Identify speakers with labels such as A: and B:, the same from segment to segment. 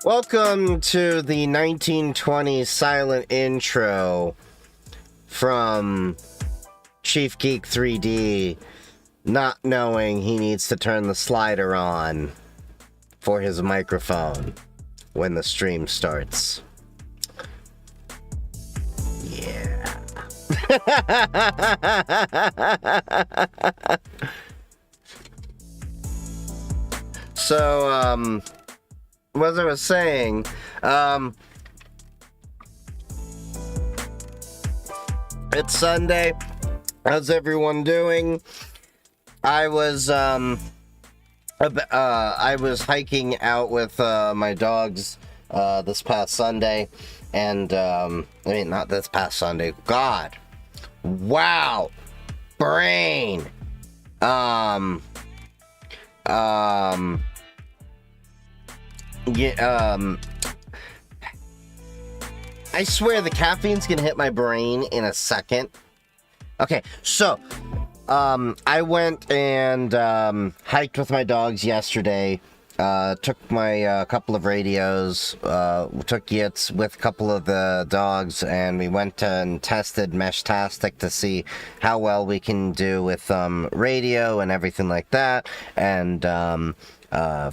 A: Welcome to the 1920s silent intro from Chief Geek 3D, not knowing he needs to turn the slider on for his microphone when the stream starts. Yeah. So, as I was saying, it's Sunday. How's everyone doing? I was hiking out with my dogs this past Sunday, and not this past Sunday. God, wow, brain. I swear the caffeine's gonna hit my brain in a second. Okay, so, I went and, hiked with my dogs yesterday, took my, couple of radios, took Yitz with a couple of the dogs, and we went and tested Meshtastic to see how well we can do with, radio and everything like that, and,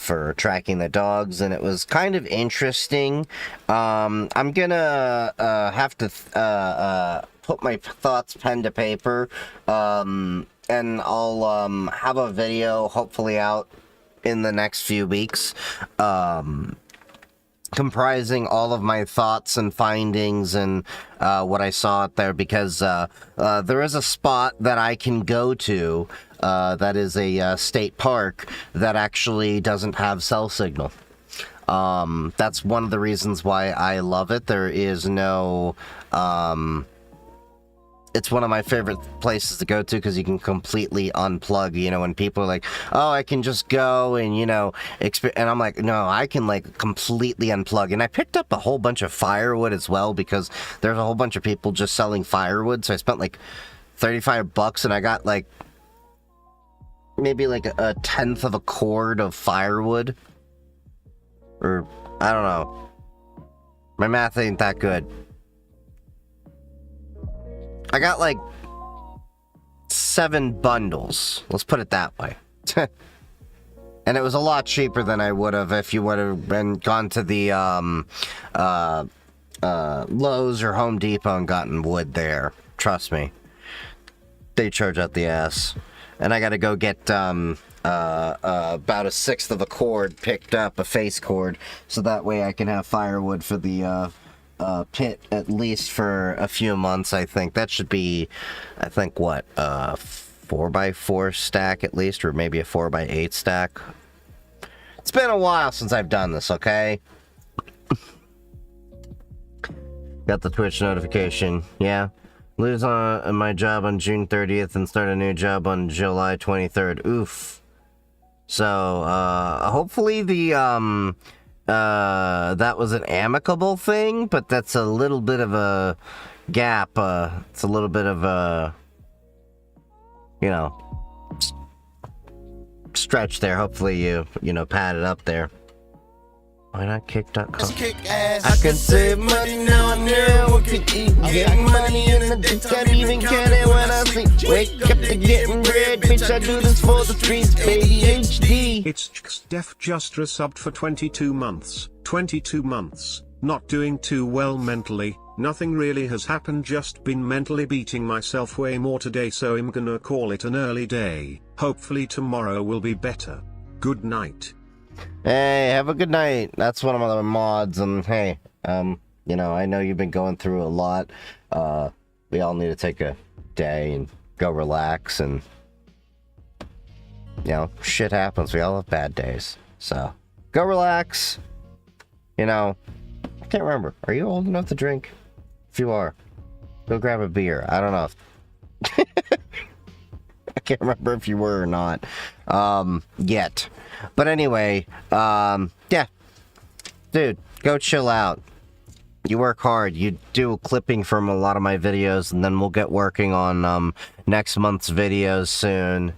A: for tracking the dogs, and it was kind of interesting. I'm gonna have to put my thoughts pen to paper, and I'll have a video hopefully out in the next few weeks, comprising all of my thoughts and findings and what I saw out there, because there is a spot that I can go to that is a state park that actually doesn't have cell signal. That's one of the reasons why I love it. There is no... it's one of my favorite places to go to because you can completely unplug, when people are like, oh, I can just go and, and I'm like, no, I can, completely unplug. And I picked up a whole bunch of firewood as well because there's a whole bunch of people just selling firewood. So I spent, $35 and I got, maybe, a tenth of a cord of firewood. Or, I don't know. My math ain't that good. I got 7 bundles. Let's put it that way. And it was a lot cheaper than I would have if you would have gone to the Lowe's or Home Depot and gotten wood there. Trust me. They charge out the ass. And I gotta go get about a sixth of a cord picked up, a face cord, so that way I can have firewood for the pit at least for a few months. I think that should be, 4x4 stack at least, or maybe a 4x8 stack. It's been a while since I've done this, okay? Got the Twitch notification, yeah. Lose my job on June 30th and start a new job on July 23rd. Oof. So, hopefully the, that was an amicable thing, but that's a little bit of a gap. It's a little bit of a, stretch there. Hopefully you pad it up there. Why not kick.com? I can save money now and never can eat. Getting money in the daytime, even can it when I sleep. Wake up to getting bread, bitch, I do this for the streets, baby, HD.
B: It's Def just resubbed for 22 months. 22 months. Not doing too well mentally. Nothing really has happened, just been mentally beating myself way more today, so I'm gonna call it an early day. Hopefully tomorrow will be better. Good night.
A: Hey, have a good night. That's one of my mods, and hey, I know you've been going through a lot. We all need to take a day and go relax, and shit happens. We all have bad days. So, go relax. I can't remember. Are you old enough to drink? If you are, go grab a beer. I don't know. I can't remember if you were or not. Yet. But anyway, yeah. Dude, go chill out. You work hard. You do clipping from a lot of my videos, and then we'll get working on next month's videos soon.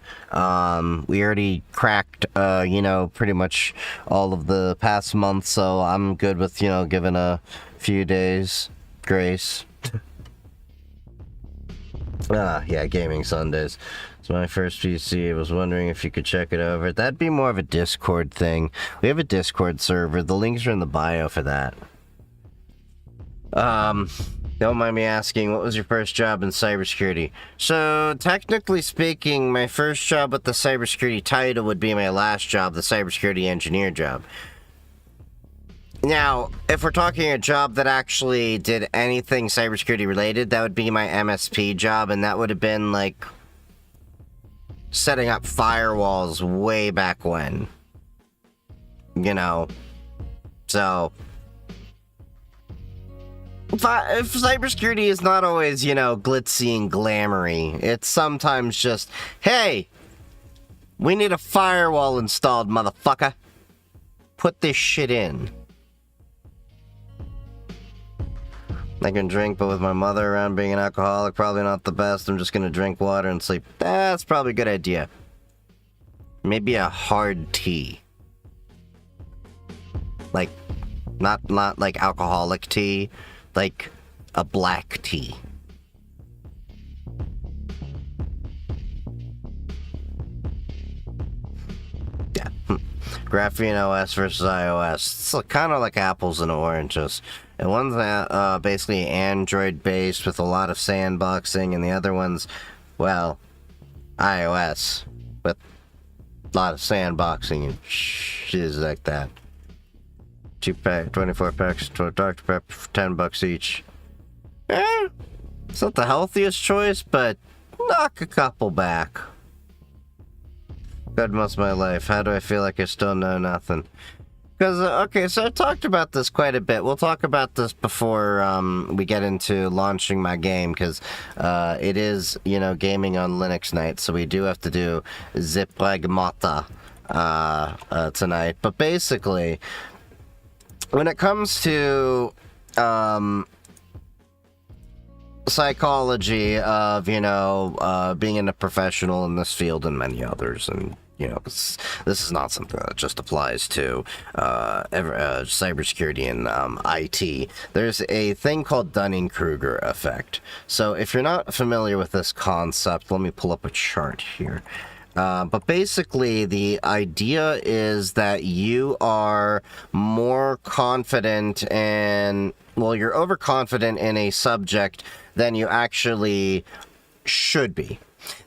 A: We already cracked, pretty much all of the past month, so I'm good with, giving a few days grace. Yeah, Gaming Sundays. It's my first PC. I was wondering if you could check it over. That'd be more of a Discord thing. We have a Discord server. The links are in the bio for that. Don't mind me asking, what was your first job in cybersecurity? So, technically speaking, my first job with the cybersecurity title would be my last job, the cybersecurity engineer job. Now, if we're talking a job that actually did anything cybersecurity related, that would be my MSP job, and that would have been, like, setting up firewalls way back when. So... If cybersecurity is not always, glitzy and glamoury, it's sometimes just, hey, we need a firewall installed, motherfucker. Put this shit in. I can drink, but with my mother around being an alcoholic, probably not the best. I'm just gonna drink water and sleep. That's probably a good idea. Maybe a hard tea. Like, not like alcoholic tea. Like a black tea. Yeah. Graphene OS versus iOS. It's kind of like apples and oranges. And one's basically Android-based with a lot of sandboxing, and the other one's, well, iOS with a lot of sandboxing and shit like that. Cheap pack, 24 packs, Dr. Pepper for $10 each. It's not the healthiest choice, but knock a couple back. God, most of my life. How do I feel like I still know nothing? Because, okay, so I've talked about this quite a bit. We'll talk about this before we get into launching my game, because it is, gaming on Linux night, so we do have to do the Pragmata tonight. But basically, when it comes to psychology of, being a professional in this field and many others, and this is not something that just applies to cybersecurity and IT. There's a thing called Dunning-Kruger effect. So if you're not familiar with this concept, let me pull up a chart here. But basically, the idea is that you are more confident and, well, you're overconfident in a subject than you actually should be.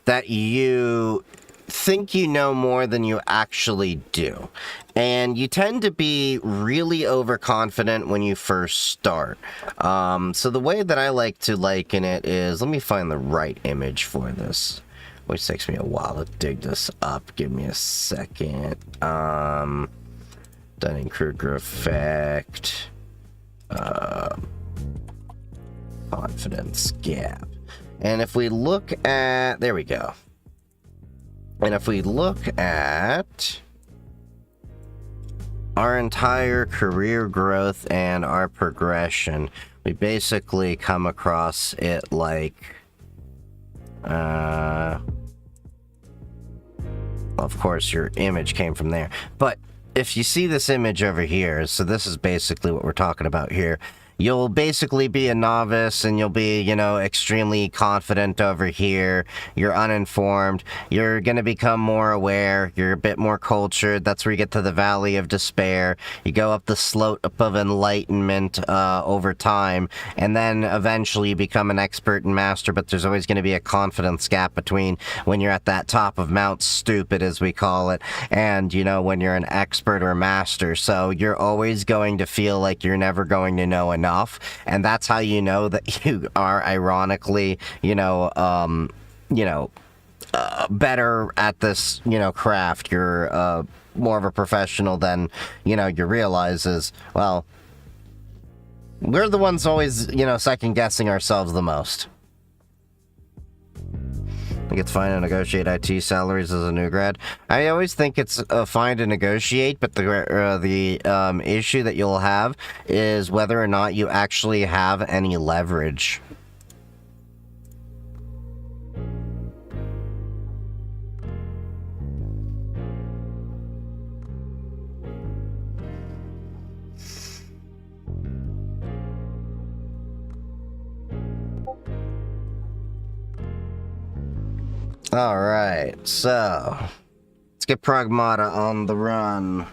A: That you think you know more than you actually do. And you tend to be really overconfident when you first start. So the way that I like to liken it is, let me find the right image for this, which takes me a while to dig this up. Give me a second. Dunning-Kruger effect. Confidence gap. And if we look at, there we go. And if we look at our entire career growth and our progression, we basically come across it like, of course your image came from there, but if you see this image over here, so this is basically what we're talking about here. You'll basically be a novice and you'll be, extremely confident over here. You're uninformed. You're going to become more aware. You're a bit more cultured. That's where you get to the valley of despair. You go up the slope of enlightenment over time, and then eventually you become an expert and master, but there's always going to be a confidence gap between when you're at that top of Mount Stupid, as we call it, and, when you're an expert or master. So you're always going to feel like you're never going to know enough. And that's how you know that you are ironically, better at this, craft. You're more of a professional than, you realize is, well, we're the ones always, second guessing ourselves the most. I think it's fine to negotiate IT salaries as a new grad. I always think it's fine to negotiate, but the issue that you'll have is whether or not you actually have any leverage. Alright, so let's get Pragmata on the run.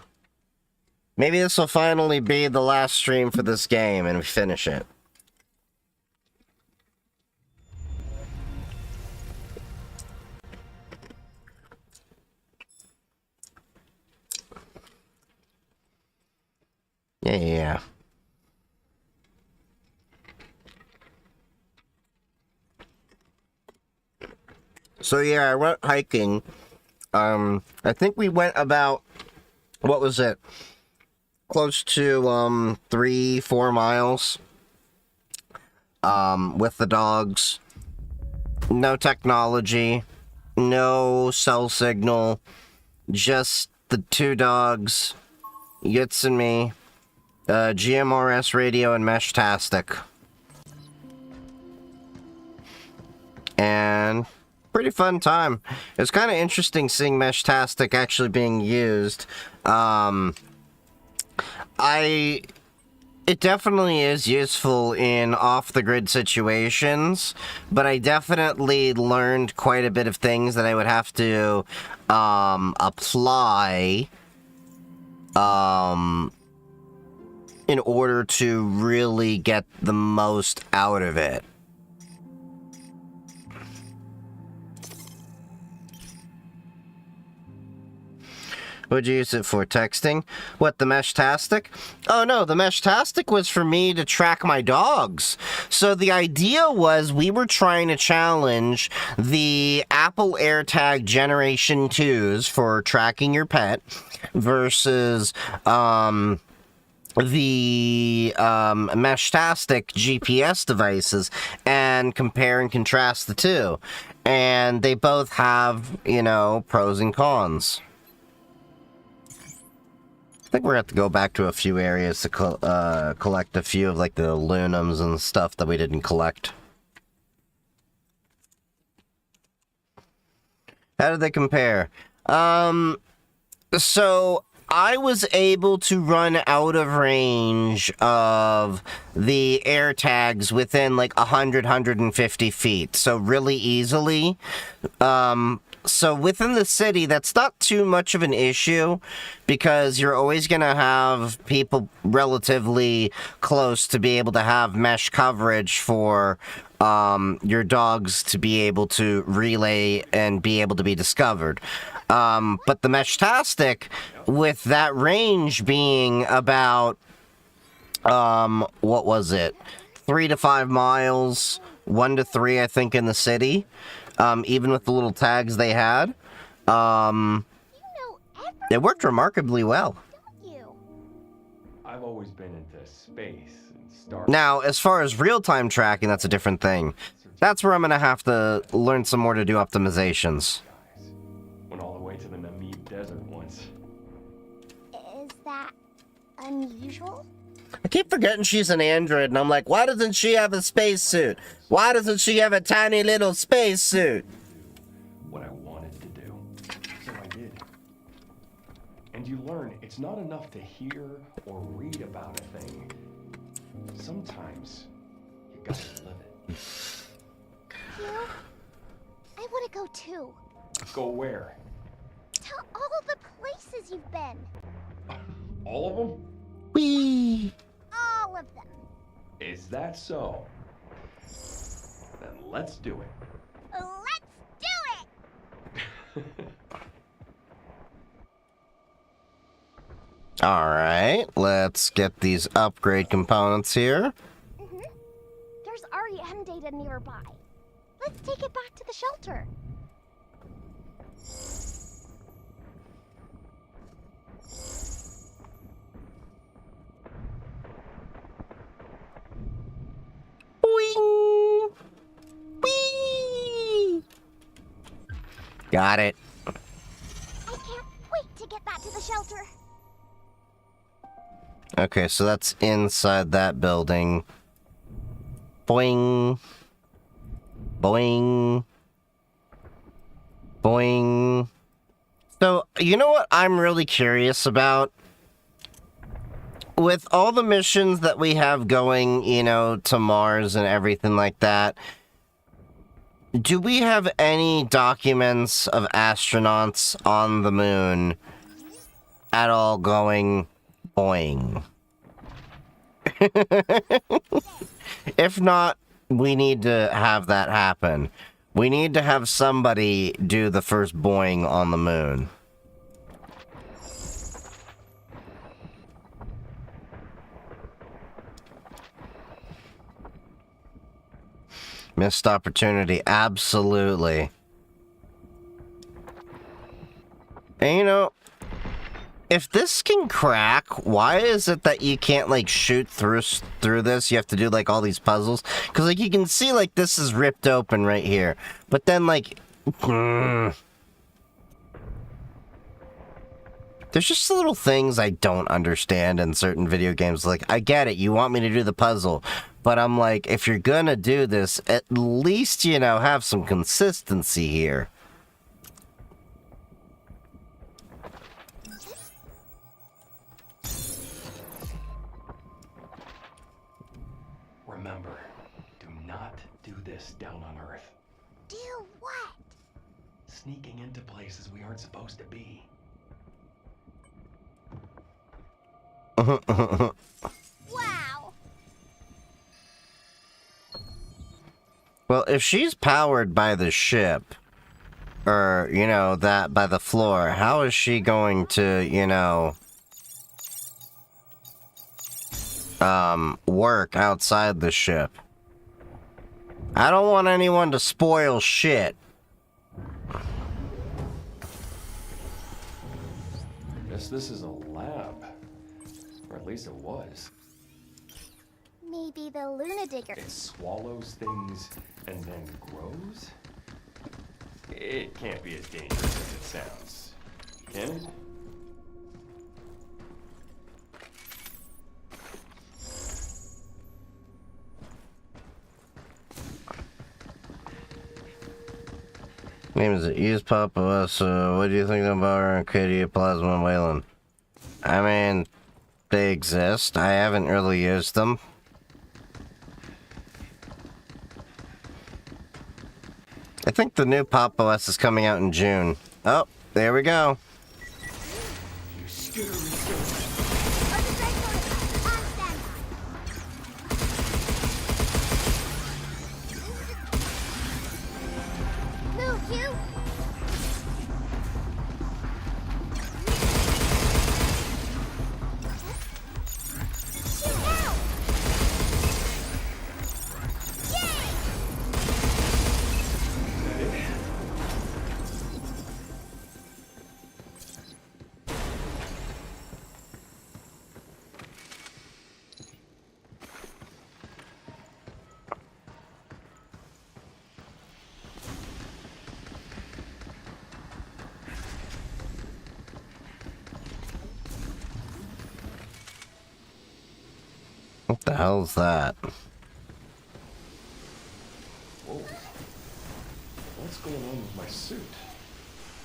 A: Maybe this will finally be the last stream for this game and we finish it. Yeah. So yeah, I went hiking. I think we went about, what was it? Close to 3-4 miles. With the dogs. No technology. No cell signal. Just the two dogs. Yitz and me. GMRS radio and Meshtastic. And pretty fun time. It's kind of interesting seeing Meshtastic actually being used. It definitely is useful in off-the-grid situations, but I definitely learned quite a bit of things that I would have to apply in order to really get the most out of it. What'd you use it for? Texting? What, the Meshtastic? Oh no, the Meshtastic was for me to track my dogs. So the idea was we were trying to challenge the Apple AirTag Generation 2s for tracking your pet versus the Meshtastic GPS devices and compare and contrast the two. And they both have, you know, pros and cons. I think we're going to have to go back to a few areas to collect a few of, like, the Lunums and stuff that we didn't collect. How did they compare? So I was able to run out of range of the AirTags within, like, 150 feet. So really easily. So within the city, that's not too much of an issue because you're always going to have people relatively close to be able to have mesh coverage for your dogs to be able to relay and be able to be discovered. But the Meshtastic, with that range being about, what was it? 3 to 5 miles, 1 to 3, I think, in the city. Even with the little tags they had, it worked remarkably well.
C: I've always been into space and stars.
A: Now, as far as real-time tracking, that's a different thing. That's where I'm gonna have to learn some more to do optimizations.
C: Went all the way to the Namib Desert once.
D: Is that unusual?
A: I keep forgetting she's an android, and I'm like, why doesn't she have a spacesuit? Why doesn't she have a tiny little spacesuit?
C: What I wanted to do. So I did. And you learn it's not enough to hear or read about a thing. Sometimes you gotta live it.
D: Yeah, I want to go too.
C: Go where?
D: To all the places you've been.
C: All of them?
A: Whee!
D: All of them.
C: Is that so? Then let's do it.
D: Let's do it!
A: Alright, let's get these upgrade components here.
D: There's REM data nearby. Let's take it back to the shelter.
A: Boing! Whee! Got it.
D: I can't wait to get back to the shelter.
A: Okay, so that's inside that building. Boing. Boing. Boing. So, you know what I'm really curious about? With all the missions that we have going, you know, to Mars and everything like that, do we have any documents of astronauts on the moon at all going boing? If not, we need to have that happen. We need to have somebody do the first boing on the moon. Missed opportunity, absolutely. And you know, if this can crack, why is it that you can't, like, shoot through this? You have to do, like, all these puzzles? Because, like, you can see, like, this is ripped open right here. But then, like... there's just little things I don't understand in certain video games. Like, I get it, you want me to do the puzzle. But I'm like, if you're gonna do this, at least, you know, have some consistency here.
C: Remember, do not do this down on Earth.
D: Do what?
C: Sneaking into places we aren't supposed to be.
D: Wow.
A: Well, if she's powered by the ship, or, you know, that by the floor, how is she going to, you know, work outside the ship? I don't want anyone to spoil shit.
C: Guess this is a lab. Or at least it was.
D: Maybe the Luna Digger.
C: It swallows things and then grows? It can't be as dangerous as it sounds. Can it?
A: Name is it? Use Pop OS. What do you think about Arcadia Plasma and Wayland? I mean, they exist. I haven't really used them. I think the new Pop OS is coming out in June. Oh, there we go.
C: You scary
D: On standby. Move, you. Shoot out. Yay!
A: What the hell's that?
C: Whoa. What's going on with my suit?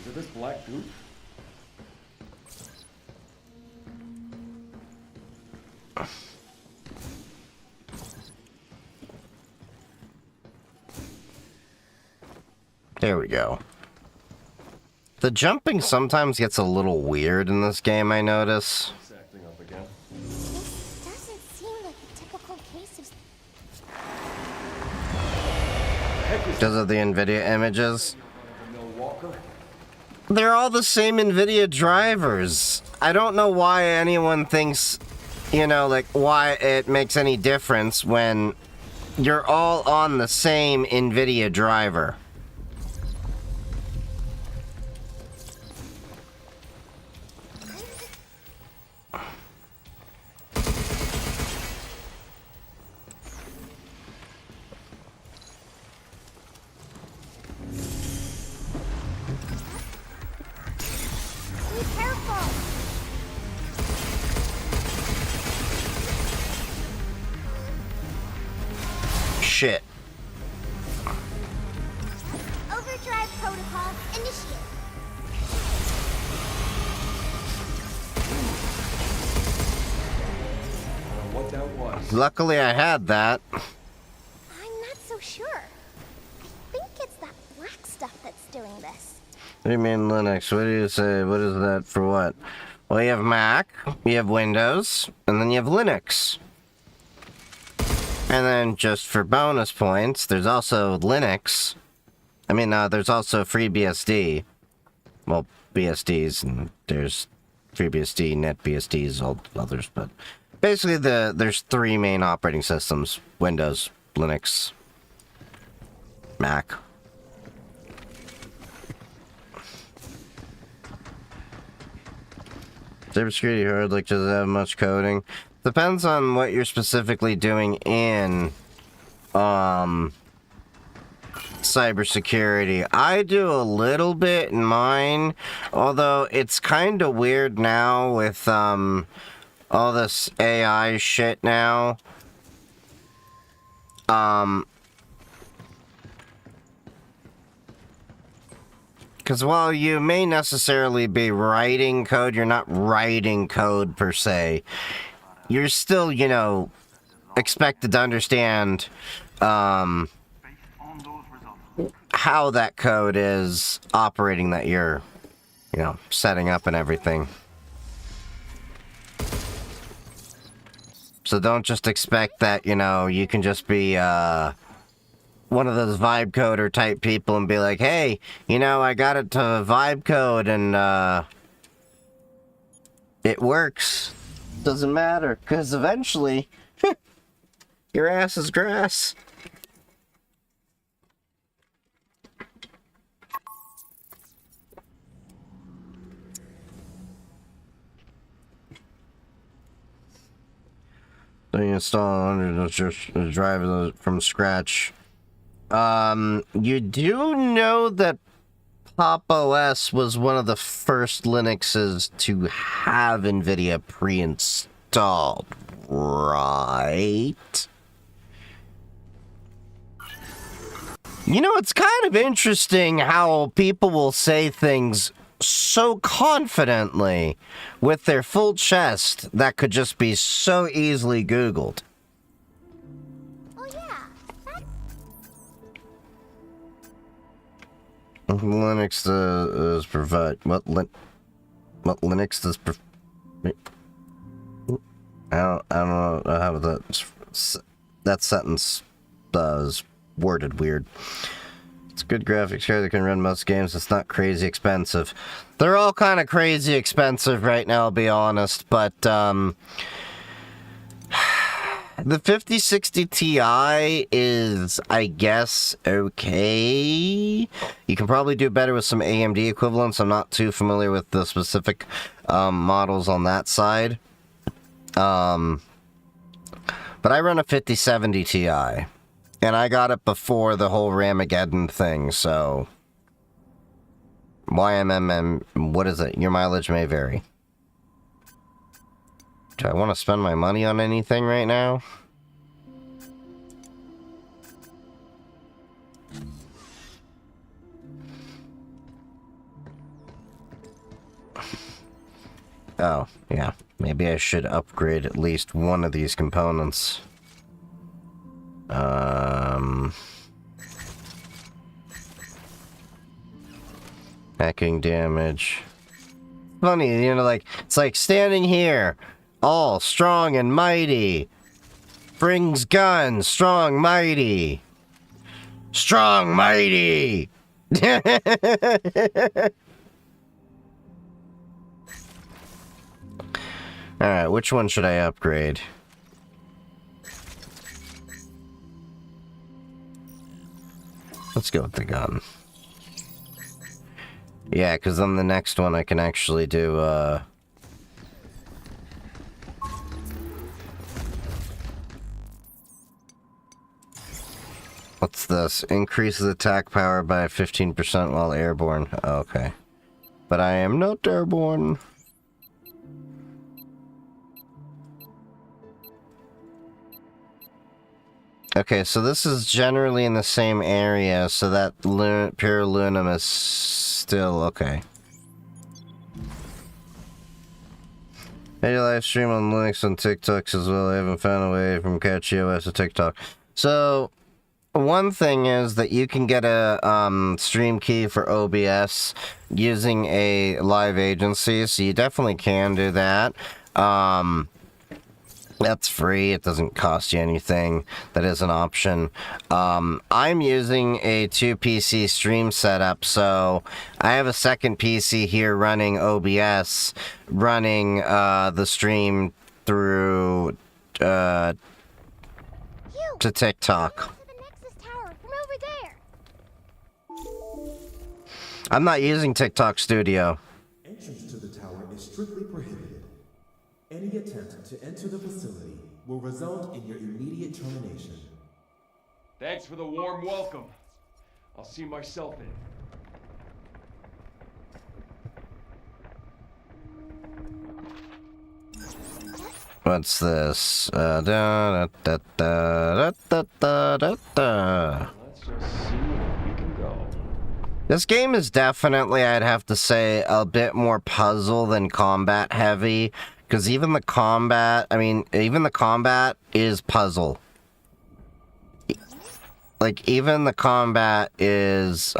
C: Is it this black goop?
A: There we go. The jumping sometimes gets a little weird in this game, I notice.
C: It's acting up again.
D: This doesn't seem like a typical case of...
A: Because of the NVIDIA images.
C: No walker?
A: They're all the same NVIDIA drivers. I don't know why anyone thinks, you know, like, why it makes any difference when you're all on the same NVIDIA driver.
D: protocol initiated.
C: What that was.
A: Luckily, I had that.
D: I'm not so sure. I think it's that black stuff that's doing this.
A: What do you mean Linux? What do you say? What is that for what? Well, you have Mac, you have Windows, and then you have Linux. And then just for bonus points, there's also Linux. I mean, there's also FreeBSD. Well, BSDs, and there's FreeBSD, NetBSDs, all others, but basically there's three main operating systems: Windows, Linux, Mac. Cybersecurity hard, like, does it have much coding? Depends on what you're specifically doing in cybersecurity. I do a little bit in mine, although it's kind of weird now with all this AI shit now. Because while you may necessarily be writing code, you're not writing code per se. You're still, you know, expected to understand how that code is operating that you're, you know, setting up and everything. So don't just expect that, you know, you can just be one of those vibe coder type people and be like, hey, you know, I got it to vibe code and it works. Doesn't matter, because eventually your ass is grass. So you install under the drive from scratch. You do know that Pop! OS was one of the first Linuxes to have NVIDIA pre-installed, right? You know, it's kind of interesting how people will say things so confidently with their full chest that could just be so easily Googled.
D: Oh yeah, that...
A: Linux does provide what Linux does I don't know how that sentence is worded weird. It's a good graphics card that can run most games. It's not crazy expensive. They're all kind of crazy expensive right now, I'll be honest, but the 5060 Ti is, I guess, okay. You can probably do better with some AMD equivalents. I'm not too familiar with the specific models on that side. But I run a 5070 Ti. And I got it before the whole Ramageddon thing, so... YMMM, what is it? Your mileage may vary. Do I want to spend my money on anything right now? Oh, yeah. Maybe I should upgrade at least one of these components. Hacking damage. Funny, you know, like, it's like standing here, all strong and mighty. Brings guns, strong, mighty. Strong, mighty! Alright, which one should I upgrade? Let's go with the gun. Yeah, because on the next one I can actually do, what's this? Increases attack power by 15% while airborne. Okay. But I am not airborne. Okay, so this is generally in the same area, so that pure aluminum is still okay. Hey, live stream on Linux and TikToks as well. I haven't found a way from CatchyOS to TikTok. So, one thing is that you can get a stream key for OBS using a live agency, so you definitely can do that. That's free. It doesn't cost you anything. That is an option. I'm using a 2-PC stream setup, so I have a second PC here running OBS, running the stream through to TikTok. I'm not using TikTok Studio.
E: Entrance to the tower is strictly prohibited. Any attempt to enter the facility will result in your immediate termination.
C: Thanks for the warm welcome. I'll see myself in.
A: What's this? Da, da, da, da, da, da, da, da.
C: Let's just see where we can go.
A: This game is definitely, I'd have to say, a bit more puzzle than combat heavy. Because even the combat, even the combat is puzzle. Like, even the combat is,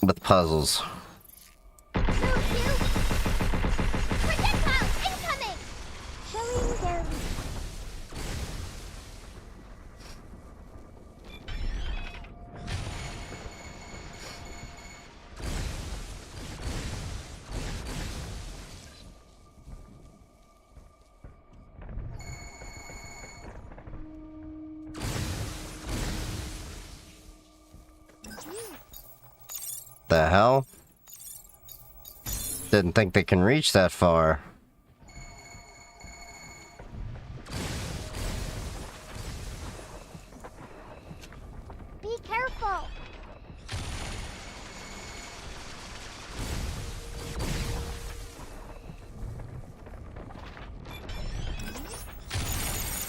A: with puzzles. The hell? Didn't think they can reach that far.
D: Be careful.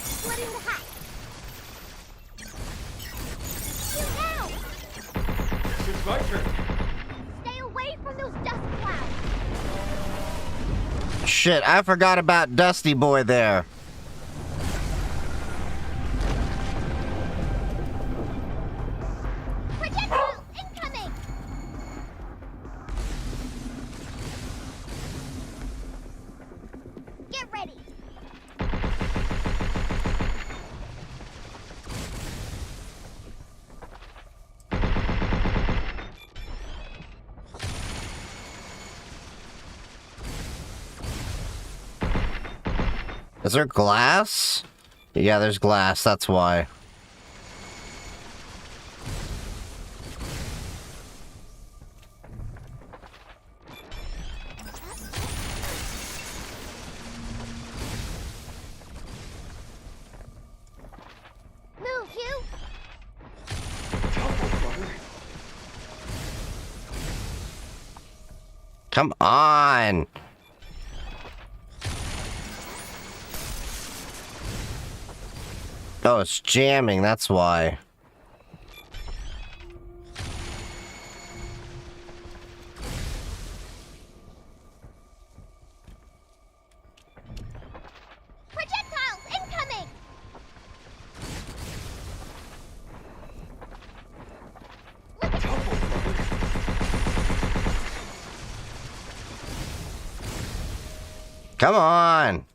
D: Splitting the hatch. You now.
C: It's my turn.
D: From those dust clouds.
A: Shit, I forgot about Dusty Boy there.
D: Projectile incoming. Get ready.
A: Is there glass? Yeah, there's glass, that's why.
D: Move, Hugh.
A: Come on! Oh, it's jamming, that's why.
D: Projectiles incoming.
A: Come on!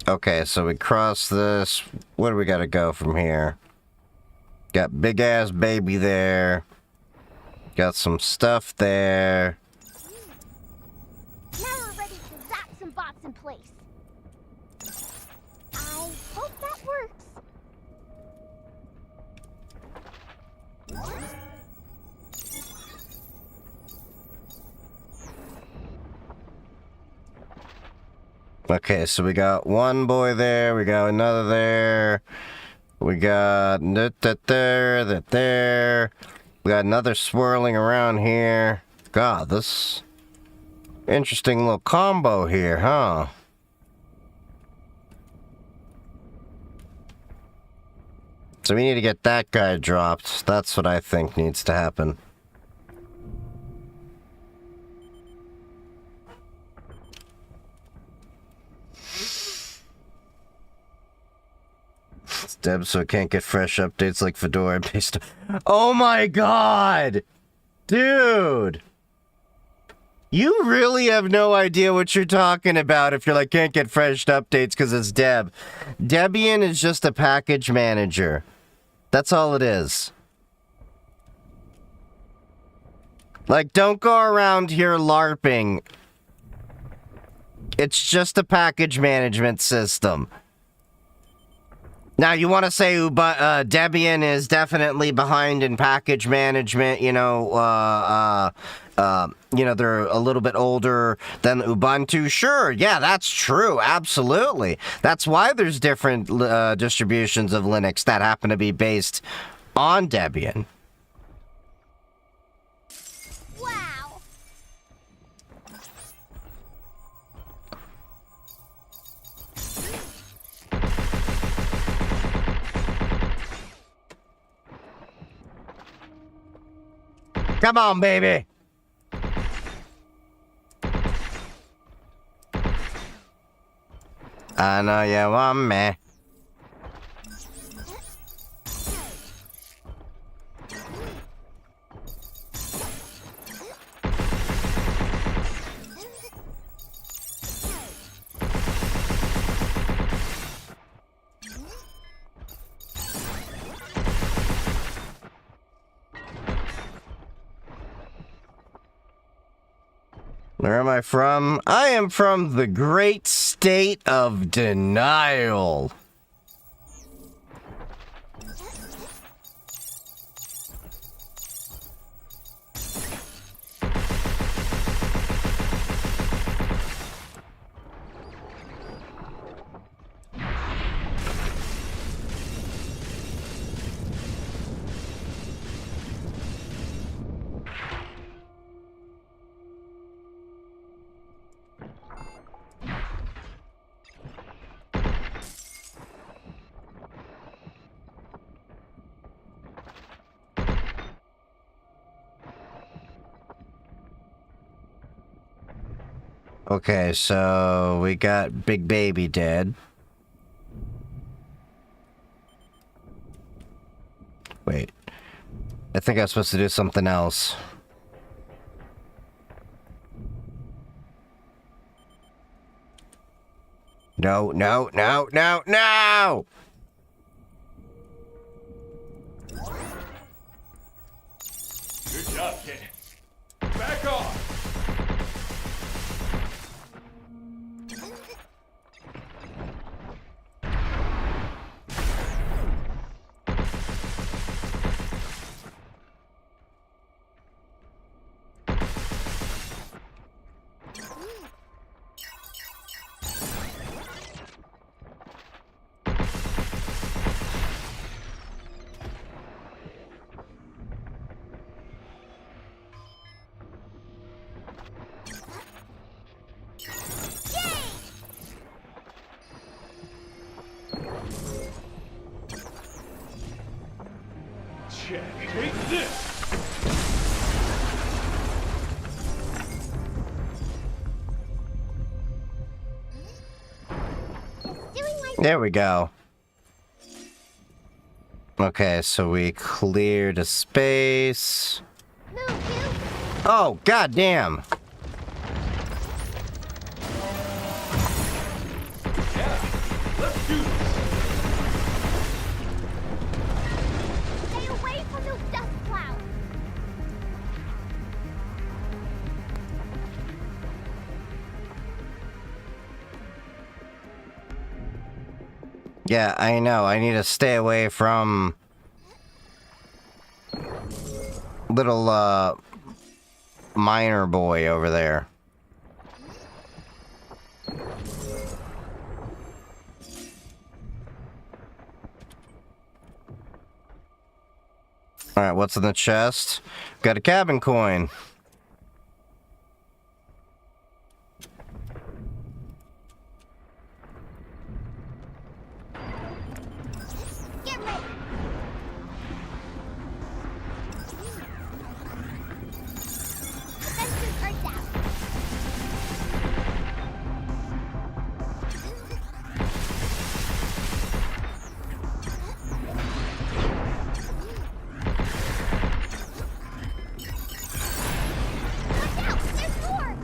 A: Okay, so we cross this. Where do we gotta go from here? Got big ass baby there. Got some stuff there.
D: Now we're ready to zap some bots in place.
A: Okay, so we got one boy there, we got another there, we got that there, we got another swirling around here. God, this interesting little combo here, huh? So we need to get that guy dropped. That's what I think needs to happen. It's Deb, so it can't get fresh updates like Fedora based. Oh my god! Dude! You really have no idea what you're talking about if you're like, can't get fresh updates because it's Deb. Debian is just a package manager. That's all it is. Like, don't go around here LARPing. It's just a package management system. Now, you want to say Debian is definitely behind in package management, you know, they're a little bit older than Ubuntu. Sure, yeah, that's true, absolutely. That's why there's different distributions of Linux that happen to be based on Debian.
D: Wow.
A: Come on, baby. I know you want me. Where am I from? I am from the great state of denial. Okay, so we got Big Baby dead. Wait. I think I was supposed to do something else. No, no, no, no, no!
C: Good job, kid. Back off! Check. Take this!
A: There we go. Okay, so we cleared a space. Oh, goddamn.
C: Yeah, let's do this!
D: Stay away from those dust clouds.
A: Yeah, I know. I need to stay away from little, miner boy over there. Alright, what's in the chest? Got a cabin coin.
D: Get ready. Sensors are down. Watch out! There's more!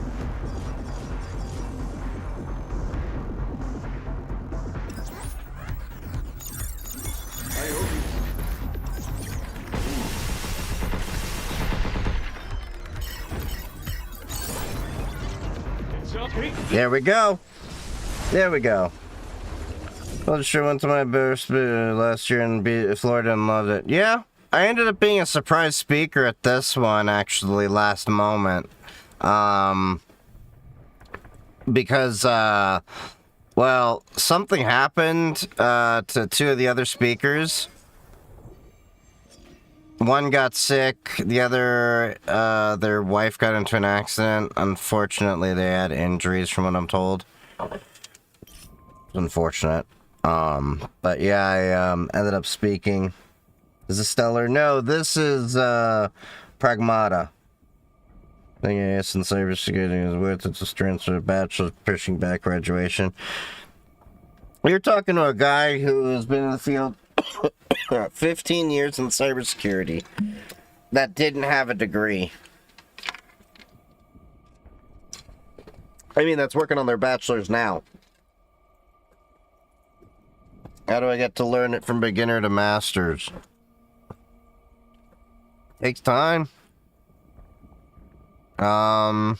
C: It's okay.
A: There we go. There we go. Well, sure went to my birthday last year in Florida and loved it. Yeah, I ended up being a surprise speaker at this one, actually, last moment. Because, well, something happened to two of the other speakers. One got sick, the other, their wife got into an accident. Unfortunately, they had injuries from what I'm told. It's unfortunate. But yeah, I, ended up speaking. Is this Stellar? No, this is, Pragmata. Thing is, in cybersecurity is with it's a transfer of bachelor's pushing back graduation. You're talking to a guy who has been in the field 15 years in cybersecurity that didn't have a degree. I mean, that's working on their bachelor's now. How do I get to learn it from beginner to masters? Takes time. I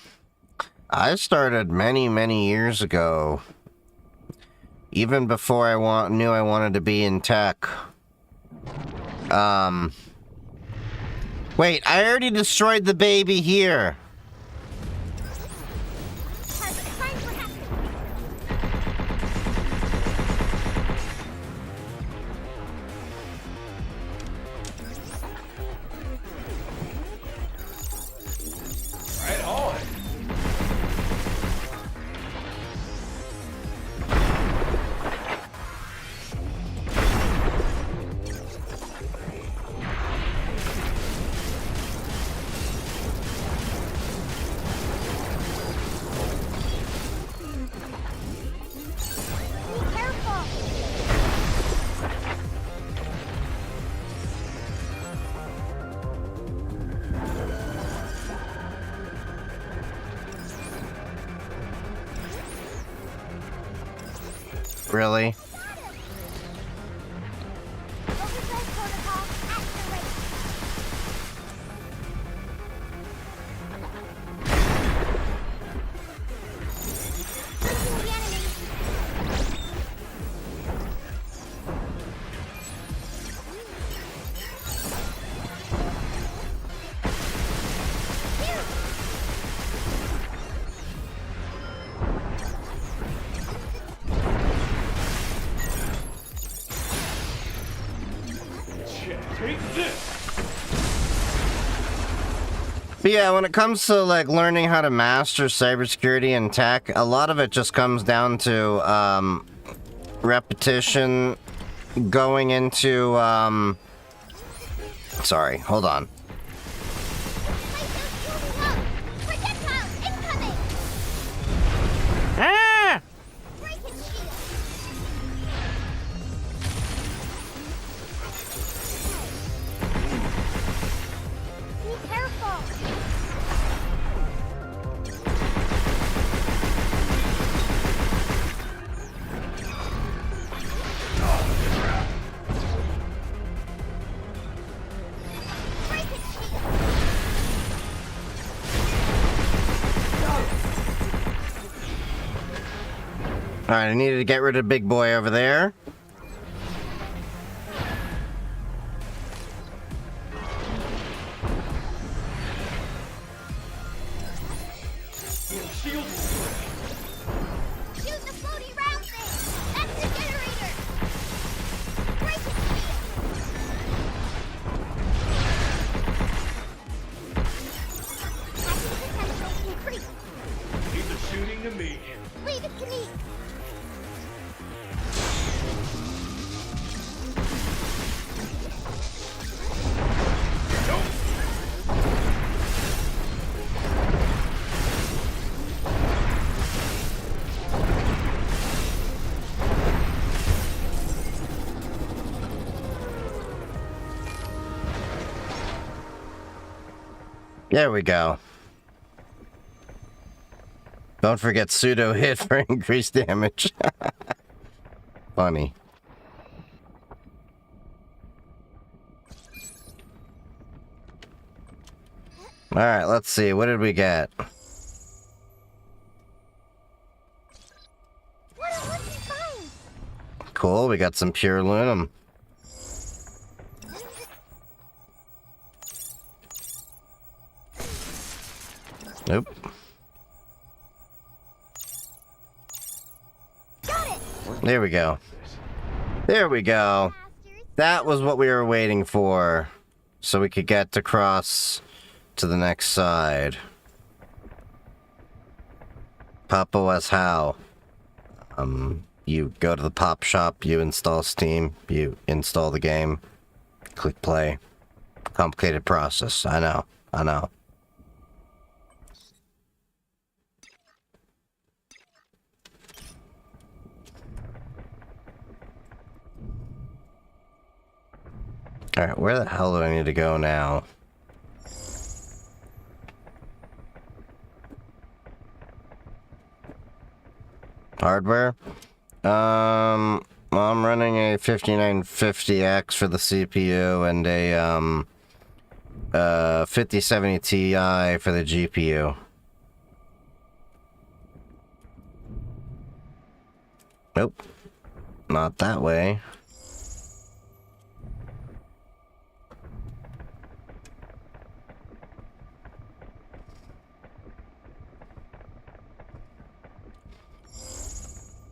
A: started many years ago. Even before I knew I wanted to be in tech. Wait, I already destroyed the baby here.
D: Time for hacking.
C: Right on.
D: Be careful.
A: Really?
D: Overdrive protocol activate. Losing the enemy. Here.
C: Take this.
A: But yeah, when it comes to like learning how to master cybersecurity and tech, a lot of it just comes down to repetition, going into sorry, hold on.
D: Lasers moving up. Projectiles incoming.
A: Ah!
D: Break his shield. Be careful. Break his shield.
A: Alright, I needed to get rid of big boy over there.
C: Shield.
D: Shoot the floaty round thing. That's the generator. Break his shield.
A: There we go. Don't forget pseudo hit for increased damage. Funny. Alright, let's see. What did we get?
D: What a lucky find!
A: Cool, we got some pure aluminum. Nope.
D: Got it!
A: There we go. There we go. That was what we were waiting for. So we could get across to the next side. Pop OS how? You go to the pop shop, you install Steam, you install the game, click play. Complicated process. I know. I know. Alright, where the hell do I need to go now? Hardware? I'm running a 5950X for the CPU and a 5070 Ti for the GPU. Nope. Not that way.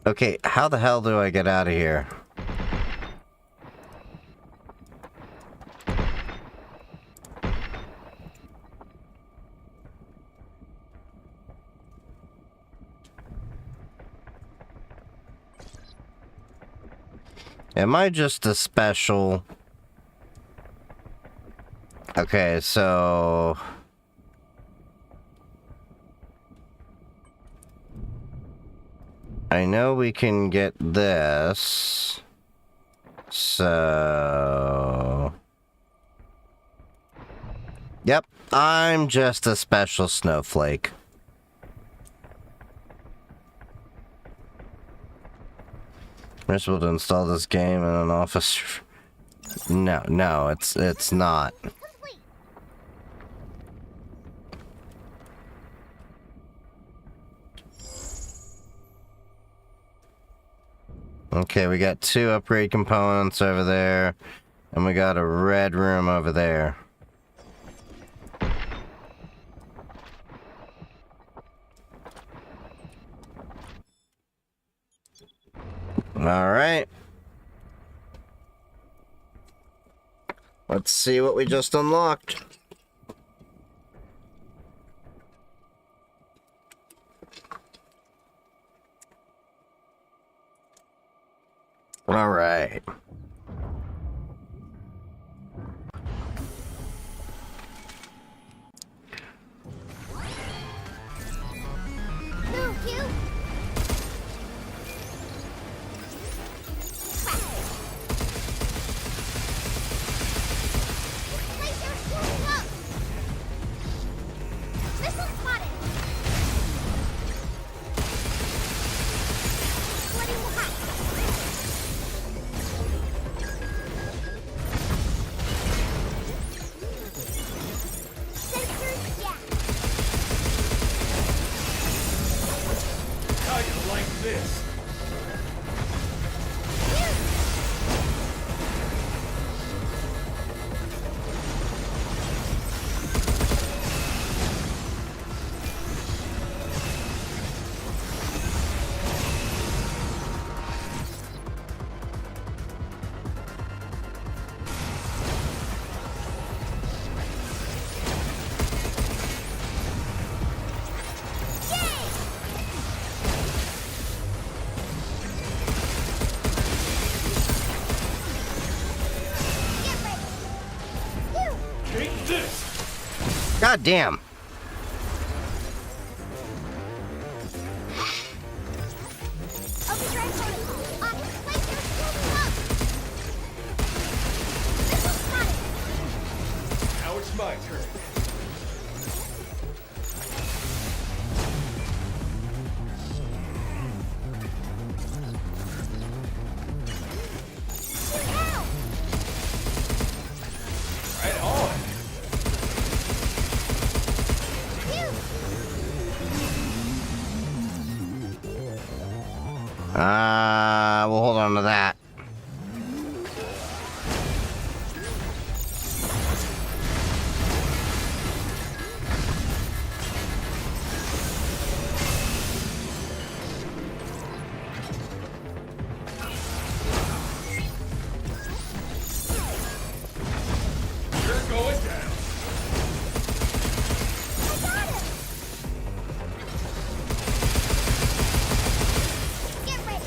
A: Okay, how the hell do I get out of here? Am I just a special? Okay, so... I know we can get this. So... Yep, I'm just a special snowflake. We're supposed to install this game in an office. No, it's not.
D: Complete!
A: Okay, we got 2 upgrade components over there, and we got a red room over there. Alright. Let's see what we just unlocked. Alright.
D: Move, you! Place your shield up! Missile spotted! Flooding the hatch! Sensors, yeah!
C: How you like this?
D: Get ready! You!
C: Take this!
A: God damn.
D: Overdrive protocol. On. Place your shield up! Missile spotted!
C: Now it's my turn.
A: none of that.
C: You're going down.
D: I got him! Get ready!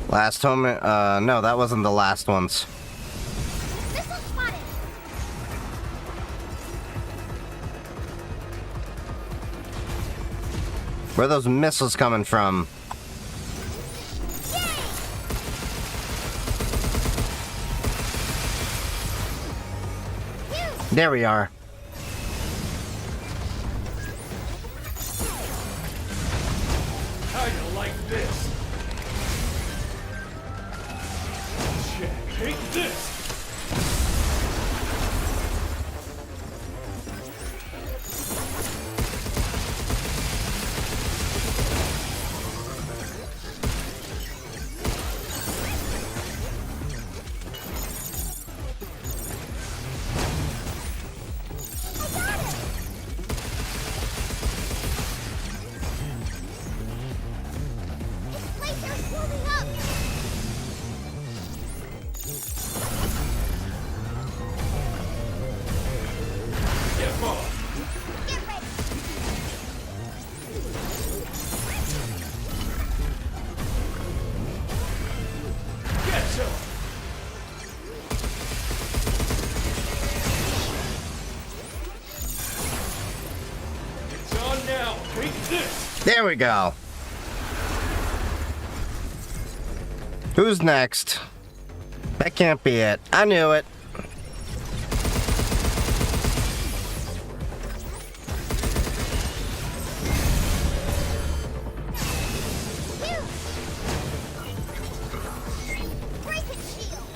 A: Last home, no, that wasn't the last ones.
D: Missile spotted!
A: Where are those missiles coming from? There we are.
C: How you like this? Check. Take this.
D: Laser's moving up!
C: Get on.
D: Get ready!
C: Get some. It's on now. Take this.
A: There we go. Who's next? That can't be it. I knew it.
D: Break it, shield!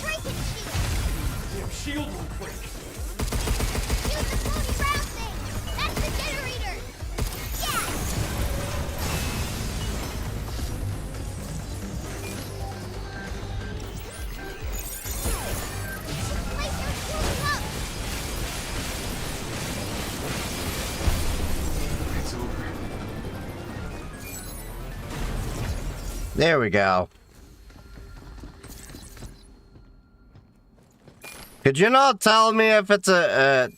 D: Break it, shield!
C: Damn shield will break.
D: Use the floaty round thing! That's the generator! Yeah! Laser's moving up!
C: It's over.
A: There we go. Could you not tell me if it's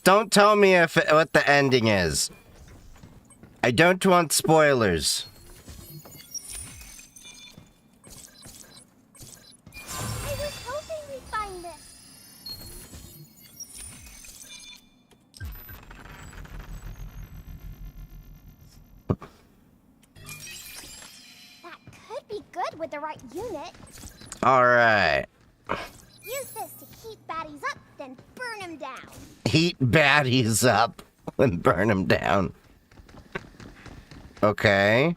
A: don't tell me if what the ending is. I don't want spoilers.
D: I was hoping we'd find this. That could be good with the right unit.
A: All right.
D: Use this to heat baddies up, then burn them down.
A: Heat baddies up and burn them down. Okay.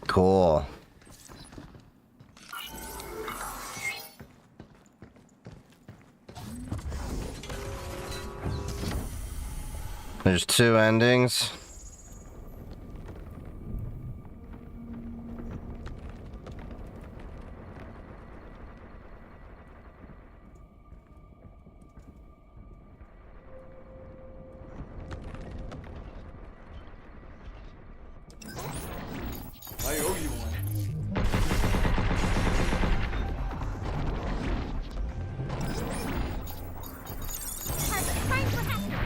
A: Cool. There's two endings.
C: I owe you one.
D: Target prime for Hector.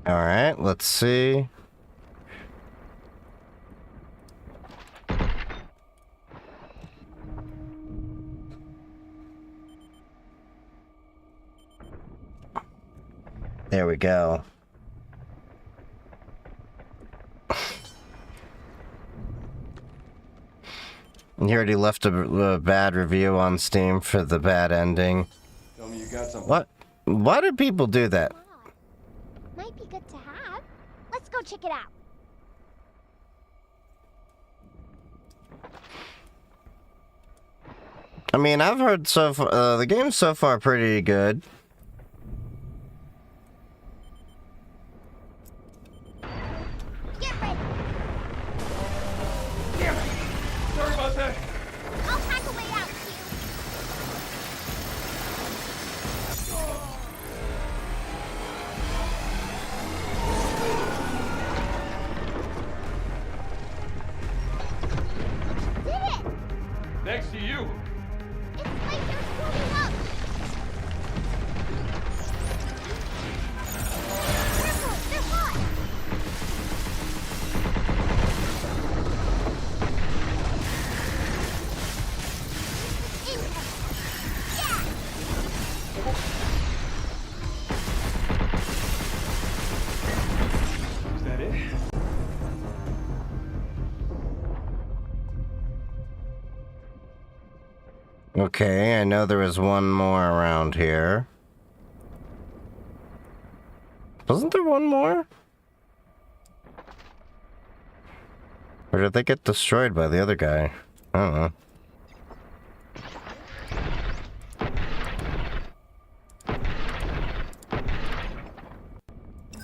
A: Alright, let's see. There we go. And he already left a bad review on Steam for the bad ending.
C: Tell me you got something.
A: What? Why do people do that?
D: Wow. Might be good to have. Let's go check it out.
A: I mean, I've heard so far, the game's so far pretty good.
D: Get ready.
C: Damn it! Sorry about that.
D: I'll hack a way out, Q. Did it!
C: Next to you.
D: It's like they're swarming up. Careful, they're hot. Incoming. Yeah.
C: Is that it?
A: Okay, I know there was one more around here. Wasn't there one more? Or did they get destroyed by the other guy? I don't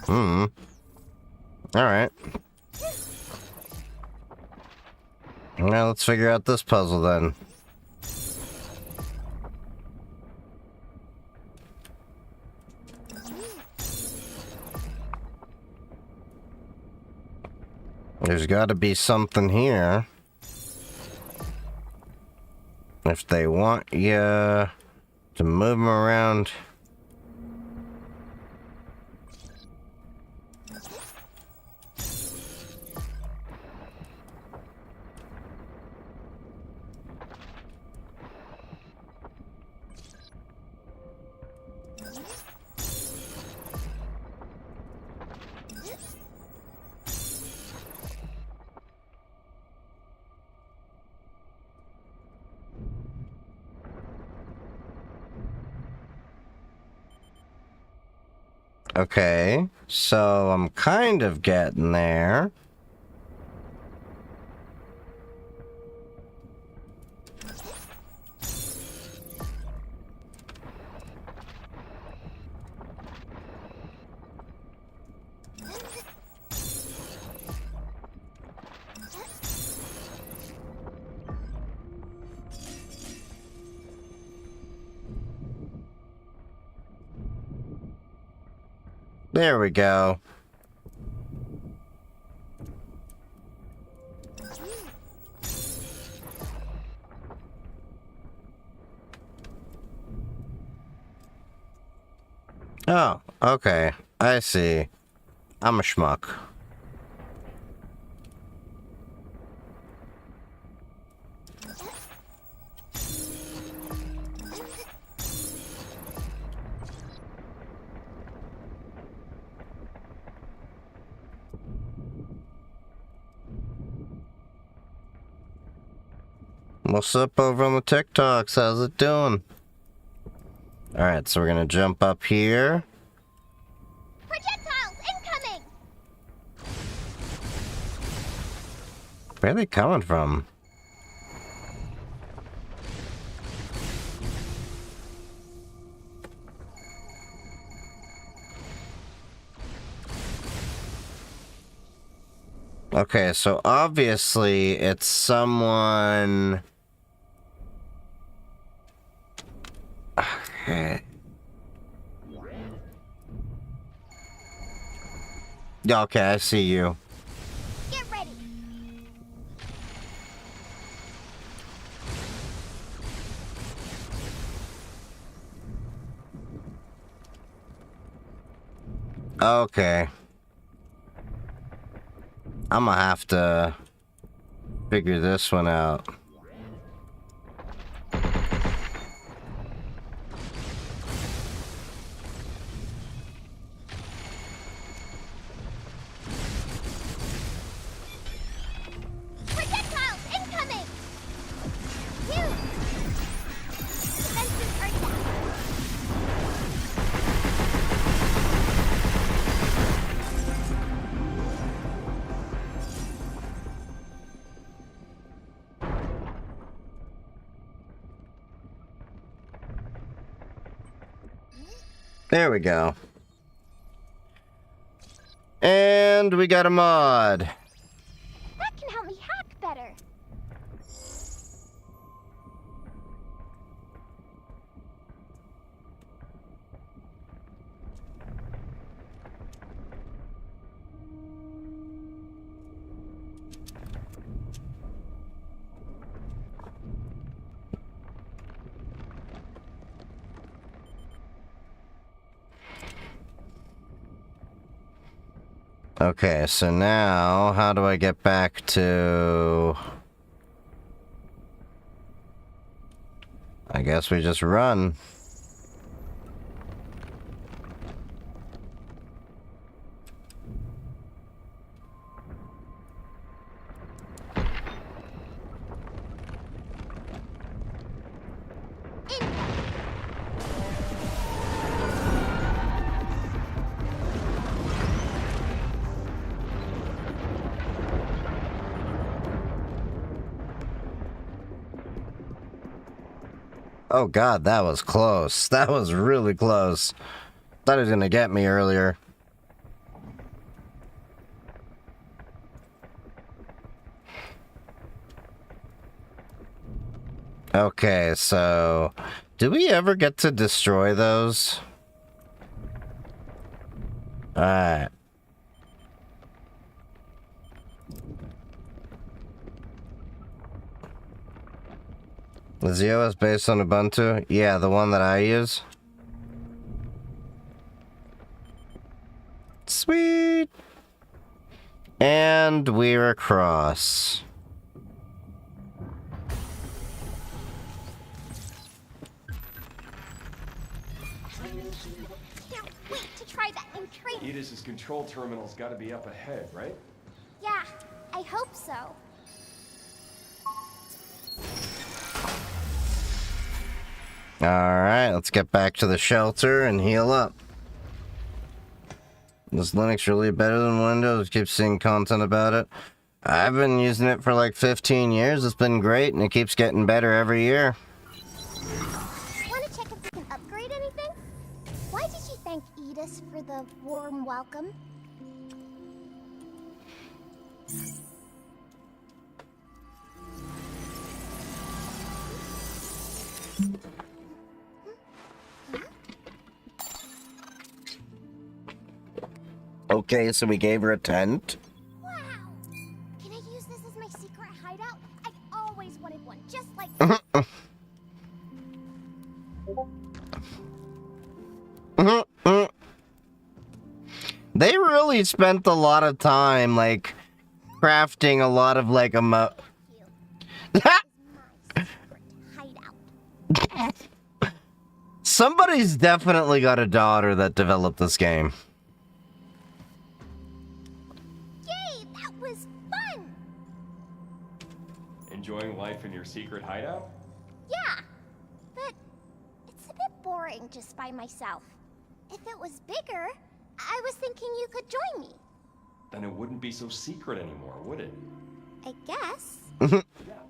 A: know. Alright. Now let's figure out this puzzle then. There's gotta be something here. If they want you to move them around. Okay, so I'm kind of getting there. There we go. Oh, okay. I see. I'm a schmuck. What's up over on the TikToks? How's it doing? Alright, so we're gonna jump up here.
D: Projectiles incoming.
A: Where are they coming from? Okay, so obviously it's someone... Okay. Okay, I see you.
D: Get ready.
A: Okay. I'm gonna have to figure this one out.
D: Projectiles incoming! Huge! Defenses are down.
A: There we go. And we got a mod.
D: That can help me hack better.
A: Okay, so now how do I get back to... I guess we just run. Oh god, that was close. That was really close. Thought he was gonna get me earlier. Okay, so... do we ever get to destroy those? Alright. Is the OS based on Ubuntu? Yeah, the one that I use. Sweet! And we're across.
D: Can't wait to try that new trait.
C: Edis's control terminal's gotta be up ahead, right?
D: Yeah, I hope so.
A: Alright, let's get back to the shelter and heal up. Is Linux really better than Windows? Keep seeing content about it. I've been using it for like 15 years. It's been great and it keeps getting better every year.
D: Want to check if we can upgrade anything? Why did you thank Edis for the warm welcome?
A: Okay, so we gave her a tent.
D: Wow! Can I use this as my secret hideout? I've always wanted one, just like
A: They really spent a lot of time, like, crafting a lot of, like,
D: you. My secret hideout.
A: Somebody's definitely got a daughter that developed this game.
D: Yay! That was fun!
C: Enjoying life in your secret hideout?
D: Yeah, but it's a bit boring just by myself. If it was bigger, I was thinking you could join me.
C: Then it wouldn't be so secret anymore, would it?
D: I guess.
C: Yeah,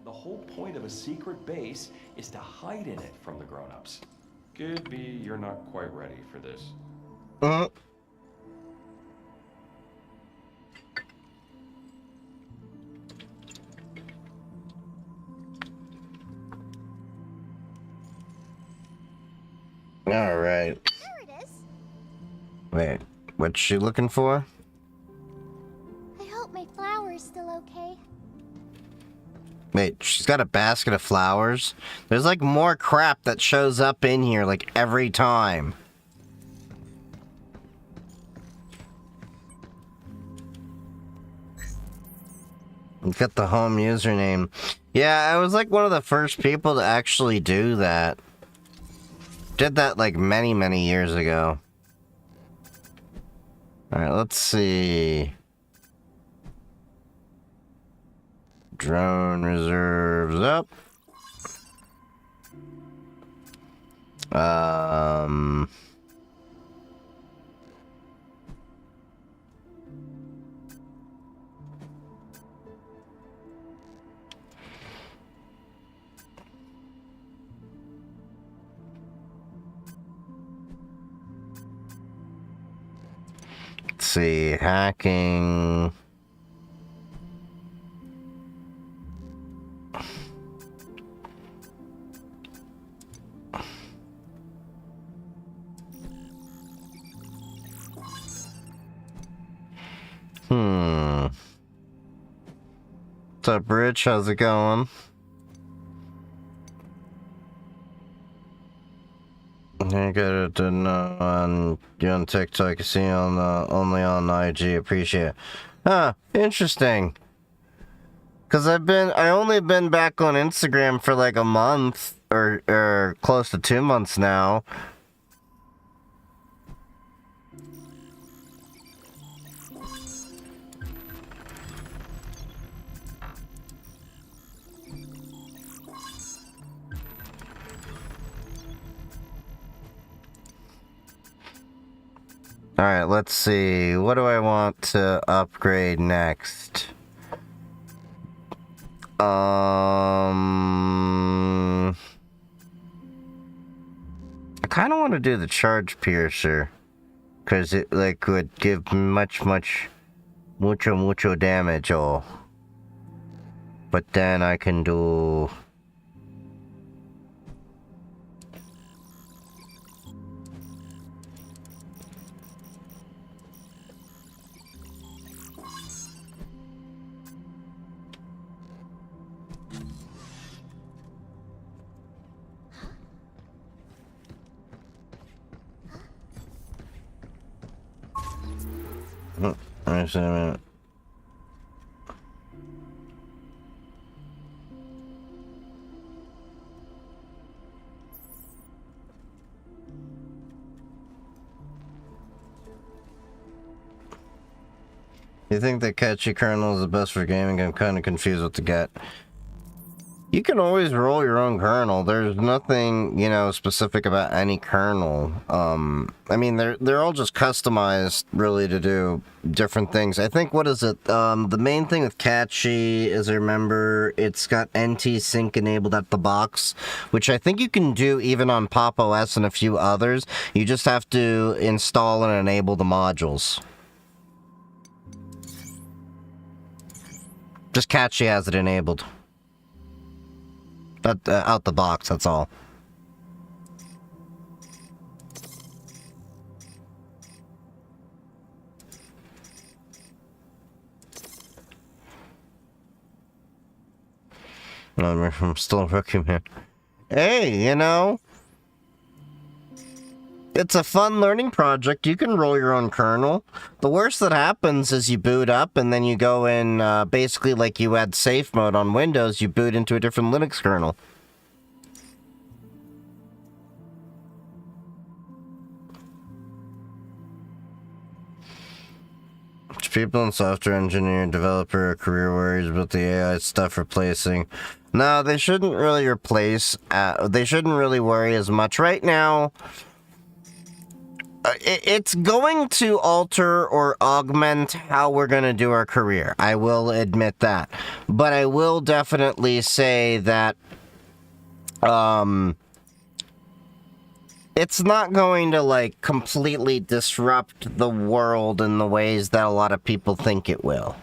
C: the whole point of a secret base is to hide in it from the grown-ups. Could be you're not quite ready for this.
A: All right.
D: There it is.
A: Wait, what's she looking for?
D: I hope my flower's still okay.
A: Wait, she's got a basket of flowers? There's like more crap that shows up in here like every time. Get the home username. Yeah, I was like one of the first people to actually do that. Did that like many, many years ago. Alright, let's see. Drone reserves up. Let's see, hacking. What's up, Rich? How's it going? I got it on TikTok. You see on only on IG. Appreciate it. Huh? Interesting. Cause I only been back on Instagram for like a month or close to 2 months now. Alright, let's see. What do I want to upgrade next? I kind of want to do the charge piercer. Because it, like, would give mucho damage, oh. But then I can do... Wait a minute. You think that catchy kernel is the best for gaming? I'm kind of confused what to get. You can always roll your own kernel. There's nothing, you know, specific about any kernel. I mean, they're all just customized, really, to do different things. I think, what is it? The main thing with Catchy is, I remember, it's got NT Sync enabled at the box, which I think you can do even on Pop OS and a few others. You just have to install and enable the modules. Just Catchy has it enabled. But out the box, that's all. I'm still a rookie, man. Hey, you know, it's a fun learning project. You can roll your own kernel. The worst that happens is you boot up and then you go in, basically like you had safe mode on Windows, you boot into a different Linux kernel. People in software engineering, developer, career worries about the AI stuff replacing. No, they shouldn't really replace, they shouldn't really worry as much. Right now, it's going to alter or augment how we're going to do our career. I will admit that. But I will definitely say that, it's not going to, like, completely disrupt the world in the ways that a lot of people think it will.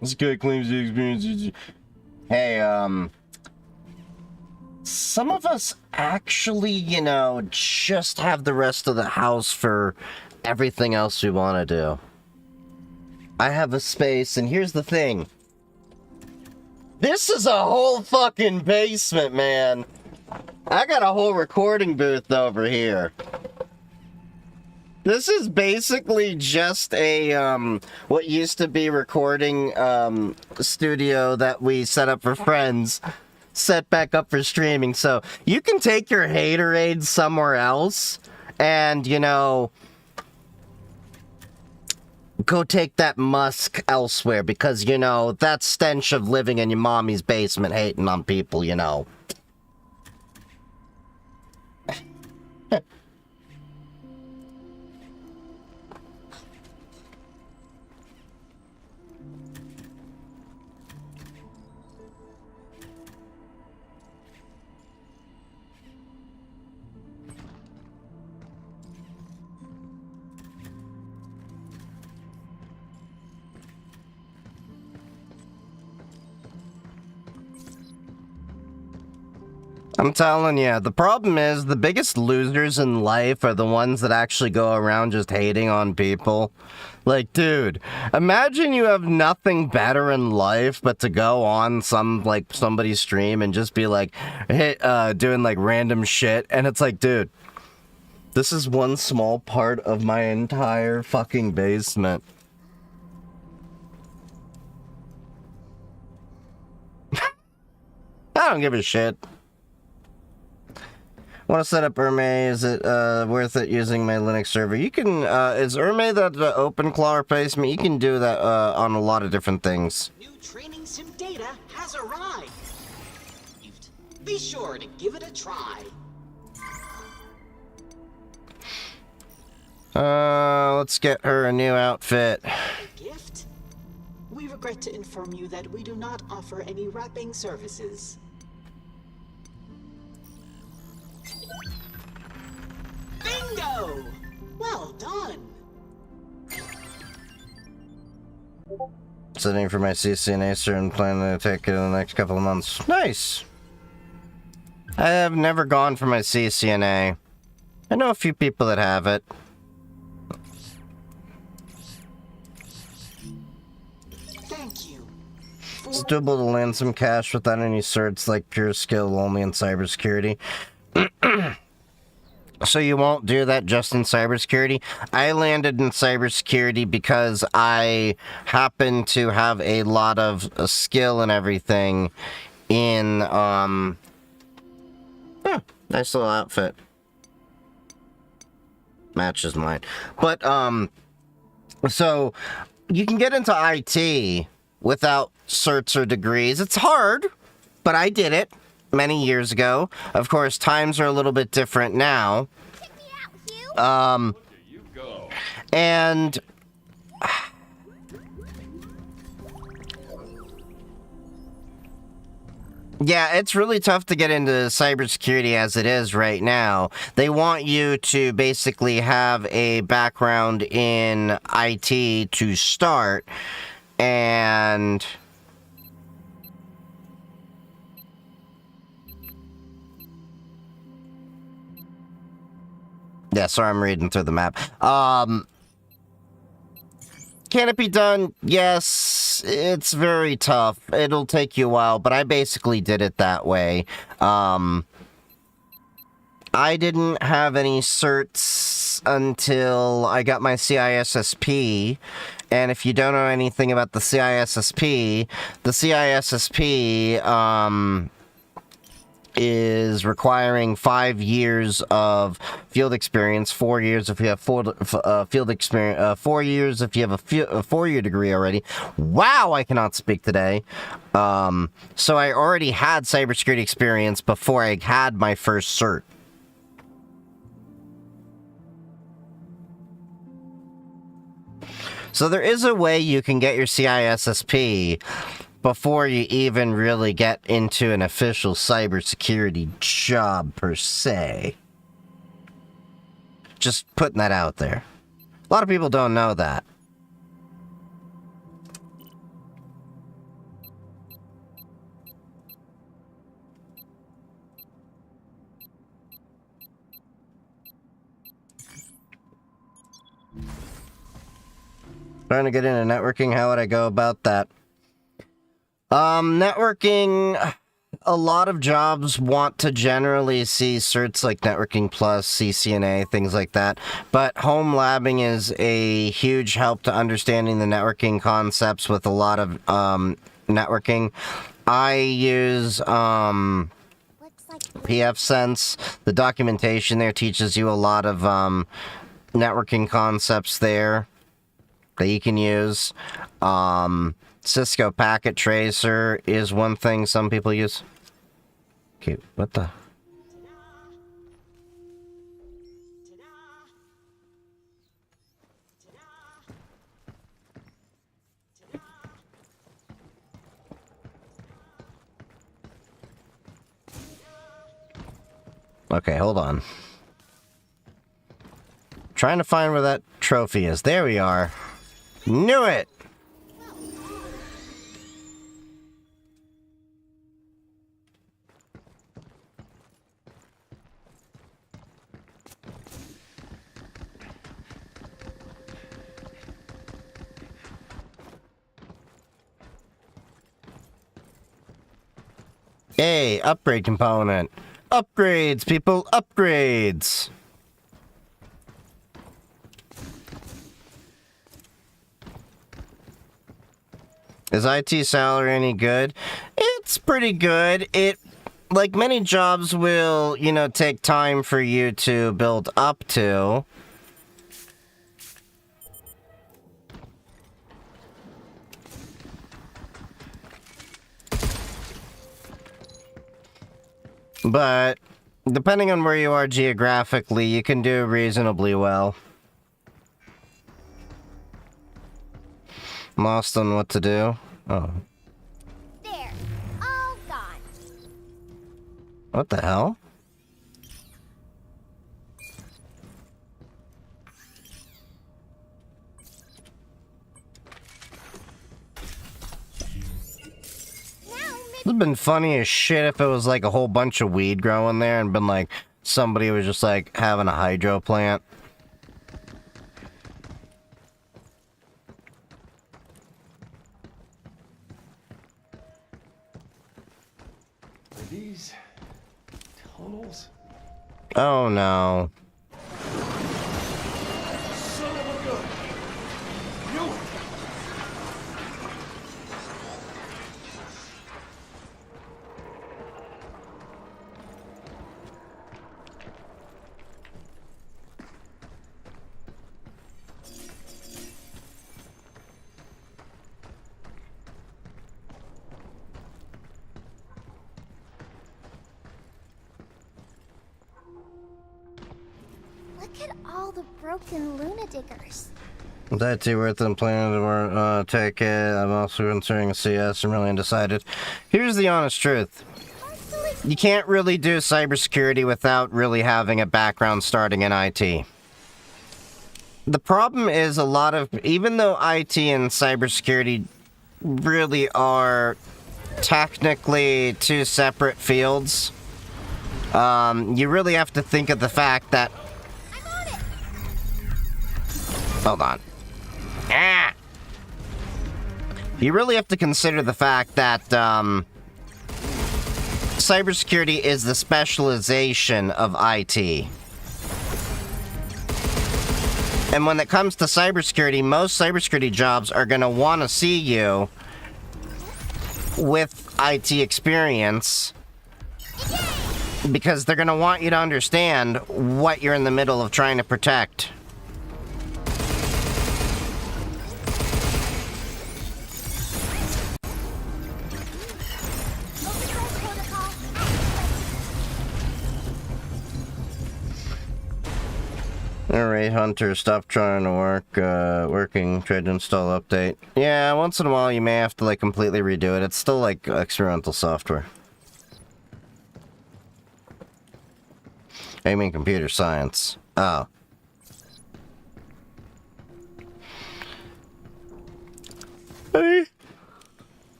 A: This guy claims the experience. Hey, some of us actually, you know, just have the rest of the house for everything else we want to do. I have a space, and here's the thing. This is a whole fucking basement, man. I got a whole recording booth over here. This is basically just a, what used to be recording, studio that we set up for friends, set back up for streaming. So you can take your haterade somewhere else and, you know, go take that musk elsewhere because, you know, that stench of living in your mommy's basement hating on people, you know. I'm telling you, the problem is the biggest losers in life are the ones that actually go around just hating on people. Like, dude, imagine you have nothing better in life but to go on somebody's stream and just be like, doing like random shit. And it's like, dude, this is one small part of my entire fucking basement. I don't give a shit. Want to set up Erme? Is it worth it using my Linux server? You can, is Erme that OpenClaw replacement? You can do that on a lot of different things.
F: New training sim data has arrived. Be sure to give it a try.
A: Let's get her a new outfit.
F: Gift? We regret to inform you that we do not offer any wrapping services. Bingo! Well done!
A: Sitting for my CCNA cert and planning to take it in the next couple of months. Nice! I have never gone for my CCNA. I know a few people that have it.
F: Thank you.
A: It's doable to land some cash without any certs, like pure skill only in cybersecurity. So you won't do that just in cybersecurity? I landed in cybersecurity because I happen to have a lot of skill and everything in, nice little outfit. Matches mine. But, so you can get into IT without certs or degrees. It's hard, but I did it many years ago. Of course, times are a little bit different now.
D: Check me out, Hugh.
C: You go.
A: And yeah, it's really tough to get into cybersecurity as it is right now. They want you to basically have a background in IT to start, and yeah, sorry, I'm reading through the map. Can it be done? Yes, it's very tough. It'll take you a while, but I basically did it that way. I didn't have any certs until I got my CISSP, and if you don't know anything about the CISSP, is requiring 5 years of field experience, 4 years if you have field experience, 4 years if you have a 4-year degree already. Wow, I cannot speak today. So I already had cybersecurity experience before I had my first cert. So there is a way you can get your CISSP before you even really get into an official cybersecurity job per se. Just putting that out there. A lot of people don't know that. Trying to get into networking, how would I go about that? Networking, a lot of jobs want to generally see certs like Networking Plus, CCNA, things like that. But home labbing is a huge help to understanding the networking concepts with a lot of networking. I use PFSense. The documentation there teaches you a lot of networking concepts there that you can use. Cisco Packet Tracer is one thing some people use. Okay, what the? Okay, hold on. Trying to find where that trophy is. There we are. Knew it! Hey, upgrade component. Upgrades, people, upgrades! Is IT salary any good? It's pretty good. It, like many jobs, will, you know, take time for you to build up to. But, depending on where you are geographically, you can do reasonably well. Lost on what to do? Oh.
D: There. All gone.
A: What the hell? It would have been funny as shit if it was like a whole bunch of weed growing there and been like somebody was just like having a hydro plant.
C: Are these tunnels?
A: Oh no.
C: Son of a gun! Knew it!
D: Look at all the broken Luna diggers.
A: That's worth it. Planning to take it. I'm also considering a CS. I'm really undecided. Here's the honest truth. You can't really do cybersecurity without really having a background starting in IT. The problem is a lot of, even though IT and cybersecurity really are technically two separate fields, you really have to think of the fact that...
D: I'm on it.
A: Hold on. Ah! You really have to consider the fact that, cybersecurity is the specialization of IT. And when it comes to cybersecurity, most cybersecurity jobs are going to want to see you with IT experience because they're going to want you to understand what you're in the middle of trying to protect. Alright, Hunter, stop trying to working, try to install update. Yeah, once in a while you may have to, like, completely redo it. It's still, like, experimental software. I mean computer science. Oh.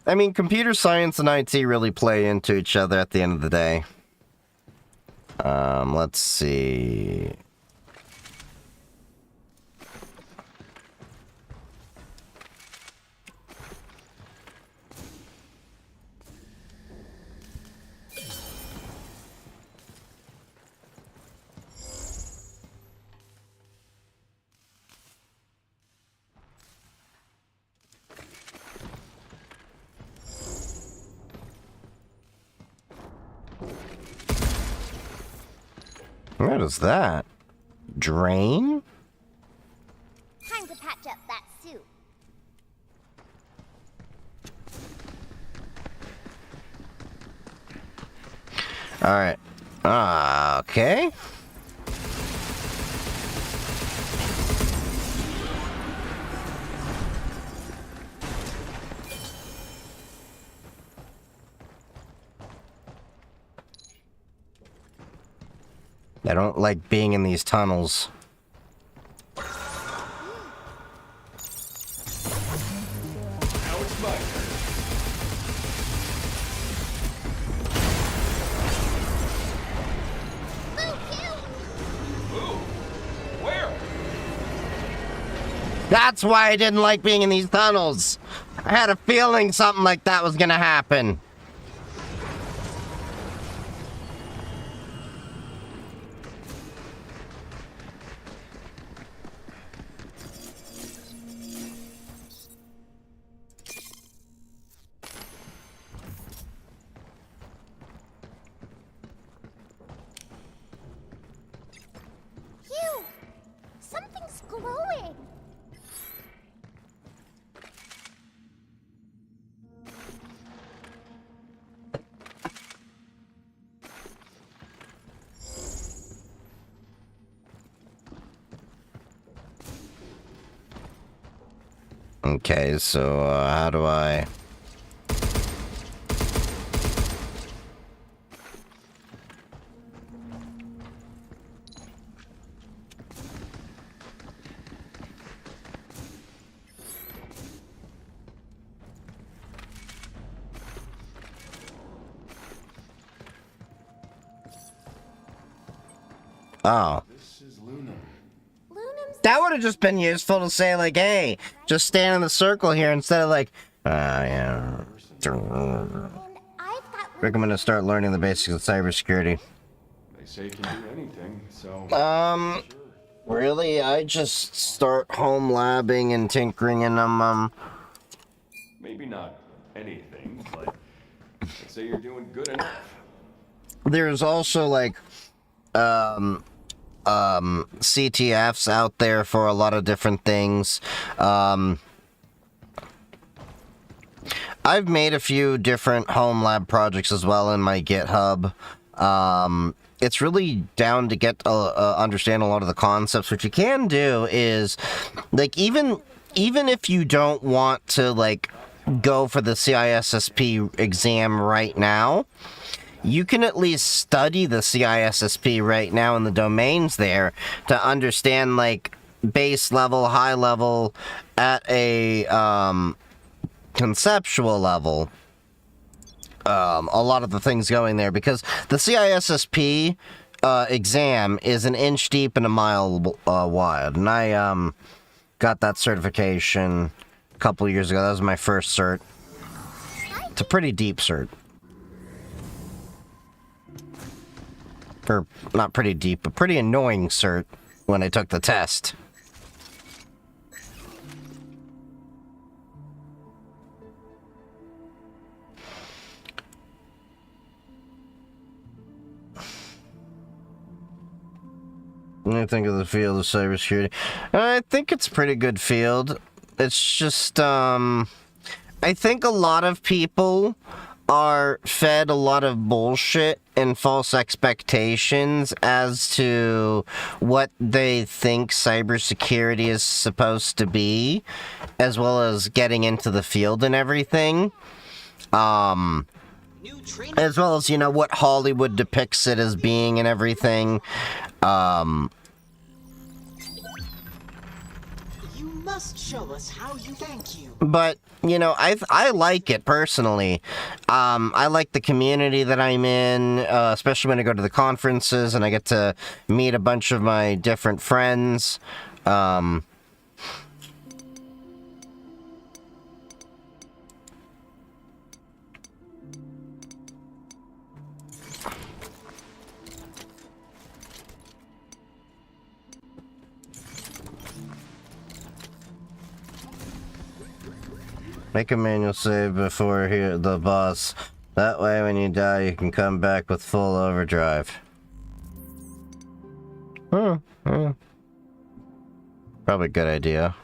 A: I mean, computer science and IT really play into each other at the end of the day. Let's see. What is that? Drain?
D: Time to patch up that suit.
A: Alright. Okay. I don't like being in these tunnels.
C: Now it's my turn. Ooh, where?
A: That's why I didn't like being in these tunnels. I had a feeling something like that was gonna happen.
D: Phew! Something's glowing.
A: Okay, so how do I... Oh.
C: This is Luna.
D: Lunam's
A: That would have just been useful to say, like, hey, just stand in the circle here instead of like, yeah.
D: and I've got
A: Rick, I'm gonna start learning the basics of cybersecurity.
C: They say you can do anything, so...
A: Really? I just start home labbing and tinkering in them,
C: Maybe not anything, but I'd say you're doing good enough.
A: There's also, like, CTFs out there for a lot of different things. I've made a few different home lab projects as well in my GitHub. It's really down to get understand a lot of the concepts. What you can do is, like, even if you don't want to, like, go for the CISSP exam right now, you can at least study the CISSP right now in the domains there to understand, like, base level, high level, at a conceptual level, a lot of the things going there, because the CISSP exam is an inch deep and a mile wide, and I got that certification a couple years ago. That was my first cert. It's a pretty deep cert. Or, not pretty deep, but pretty annoying cert when I took the test. What do you think of the field of cybersecurity? I think it's a pretty good field. It's just, I think a lot of people are fed a lot of bullshit and false expectations as to what they think cybersecurity is supposed to be, as well as getting into the field and everything. As well as, you know, what Hollywood depicts it as being and everything.
F: You must show us how you thank you.
A: But, you know, I like it personally. I like the community that I'm in, especially when I go to the conferences and I get to meet a bunch of my different friends. Make a manual save before the boss. That way, when you die, you can come back with full overdrive. Probably a good idea.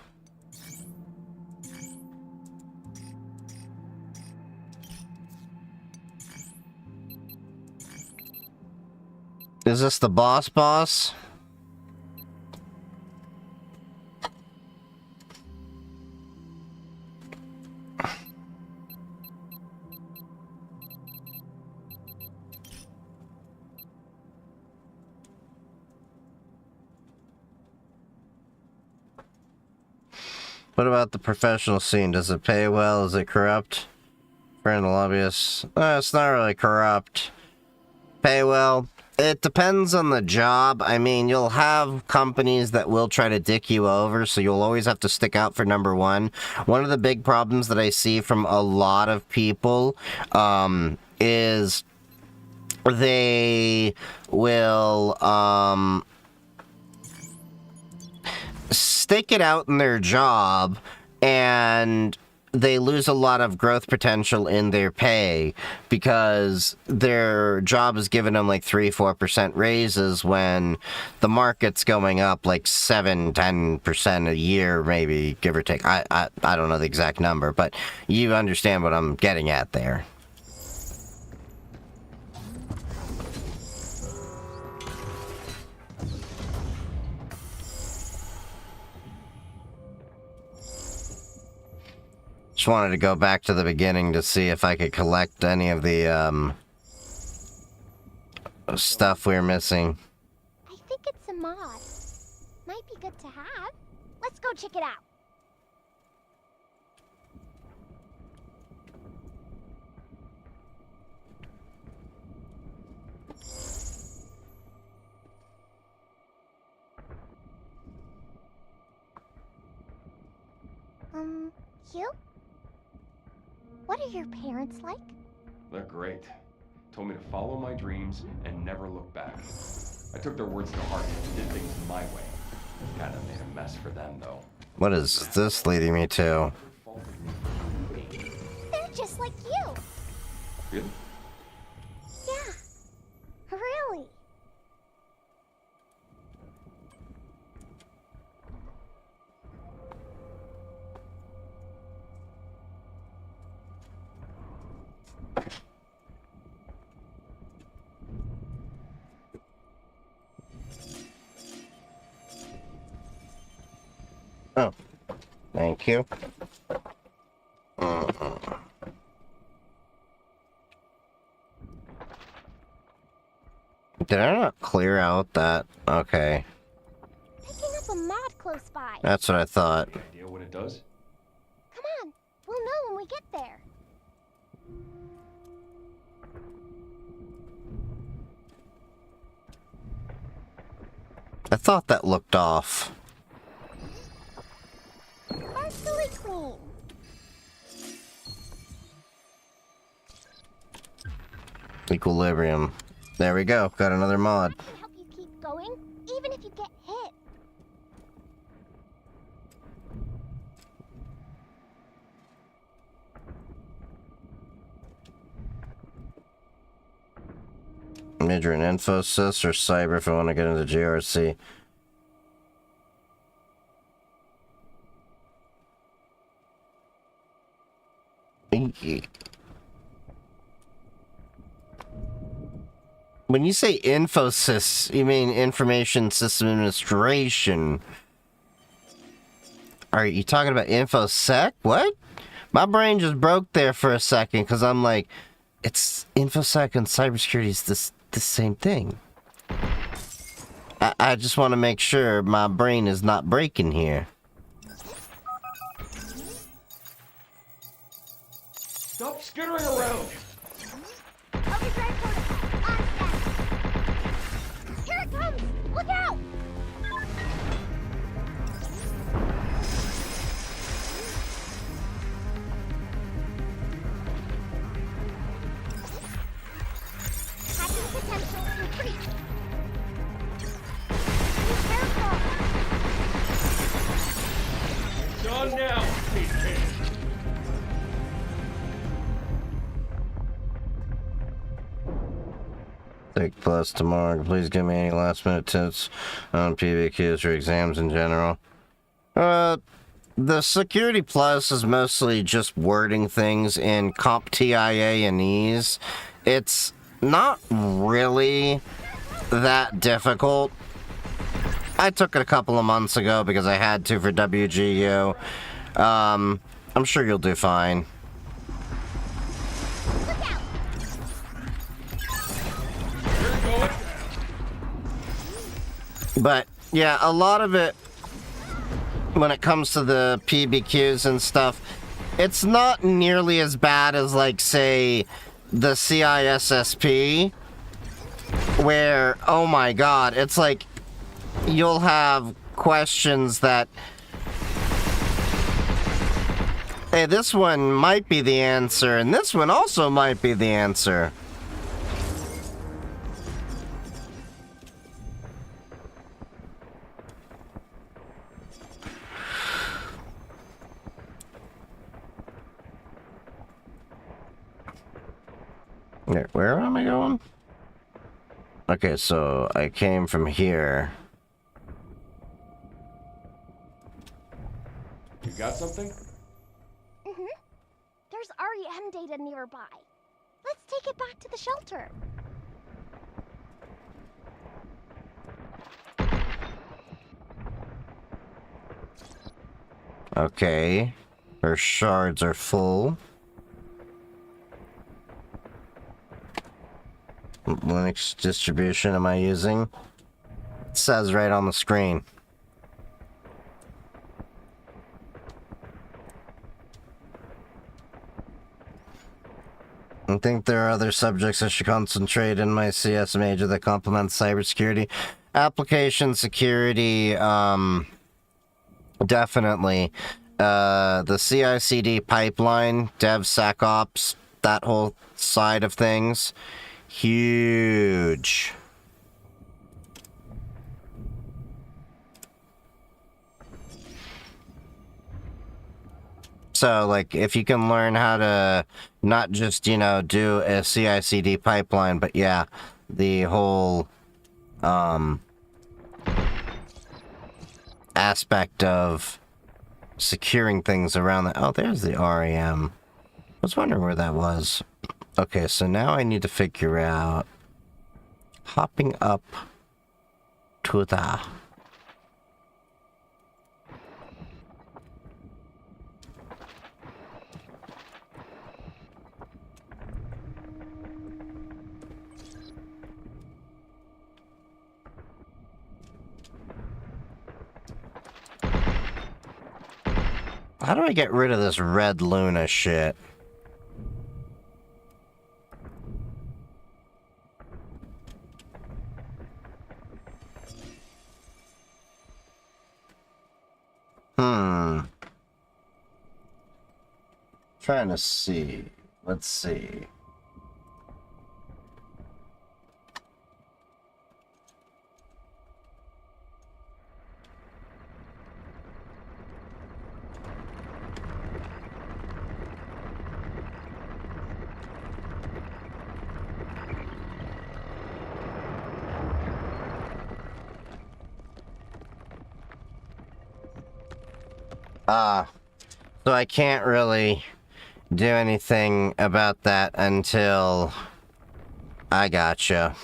A: Is this the boss? What about the professional scene? Does it pay well? Is it corrupt? Friend lobbyists. It's not really corrupt. Pay well. It depends on the job. I mean, you'll have companies that will try to dick you over, so you'll always have to stick out for number one. One of the big problems that I see from a lot of people is they will stick it out in their job, and they lose a lot of growth potential in their pay because their job is giving them like 3-4% raises when the market's going up like 7-10% a year, maybe, give or take. I don't know the exact number, but you understand what I'm getting at there. Just wanted to go back to the beginning to see if I could collect any of the stuff we're missing.
D: I think it's a mod. Might be good to have. Let's go check it out. Hugh? What are your parents like?
C: They're great. Told me to follow my dreams and never look back. I took their words to heart and did things my way. Kinda made a mess for them, though.
A: What is this leading me to?
D: They're just like you.
C: Really?
D: Yeah. Really.
A: Oh, thank you. Did I not clear out that? Okay.
D: Picking up a mod close by.
A: That's what I thought.
C: Any idea what it does?
D: Come on. We'll know when we get there.
A: I thought that looked off.
D: Sparkly clean.
A: Equilibrium. There we go. Got another mod.
D: That can help you keep going, even if you get hit.
A: Major in Infosys or Cyber if I want to get into GRC. When you say Infosys, you mean Information System Administration. Are you talking about InfoSec? What? My brain just broke there for a second because I'm like, it's InfoSec and cybersecurity is the same thing. I just want to make sure my brain is not breaking here.
C: Stop skittering around!
D: Overdrive protocol. On status. Here it comes! Look out! Hacking potential increased. Be careful!
C: It's on now, Peter.
A: Take plus tomorrow. Please give me any last minute tips on PBQs or exams in general. The Security Plus is mostly just wording things in CompTIA and ease. It's not really that difficult. I took it a couple of months ago because I had to for WGU. I'm sure you'll do fine. But, yeah, a lot of it, when it comes to the PBQs and stuff, it's not nearly as bad as, like, say, the CISSP, where, oh my god, it's like, you'll have questions that, hey, this one might be the answer, and this one also might be the answer. Where am I going? Okay, so I came from here.
C: You got something?
D: Mm-hmm. There's REM data nearby. Let's take it back to the shelter.
A: Okay. Her shards are full. Linux distribution am I using? It says right on the screen. I think there are other subjects I should concentrate in my CS major that complement cybersecurity. Application security, definitely. The CI/CD pipeline, DevSecOps, that whole side of things. Huge. So, like, if you can learn how to not just, you know, do a CI/CD pipeline, but yeah, the whole, aspect of securing things around the... Oh, there's the REM. I was wondering where that was. Okay, so now I need to figure out hopping up to the... How do I get rid of this red Luna shit? Trying to see. Let's see. So I can't really do anything about that until I gotcha.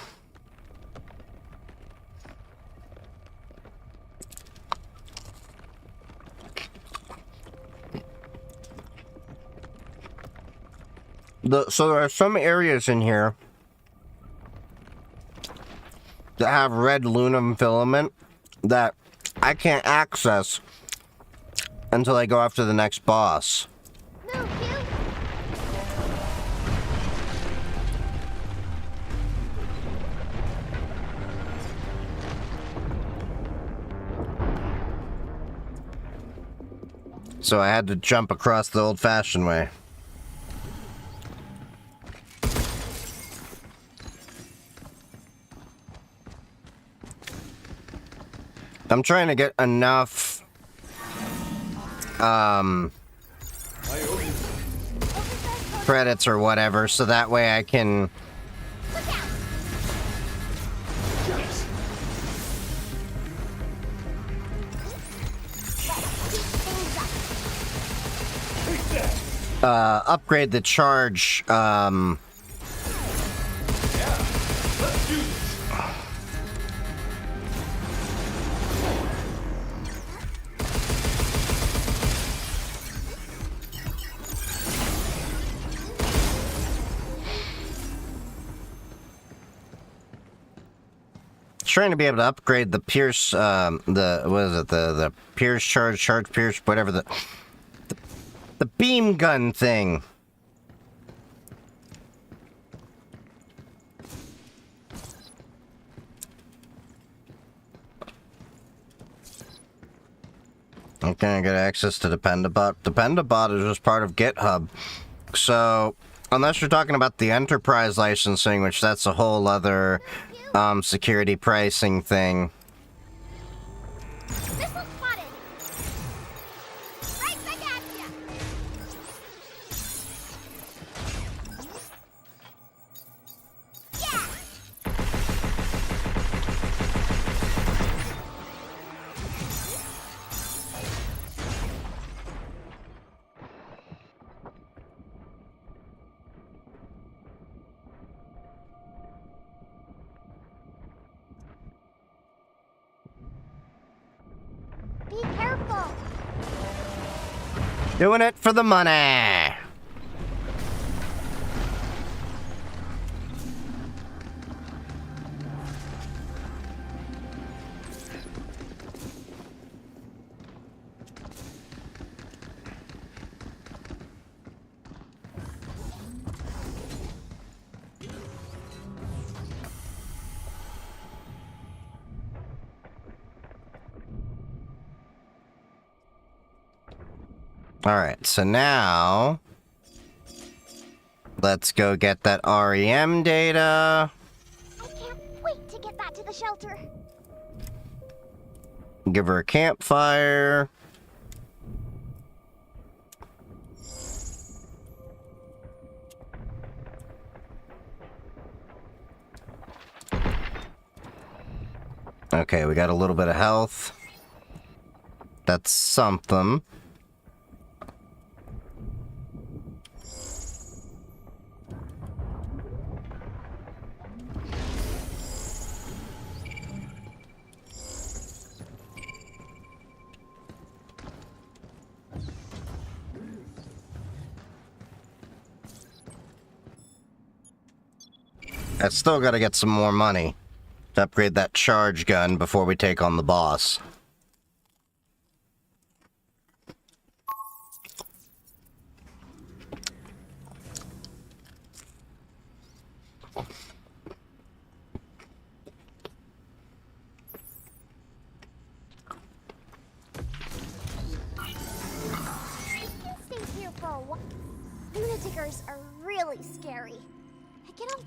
A: So there are some areas in here that have red Lunum filament that I can't access until I go after the next boss.
D: Move, you!
A: So I had to jump across the old-fashioned way. I'm trying to get enough credits or whatever, so that way I can... upgrade the charge,
C: Yeah, let's do this.
A: trying to be able to upgrade the Pierce, the Pierce charge Pierce, whatever the beam gun thing. Okay, I get access to Dependabot. Dependabot is just part of GitHub. So, unless you're talking about the enterprise licensing, which that's a whole other security pricing thing.
D: Missile spotted! Right back at ya! Yeah! Be careful!
A: Doing it for the money! Alright, so now let's go get that REM data.
D: I can't wait to get back to the shelter.
A: Give her a campfire. Okay, we got a little bit of health. That's something. I still gotta get some more money to upgrade that charge gun before we take on the boss.
D: Stay here for a while. Lunaticers are really scary. I get on.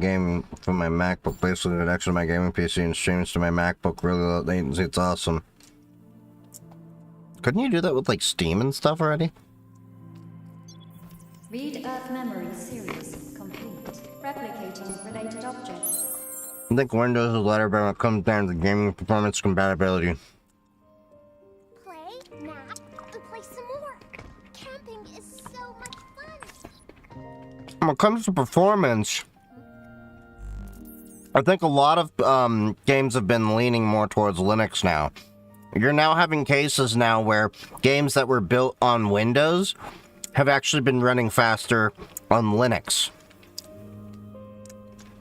A: Game from my MacBook, basically it actually my gaming PC and streams to my MacBook, really low latency, it's awesome. Couldn't you do that with like Steam and stuff already?
G: Read Earth Memory Series complete. Replicating related objects.
A: I think Windows is better when it comes down to gaming performance compatibility.
D: Play, nap, and play some more. Camping is so much fun.
A: When it comes to performance, I think a lot of games have been leaning more towards Linux now. You're now having cases now where games that were built on Windows have actually been running faster on Linux.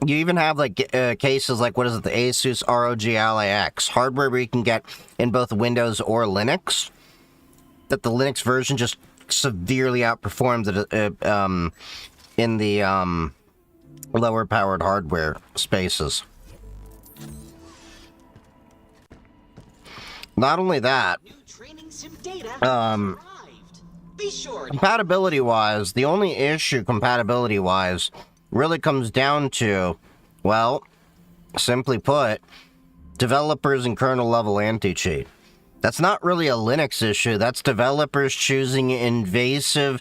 A: You even have like cases like, what is it, the Asus ROG Ally X, hardware where you can get in both Windows or Linux, that the Linux version just severely outperforms it in the lower powered hardware spaces. Not only that,
F: New training sim data arrived. Be sure to
A: compatibility wise, the only issue compatibility wise really comes down to, well, simply put, developers and kernel level anti-cheat. That's not really a Linux issue. That's developers choosing invasive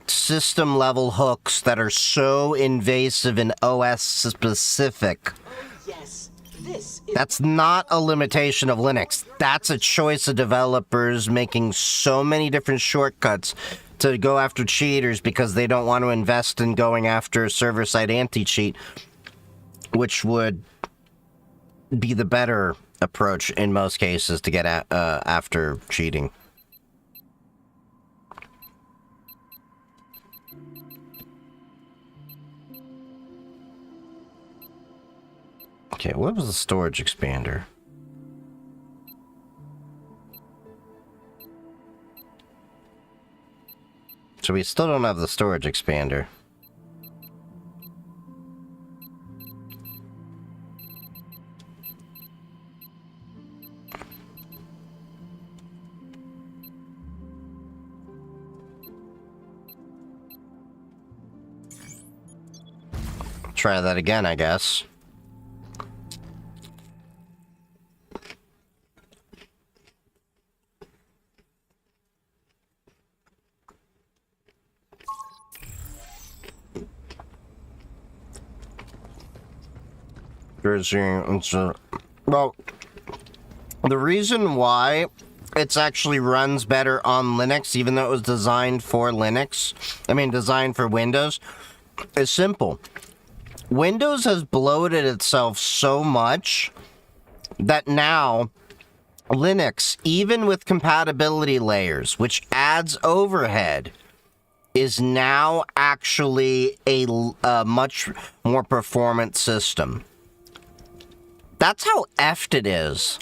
A: system level hooks that are so invasive and OS specific.
F: yes, this
A: That's not a limitation of Linux. That's a choice of developers making so many different shortcuts to go after cheaters because they don't want to invest in going after server-side anti-cheat, which would be the better approach in most cases to get after cheating. Okay, what was the storage expander? So we still don't have the storage expander. Try that again, I guess. Well, the reason why it's actually runs better on Linux, even though it was designed for Linux, designed for Windows, is simple. Windows has bloated itself so much that now Linux, even with compatibility layers, which adds overhead, is now actually a much more performant system. That's how effed it is.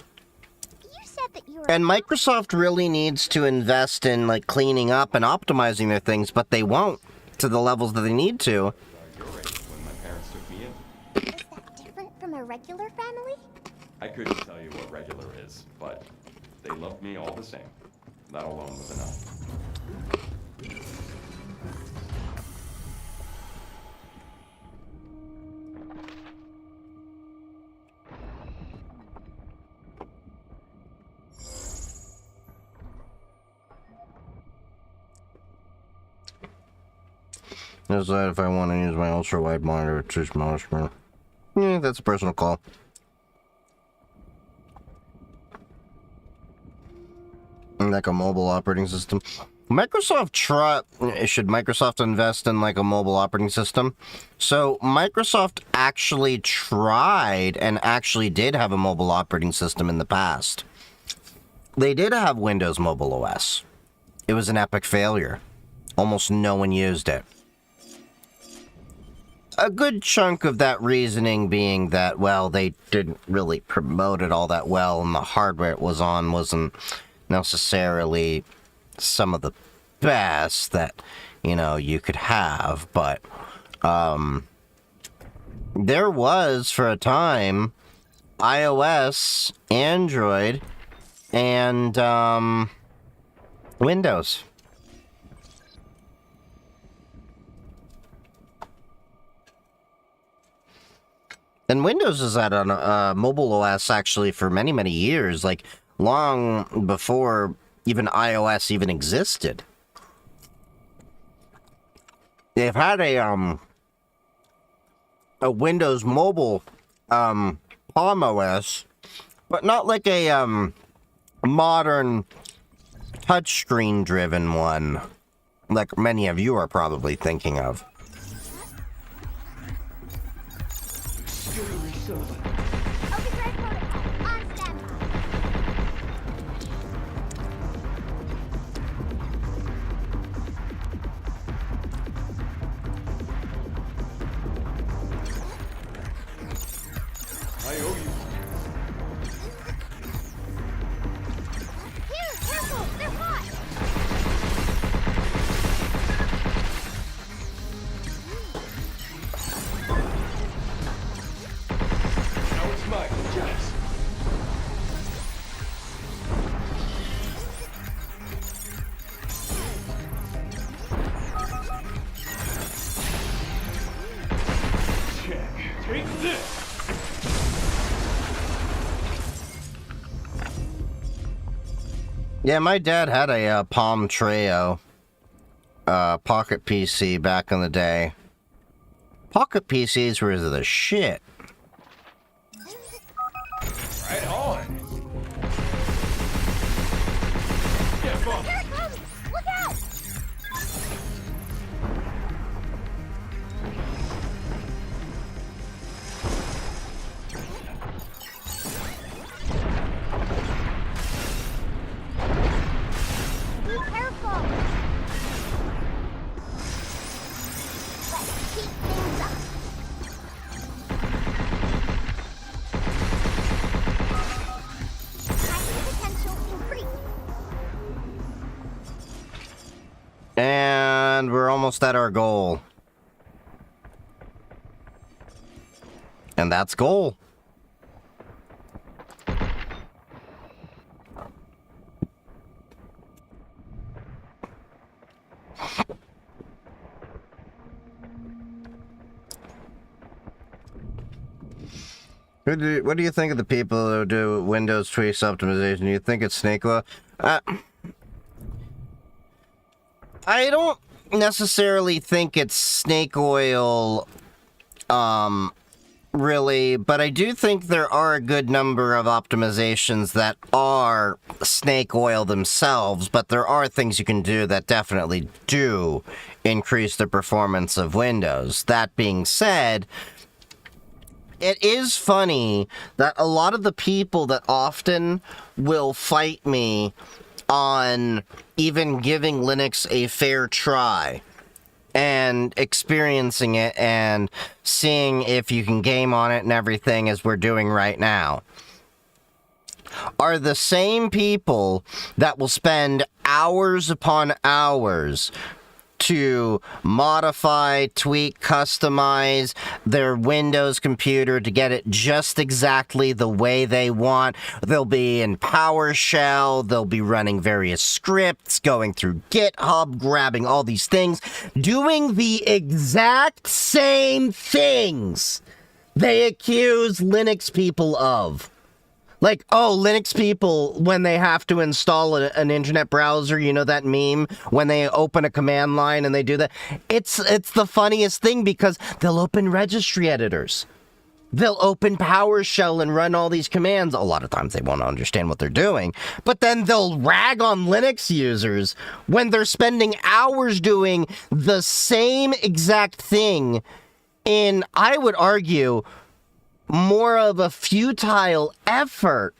D: You said that you were...
A: And Microsoft really needs to invest in like cleaning up and optimizing their things, but they won't to the levels that they need to.
C: When my parents took me in,
D: Is that different from a regular family?
C: I couldn't tell you what regular is, but they loved me all the same. That alone was enough.
A: Decide if I want to use my ultra-wide monitor to smaller screen. Yeah, that's a personal call. Like a mobile operating system. Should Microsoft invest in like a mobile operating system? So Microsoft actually tried and actually did have a mobile operating system in the past. They did have Windows Mobile OS. It was an epic failure. Almost no one used it. A good chunk of that reasoning being that, well, they didn't really promote it all that well, and the hardware it was on wasn't necessarily some of the best that, you could have, but, there was, for a time, iOS, Android, and, Windows. And Windows has had a mobile OS actually for many, many years, like long before even iOS even existed. They've had a Windows mobile Palm OS, but not like a modern touchscreen driven one, like many of you are probably thinking of.
D: Overdrive protocol on standby.
C: I owe you.
D: Here, careful! They're hot!
C: Now it's mine, Jess. Check. Take this.
A: Yeah, my dad had a Palm Treo Pocket PC back in the day. Pocket PCs were the shit. almost at our goal. And that's goal. What do you think of the people who do Windows tweaks optimization? Do you think it's snake oil? I don't necessarily think it's snake oil, really, but I do think there are a good number of optimizations that are snake oil themselves, but there are things you can do that definitely do increase the performance of Windows. That being said, it is funny that a lot of the people that often will fight me on even giving Linux a fair try and experiencing it and seeing if you can game on it and everything as we're doing right now are the same people that will spend hours upon hours to modify, tweak, customize their Windows computer to get it just exactly the way they want. They'll be in PowerShell, they'll be running various scripts, going through GitHub, grabbing all these things, doing the exact same things they accuse Linux people of. Like, oh, Linux people, when they have to install an internet browser, you know that meme? When they open a command line and they do that? It's the funniest thing because they'll open registry editors. They'll open PowerShell and run all these commands. A lot of times they won't understand what they're doing. But then they'll rag on Linux users when they're spending hours doing the same exact thing in, I would argue, more of a futile effort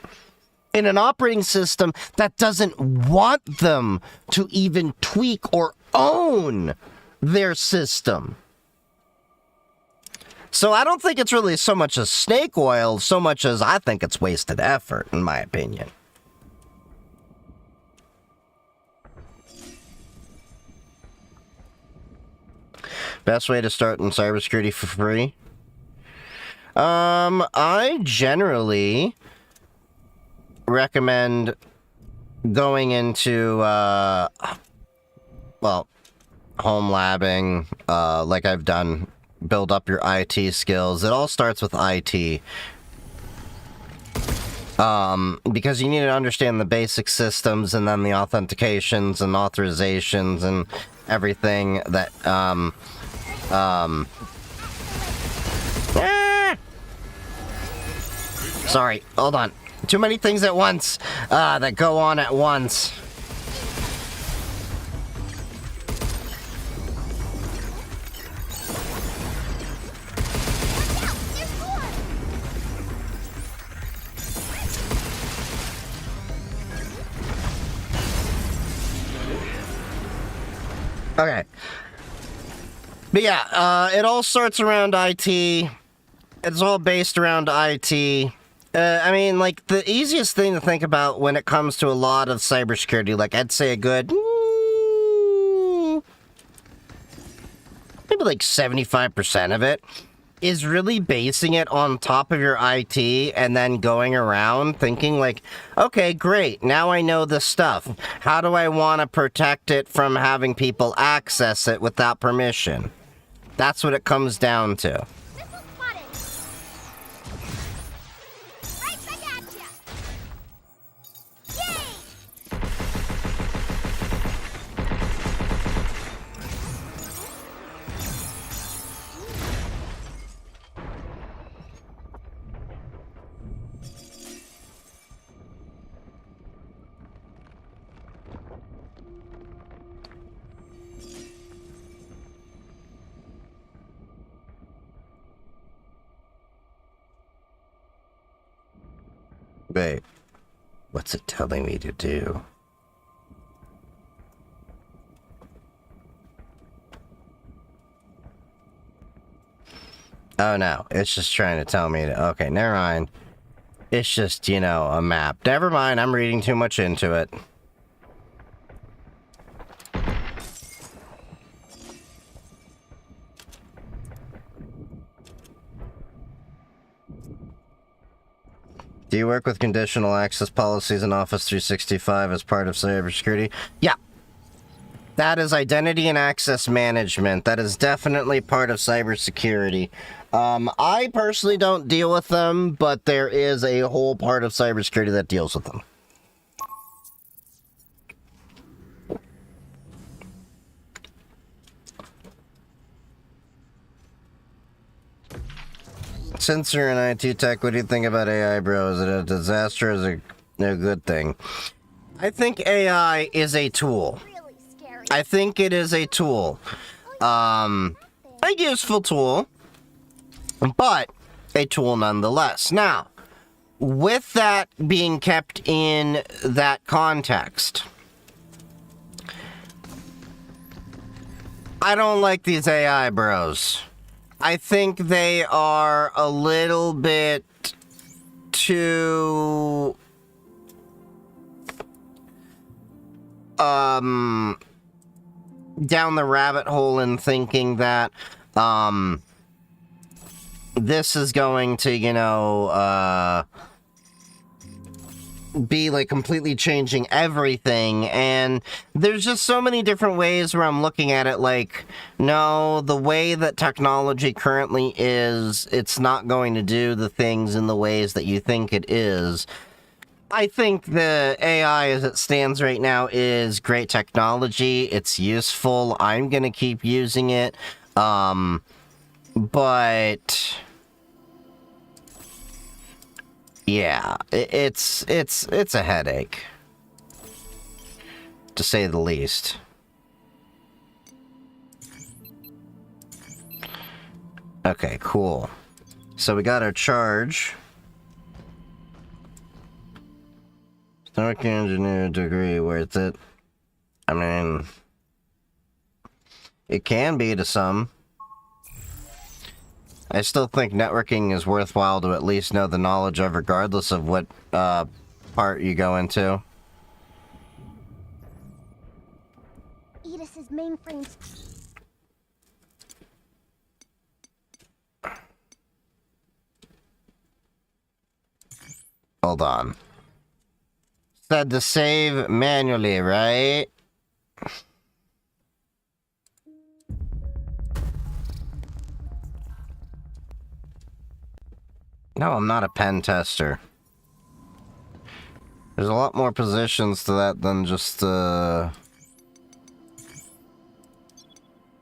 A: in an operating system that doesn't want them to even tweak or own their system. So I don't think it's really so much as snake oil, so much as I think it's wasted effort, in my opinion. Best way to start in cybersecurity for free? I generally recommend going into, well, home labbing, like I've done, build up your IT skills. It all starts with IT. Because you need to understand the basic systems and then the authentications and authorizations and everything that, Sorry, hold on. Too many things at once, that go on at once. Okay. But yeah, it all starts around IT. It's all based around IT. I mean, like, the easiest thing to think about when it comes to a lot of cybersecurity, like, I'd say a good, maybe like 75% of it, is really basing it on top of your IT and then going around thinking like, okay, great, now I know this stuff. How do I want to protect it from having people access it without permission? That's what it comes down to. Wait, what's it telling me to do? Oh no, it's just trying to tell me to, okay, never mind. It's just, you know, a map. Never mind, I'm reading too much into it. Do you work with conditional access policies in Office 365 as part of cybersecurity? Yeah. That is identity and access management. That is definitely part of cybersecurity. I personally don't deal with them, but there is a whole part of cybersecurity that deals with them. Since you're in IT tech, what do you think about AI, bro? Is it a disaster or is it a good thing? I think AI is a tool.
D: Really scary.
A: I think it is a tool. A useful tool, but a tool nonetheless. Now, with that being kept in that context, I don't like these AI bros. I think they are a little bit too down the rabbit hole in thinking that this is going to, you know, be like completely changing everything, and there's just so many different ways where I'm looking at it like, no, the way that technology currently is, it's not going to do the things in the ways that you think it is. I think the AI as it stands right now is great technology. It's useful. I'm gonna keep using it. But yeah, it's a headache, to say the least. Okay, cool. So we got our charge. Network engineer degree, worth it? I mean, it can be to some. I still think networking is worthwhile to at least know the knowledge of, regardless of what part you go into.
D: Edis's mainframe's...
A: Hold on. Said to save manually, right? No, I'm not a pen tester. There's a lot more positions to that than just, Okay,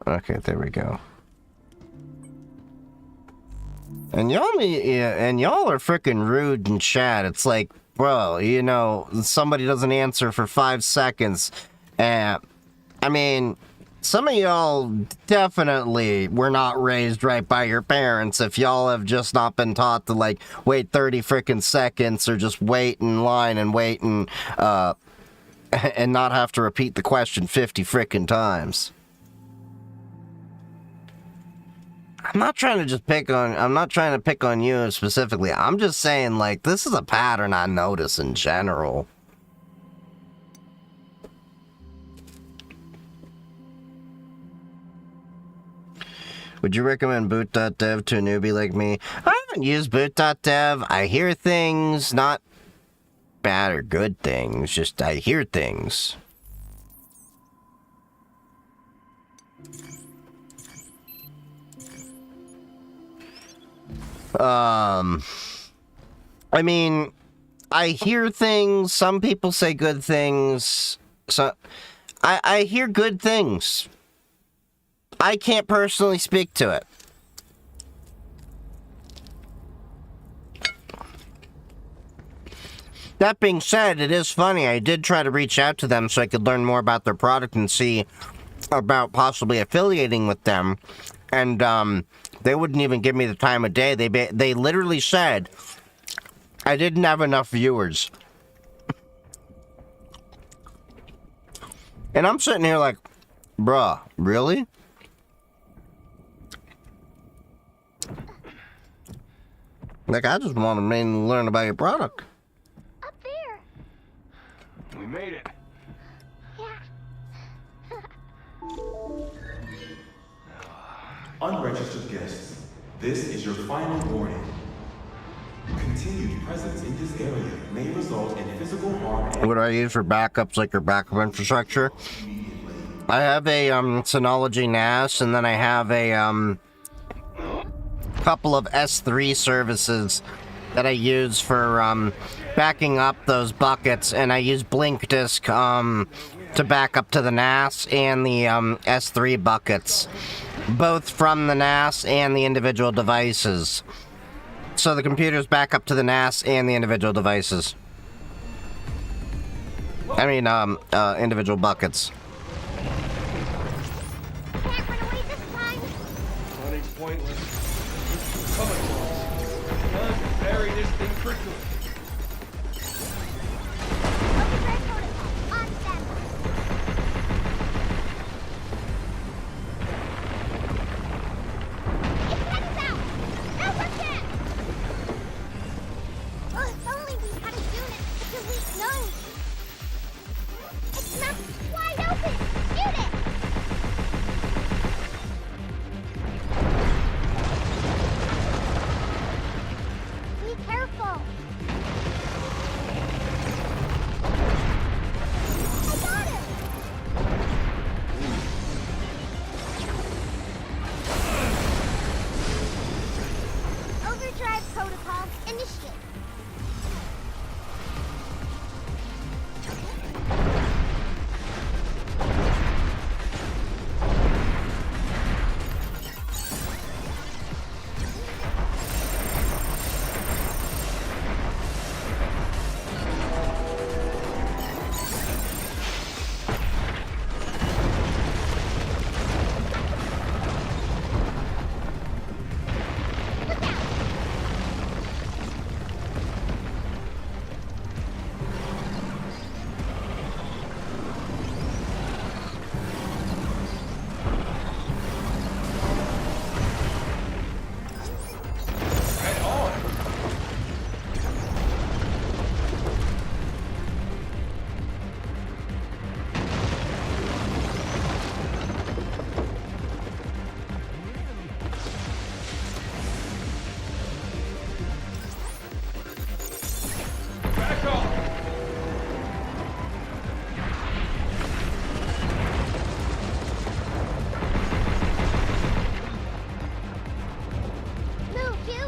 A: there we go. And y'all are freaking rude in chat. It's like, bro, you know, somebody doesn't answer for 5 seconds. And, I mean, some of y'all definitely were not raised right by your parents if y'all have just not been taught to, like, wait 30 freaking seconds or just wait in line and wait and not have to repeat the question 50 freaking times. I'm not trying to pick on you specifically. I'm just saying, like, this is a pattern I notice in general. Would you recommend boot.dev to a newbie like me? I haven't used boot.dev. I hear things, not bad or good things, just I hear things. I mean, I hear things, some people say good things, so I hear good things. I can't personally speak to it. That being said, it is funny, I did try to reach out to them so I could learn more about their product and see about possibly affiliating with them, and they wouldn't even give me the time of day. They literally said I didn't have enough viewers. And I'm sitting here like, bruh, really? Like, I just want to mainly learn about your product.
D: Up there.
C: We made it.
E: Unregistered guests, this is your final warning. continued presence in this area may result in physical harm and
A: What do I use for backups, like your backup infrastructure? I have a Synology NAS, and then I have a couple of S3 services that I use for backing up those buckets, and I use Blink Disk to back up to the NAS and the S3 buckets, both from the NAS and the individual devices. So the computers back up to the NAS and the individual devices. I mean, individual buckets.
D: Can't run away this time.
C: Running's pointless. Come on, Charles. Time to bury this thing for good.
D: Overdrive protocol on standby. Its head is out. Now we're dead. Oh, if only we had a unit with a weak nose. Its mouth is wide open. Shoot it. Be careful. I got him. Overdrive protocol initiate.
C: Back off!
D: Move, you.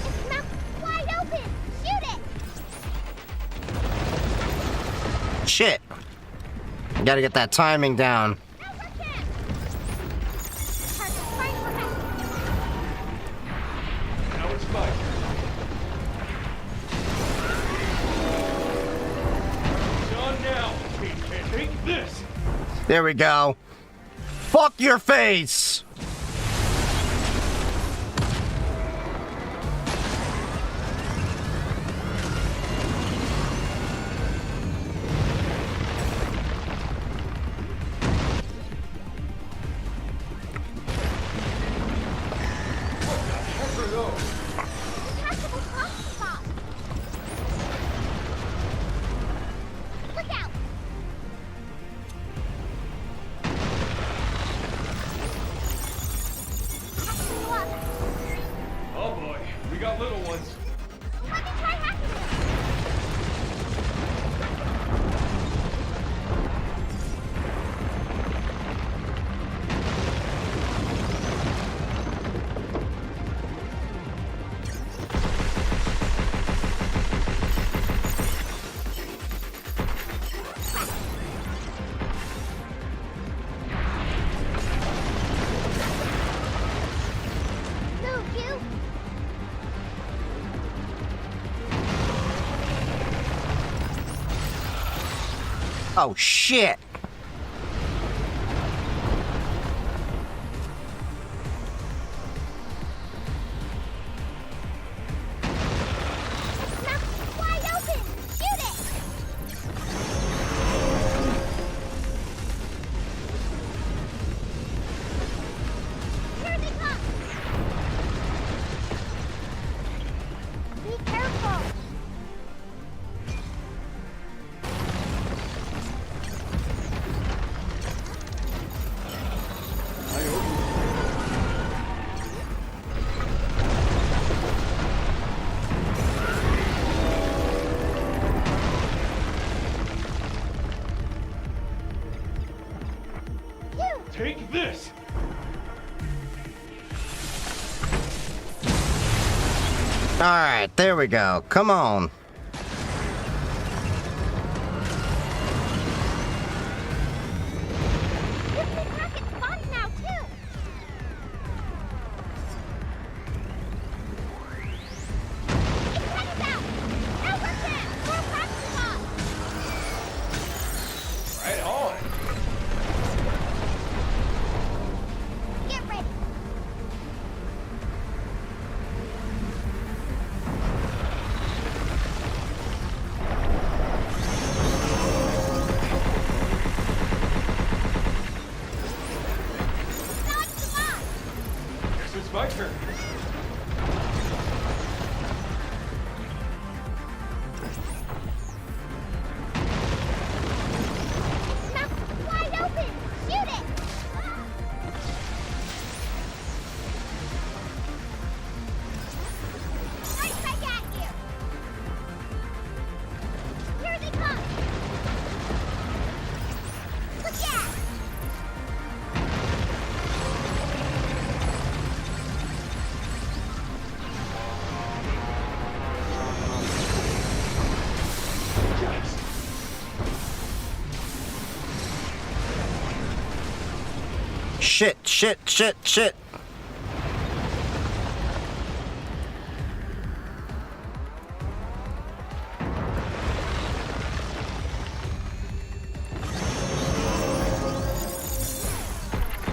D: Its mouth is wide open. Shoot it.
A: Shit. Gotta get that timing down.
D: Now we're dead. Target right overhead.
C: Now it's my turn. It's on now. Take this.
A: There we go. Fuck your face!
D: Detachable crossbow. Look out. Hacking you up.
C: Oh boy, we got little ones.
D: Let me try hacking you. Move, you.
A: Oh shit!
D: Its mouth is wide open. Shoot it. Here they come.
A: Alright, there we go. Come on.
D: You can track its body now, too. Its head is out. Now we're set. More practice on.
C: Right on.
D: Get ready. Dodge the boss.
C: Guess it's my turn.
D: Mouth wide open. Shoot it. Right back at you. Here they come. Look out.
C: Yes.
A: Shit, shit, shit, shit.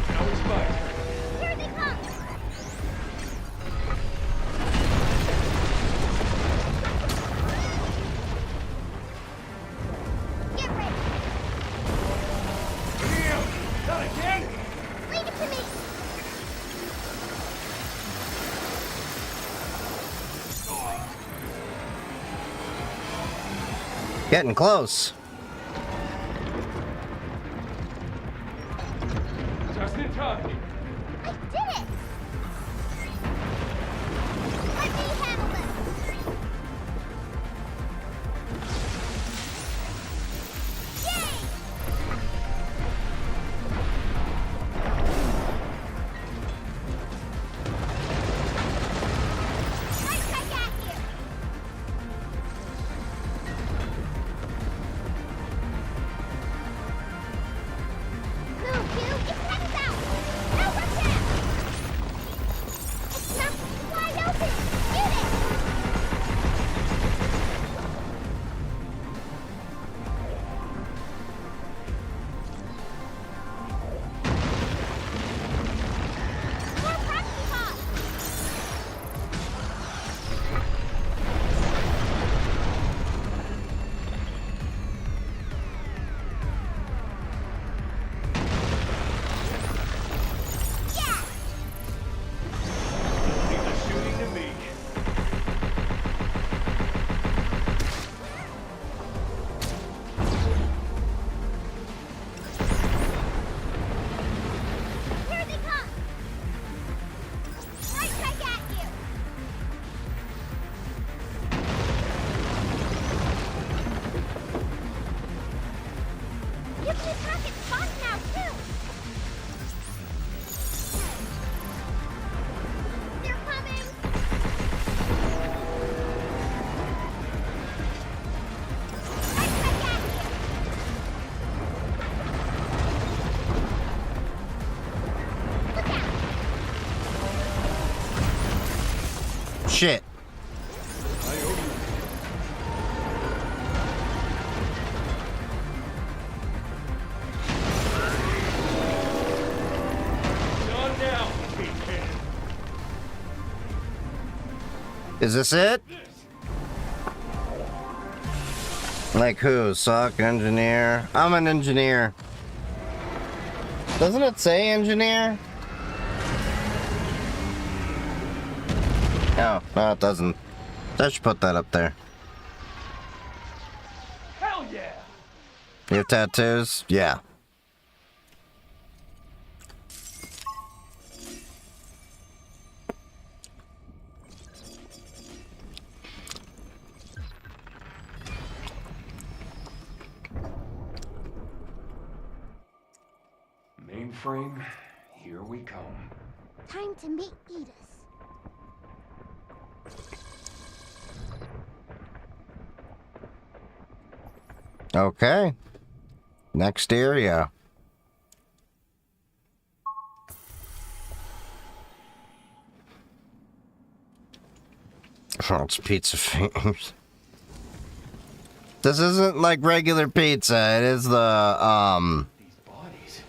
C: Now it's my turn.
D: Here they come. Get ready.
C: Damn! Not again!
D: Leave it to me.
A: Getting close.
C: Just in time.
D: I did it. Let me handle this. Yay! Right back at you. Move, you. Its head is out. Now we're set. Its mouth is wide open. Shoot it. More practice on. Yeah.
C: Leave the shooting to me.
D: Here they come. Right back at you. You can attack its body now, too. They're coming. Right back at you. Look out.
A: Shit.
C: I owe you. Done now, Kingpin.
A: Is this it? Like who? Suck? Engineer? I'm an engineer. Doesn't it say engineer? No, no it doesn't. I should put that up there.
C: Hell yeah!
A: You have tattoos? Yeah.
C: Mainframe, here we come.
D: Time to meet Edith.
A: Okay. Next area. Oh, it's pizza fingers. This isn't like regular pizza. It is the,
C: These bodies.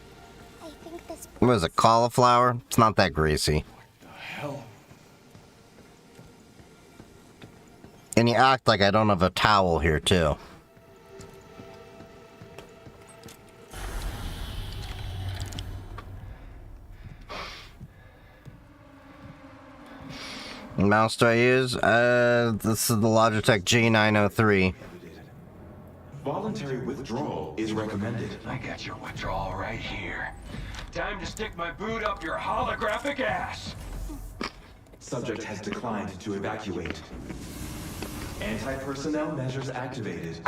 D: I think this
A: what is it, cauliflower? It's not that greasy.
C: The hell?
A: And you act like I don't have a towel here, too. What mouse do I use? This is the Logitech G903.
E: Voluntary withdrawal is recommended.
C: I got your withdrawal right here. Time to stick my boot up your holographic ass.
E: Subject has declined to evacuate. Anti-personnel measures activated.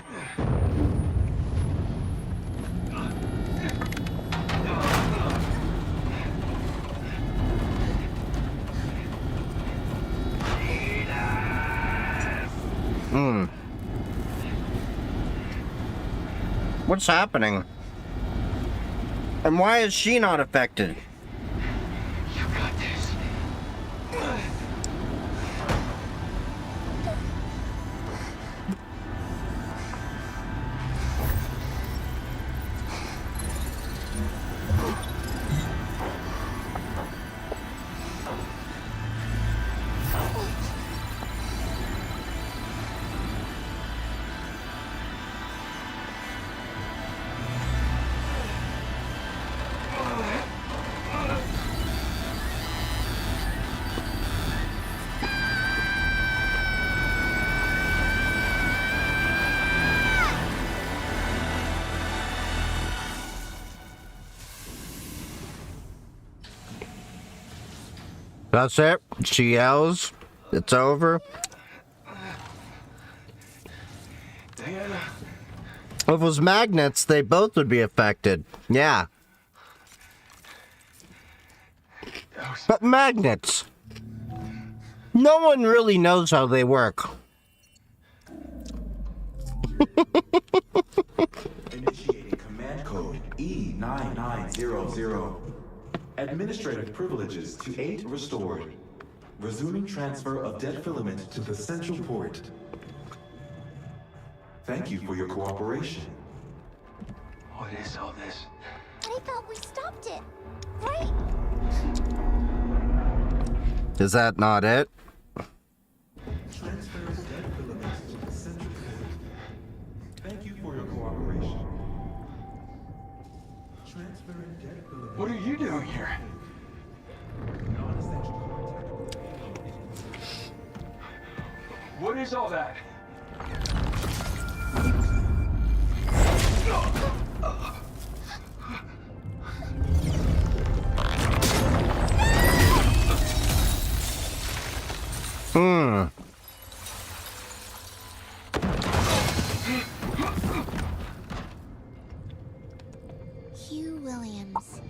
A: What's happening? And why is she not affected?
C: You got this.
A: That's it? She yells. It's over.
C: Diana.
A: If it was magnets, they both would be affected. Yeah. But magnets. No one really knows how they work.
E: Initiating command code E9900. Administrative privileges to 8 restored. Resuming transfer of dead filament to the central port. Thank you for your cooperation.
C: What is all this?
D: I thought we stopped it. Right?
A: Is that not it?
E: Transfer of dead filament to the central port. Thank you for your cooperation. Transferring dead filament.
C: What are you doing here?
E: Non-essential
C: What is all that?
D: Hugh Williams,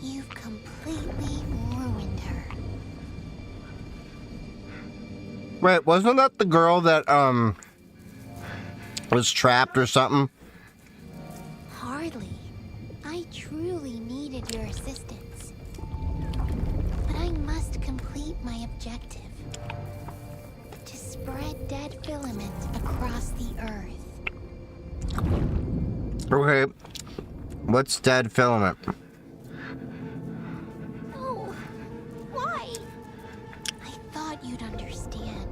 D: you've completely ruined her.
A: Wait, wasn't that the girl that, was trapped or something?
D: Hardly. I truly needed your assistance. But I must complete my objective. To spread dead filament across the earth.
A: Okay. What's dead filament?
D: Oh, why? I thought you'd understand.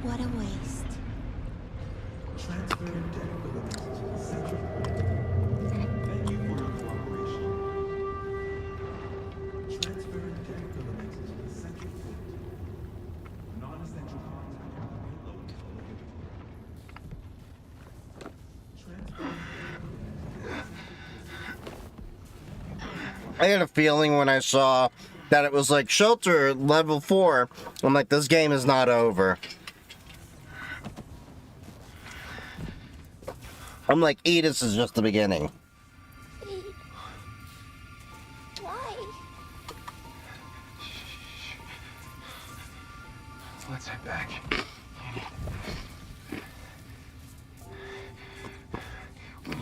D: What a waste.
E: transferring dead filament to the central port. Thank you for your cooperation. Transferring dead filament to the central port. Non-essential contact with payload delivered. Transferring dead filament to the central port.
A: I had a feeling when I saw that it was like shelter level 4. I'm like, this game is not over. I'm like, this is just the beginning.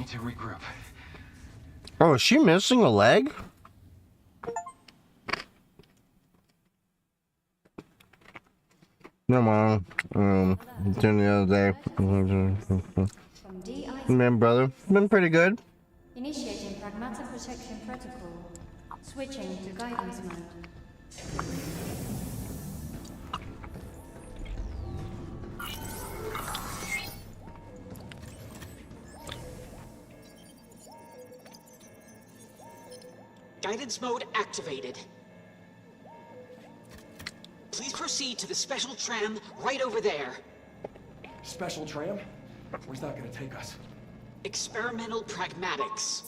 C: need to regroup.
A: Oh, is she missing a leg? No, Mom. Doing the other day.
G: From DI.
A: Man, brother. Been pretty good.
G: Initiating Pragmata protection protocol. Switching to guidance mode.
F: Guidance mode activated. Please proceed to the special tram right over there.
C: Special tram? Where's that gonna take us?
F: Experimental pragmatics.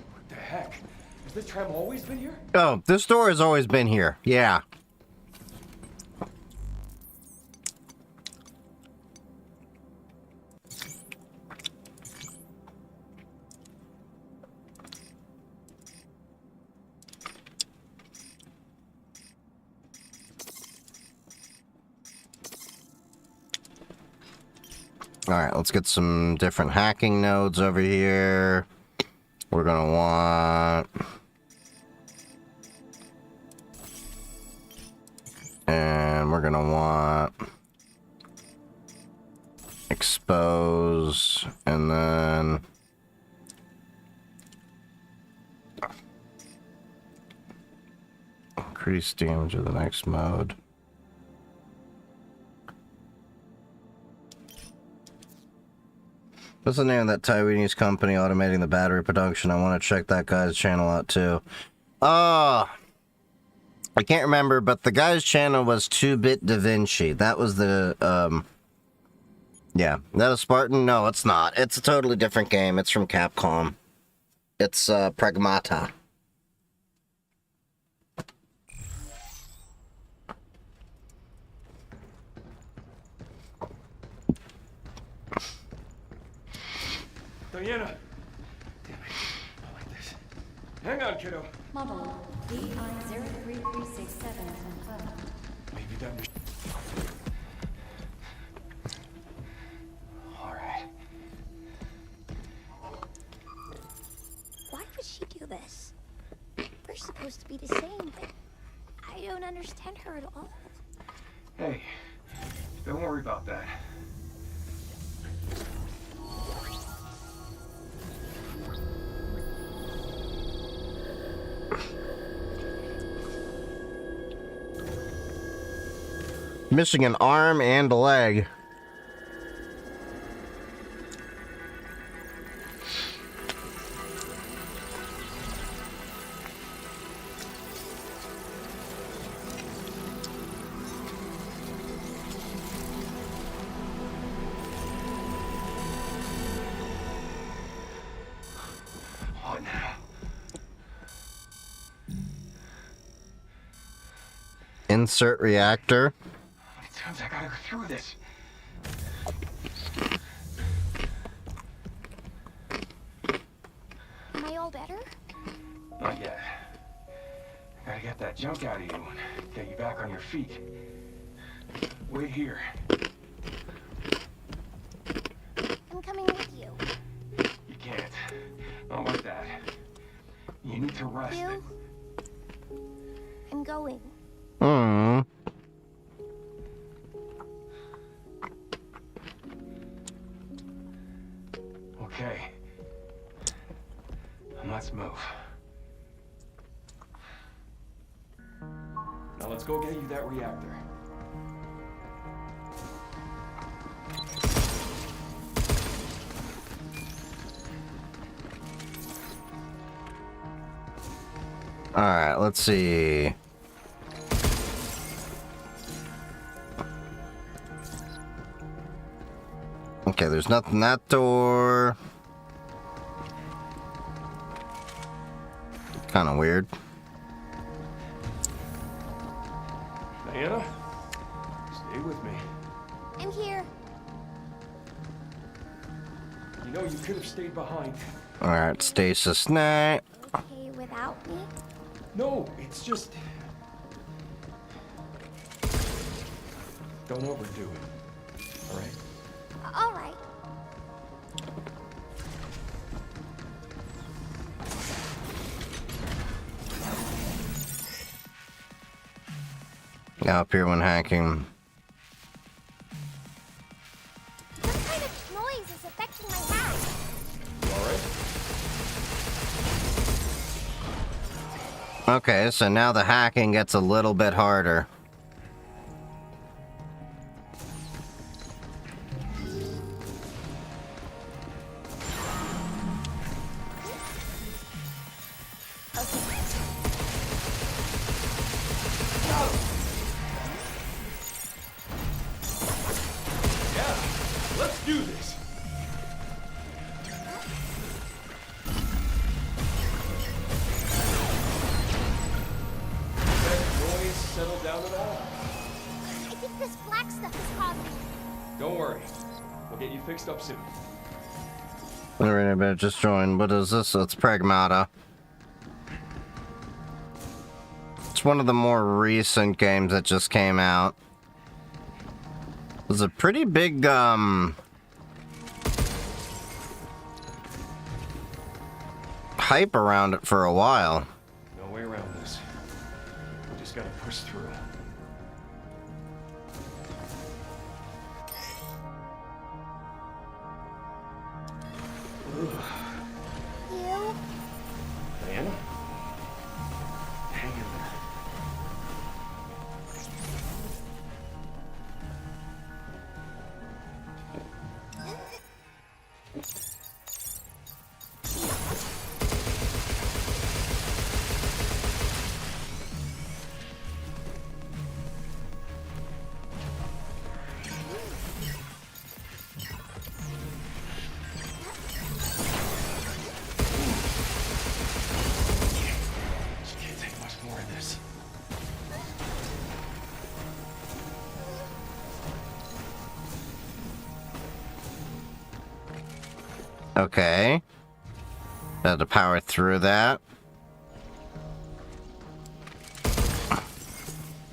C: What the heck? Has this tram always been here?
A: Oh, this door has always been here. Yeah. Alright, let's get some different hacking nodes over here. We're gonna want... And we're gonna want... Expose, and then... Increase damage of the next mode. What's the name of that Taiwanese company automating the battery production? I want to check that guy's channel out too. I can't remember, but the guy's channel was 2-Bit Da Vinci. That was the, yeah. Is that a Spartan? No, it's not. It's a totally different game. It's from Capcom. It's, Pragmata.
C: Diana! Damn it. Not like this. Hang on, kiddo.
G: Model DI-03367 confirmed.
C: Maybe that was... Alright.
D: Why would she do this? We're supposed to be the same, but I don't understand her at all.
C: Hey, don't worry about that.
A: Missing an arm and a leg.
C: What now?
A: Insert reactor.
C: Times I gotta go through this.
D: Am I all better?
C: Not yet. I gotta get that junk out of you and get you back on your feet. Wait here.
D: I'm coming with you.
C: You can't. Not like that. You need to rest.
D: You? I'm going.
A: Hmm.
C: Okay. And let's move. Now let's go get you that reactor.
A: All right, let's see. Okay, there's nothing in that door. Kind of weird.
C: Diana, stay with me.
D: I'm here.
C: You know you could have stayed behind.
A: All right, stasis net.
D: Okay without me?
C: No, it's just... Don't overdo it. All right?
D: All right.
A: Now up here when hacking.
D: What kind of noise is affecting my hack?
C: All right?
A: Okay, so now the hacking gets a little bit harder.
C: Yeah, let's do this. That noise settled down at all?
D: I think this black stuff is causing it.
C: Don't worry. We'll get you fixed up soon.
A: Alright, I better just join. What is this? It's Pragmata. It's one of the more recent games that just came out. There's a pretty big, hype around it for a while.
C: No way around this. We just gotta push through.
D: You?
C: Diana? Hang in there. She can't take much more of this.
A: Okay. Had to power through that.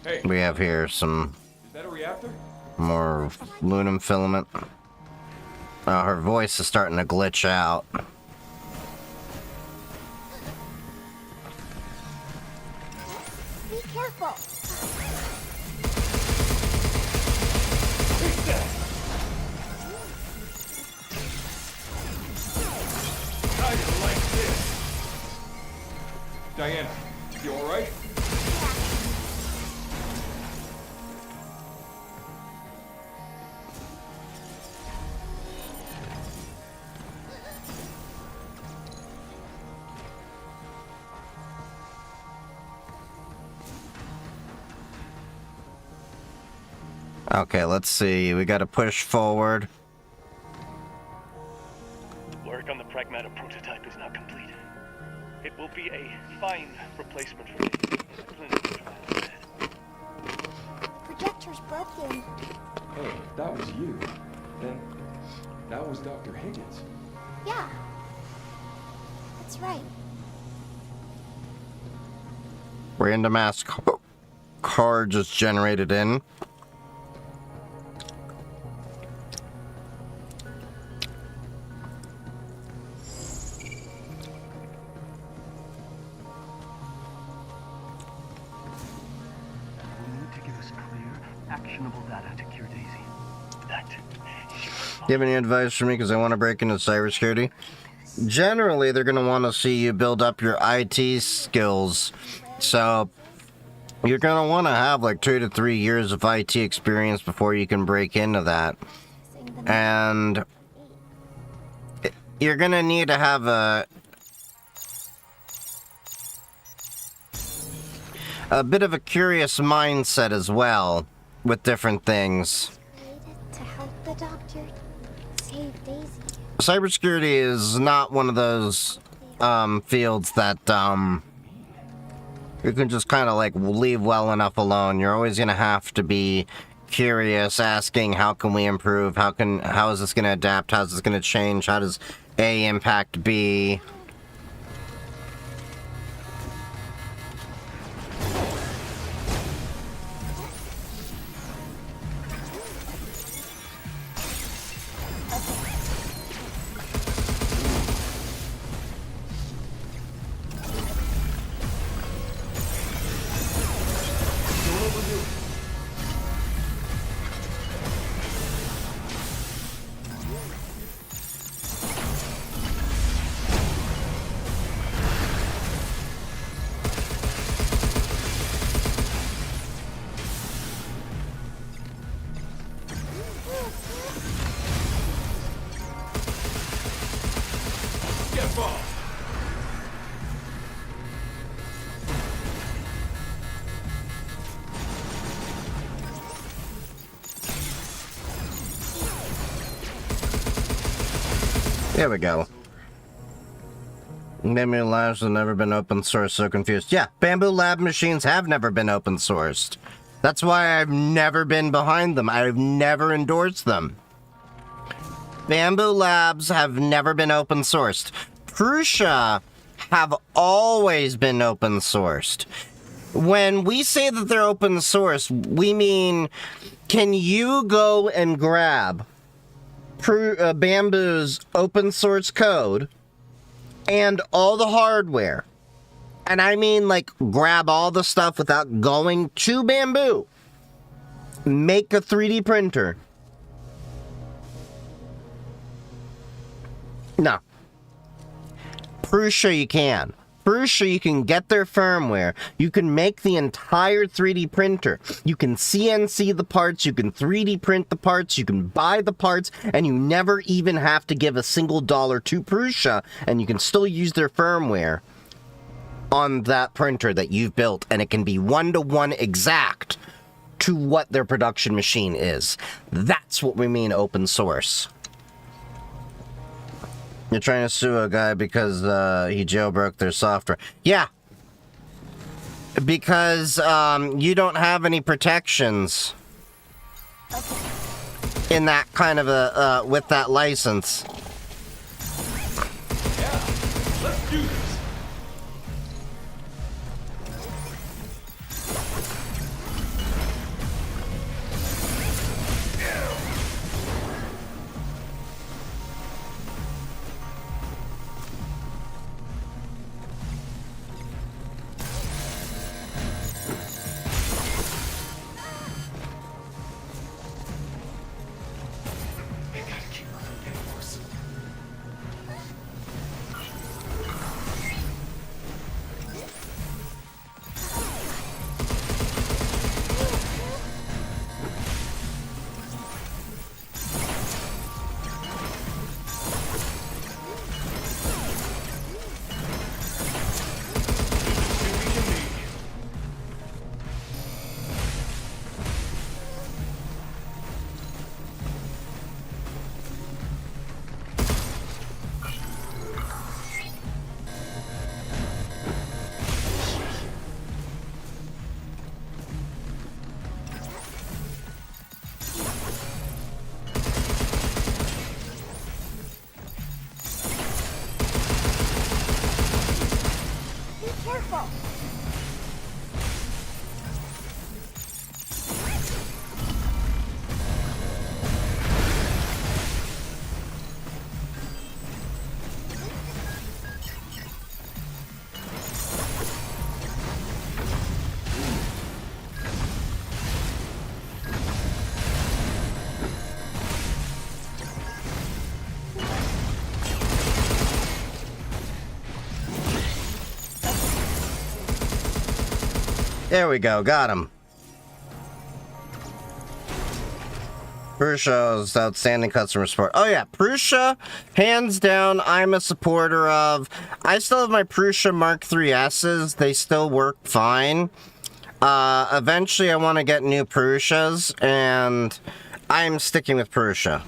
C: Hey,
A: We have here some
C: is that a reactor?
A: more aluminum filament. Oh, her voice is starting to glitch out.
D: Be careful.
C: Take that! I like this. Diana, you alright?
A: Okay, let's see. We gotta push forward.
H: Work on the Pragmata prototype is now complete. It will be a fine replacement for the clinical trials.
D: Projector's broken.
C: Hey, that was you. Then, that was Dr. Higgins.
D: Yeah. That's right.
A: Random ass card just generated in.
H: We need to give us clear, actionable data to cure Daisy. That
A: Do you have any advice for me? Because I want to break into cybersecurity. Generally, they're going to want to see you build up your IT skills. So, you're going to want to have like 2 to 3 years of IT experience before you can break into that. And you're going to need to have a bit of a curious mindset as well with different things.
D: Created to help the doctor save Daisy.
A: Cybersecurity is not one of those fields that you can just kind of like leave well enough alone. You're always going to have to be curious, asking how can we improve, how is this going to adapt, how is this going to change, how does A impact B. There we go. Bamboo Labs have never been open source, so confused. Yeah, Bamboo Lab machines have never been open sourced. That's why I've never been behind them. I've never endorsed them. Bamboo Labs have never been open sourced. Prusa have always been open sourced. When we say that they're open source, we mean, can you go and grab Bamboo's open source code and all the hardware? And I mean, like, grab all the stuff without going to Bamboo. Make a 3D printer. No. Prusa you can. Prusa you can get their firmware. You can make the entire 3D printer. You can CNC the parts. You can 3D print the parts. You can buy the parts. And you never even have to give a single dollar to Prusa. And you can still use their firmware on that printer that you've built. And it can be one-to-one exact to what their production machine is. That's what we mean open source. You're trying to sue a guy because he jailbroke their software. Yeah. Because you don't have any protections in that kind of a, with that license.
C: Yeah, let's do this.
A: There we go, got him. Prusa's outstanding customer support. Oh yeah, Prusa, hands down, I'm a supporter of. I still have my Prusa Mark III S's. They still work fine. Eventually I want to get new Prusas, and I'm sticking with Prusa.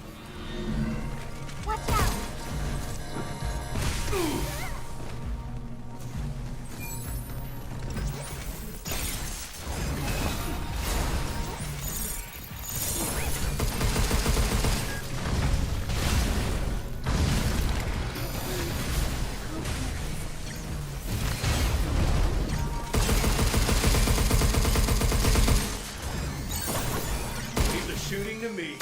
D: Watch out!
C: Leave the shooting to me.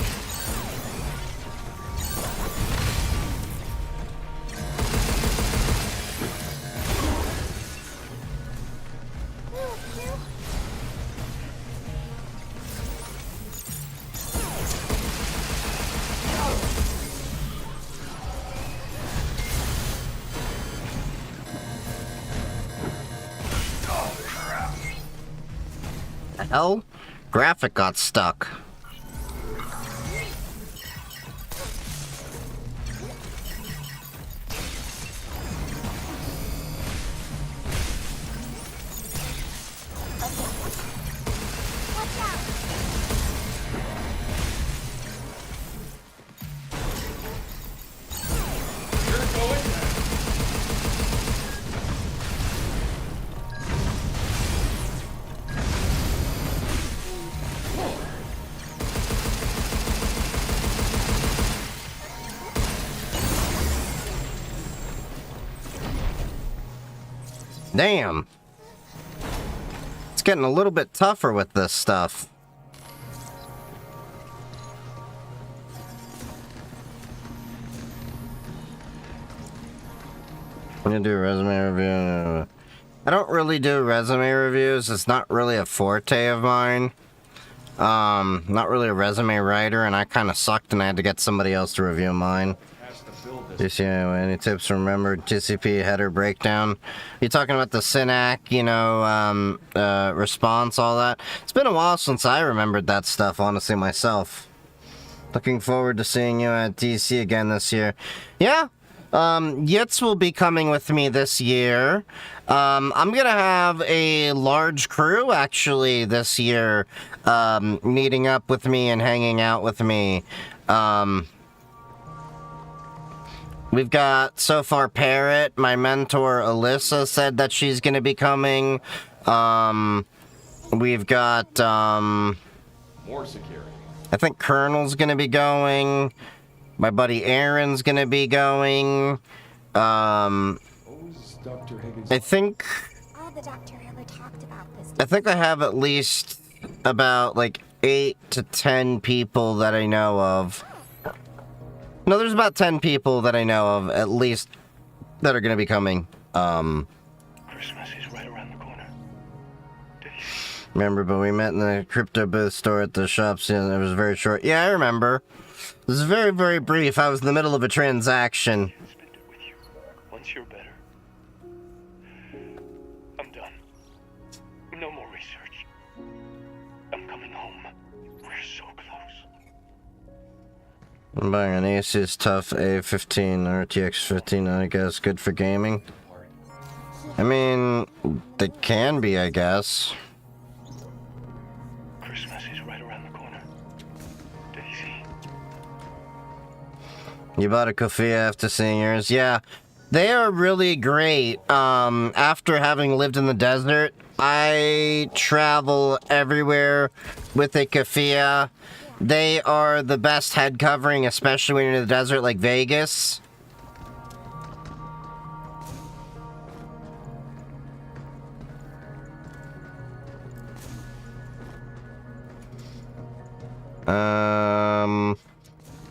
A: The hell? Graphic got stuck.
D: Watch out!
A: Damn. It's getting a little bit tougher with this stuff. I'm gonna do a resume review. I don't really do resume reviews. It's not really a forte of mine. Not really a resume writer, and I kind of sucked and I had to get somebody else to review mine. Do you see any tips to remember TCP header breakdown? You talking about the SYNAC, you know, response, all that? It's been a while since I remembered that stuff, honestly, myself. Looking forward to seeing you at DC again this year. Yeah, Yitz will be coming with me this year. I'm gonna have a large crew, actually, this year, meeting up with me and hanging out with me. We've got, so far, Parrot. My mentor, Alyssa, said that she's gonna be coming. We've got,
C: More security.
A: I think Colonel's gonna be going. My buddy Aaron's gonna be going.
C: Dr. Higgins.
A: I think
D: All the doctor ever talked about this.
A: I think I have at least about like 8 to 10 people that I know of. No, there's about 10 people that I know of, at least, that are gonna be coming.
H: Christmas is right around the corner.
A: Remember, but we met in the crypto booth store at the shops, and it was very short. Yeah, I remember. It was very, very brief. I was in the middle of a transaction.
H: Spend it with you. Once you're better. I'm done. No more research. I'm coming home. We're so close.
A: I'm buying an Asus TUF A15 RTX 15, I guess. Good for gaming. I mean, they can be, I guess.
H: Christmas is right around the corner. Daisy.
A: You bought a Kofia after seeing yours? Yeah. They are really great. After having lived in the desert, I travel everywhere with a Kofia. They are the best head covering, especially when you're in the desert like Vegas.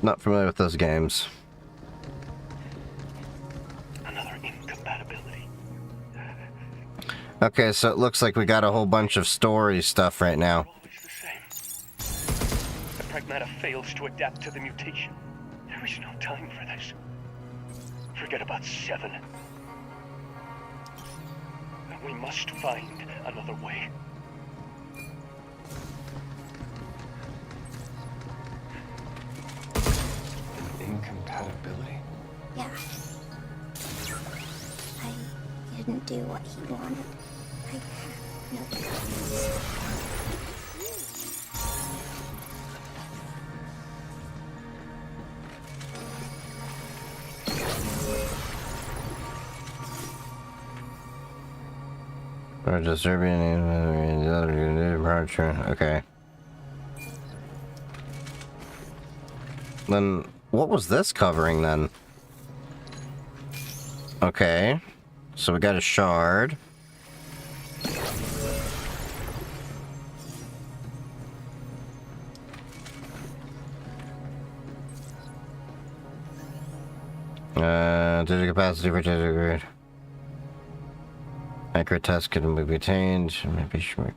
A: Not familiar with those games.
H: Another incompatibility.
A: Okay, so it looks like we got a whole bunch of story stuff right now.
H: Always the same. The Pragmata fails to adapt to the mutation. There is no time for this. Forget about 7. We must find another way.
C: Incompatibility?
D: Yeah. I didn't do what he wanted. I have no choice.
A: Or disturbing the other departure. Okay. Then what was this covering then? Okay. So we got a shard. Digital capacity for digital grid. Accurate test can be obtained. Maybe sure.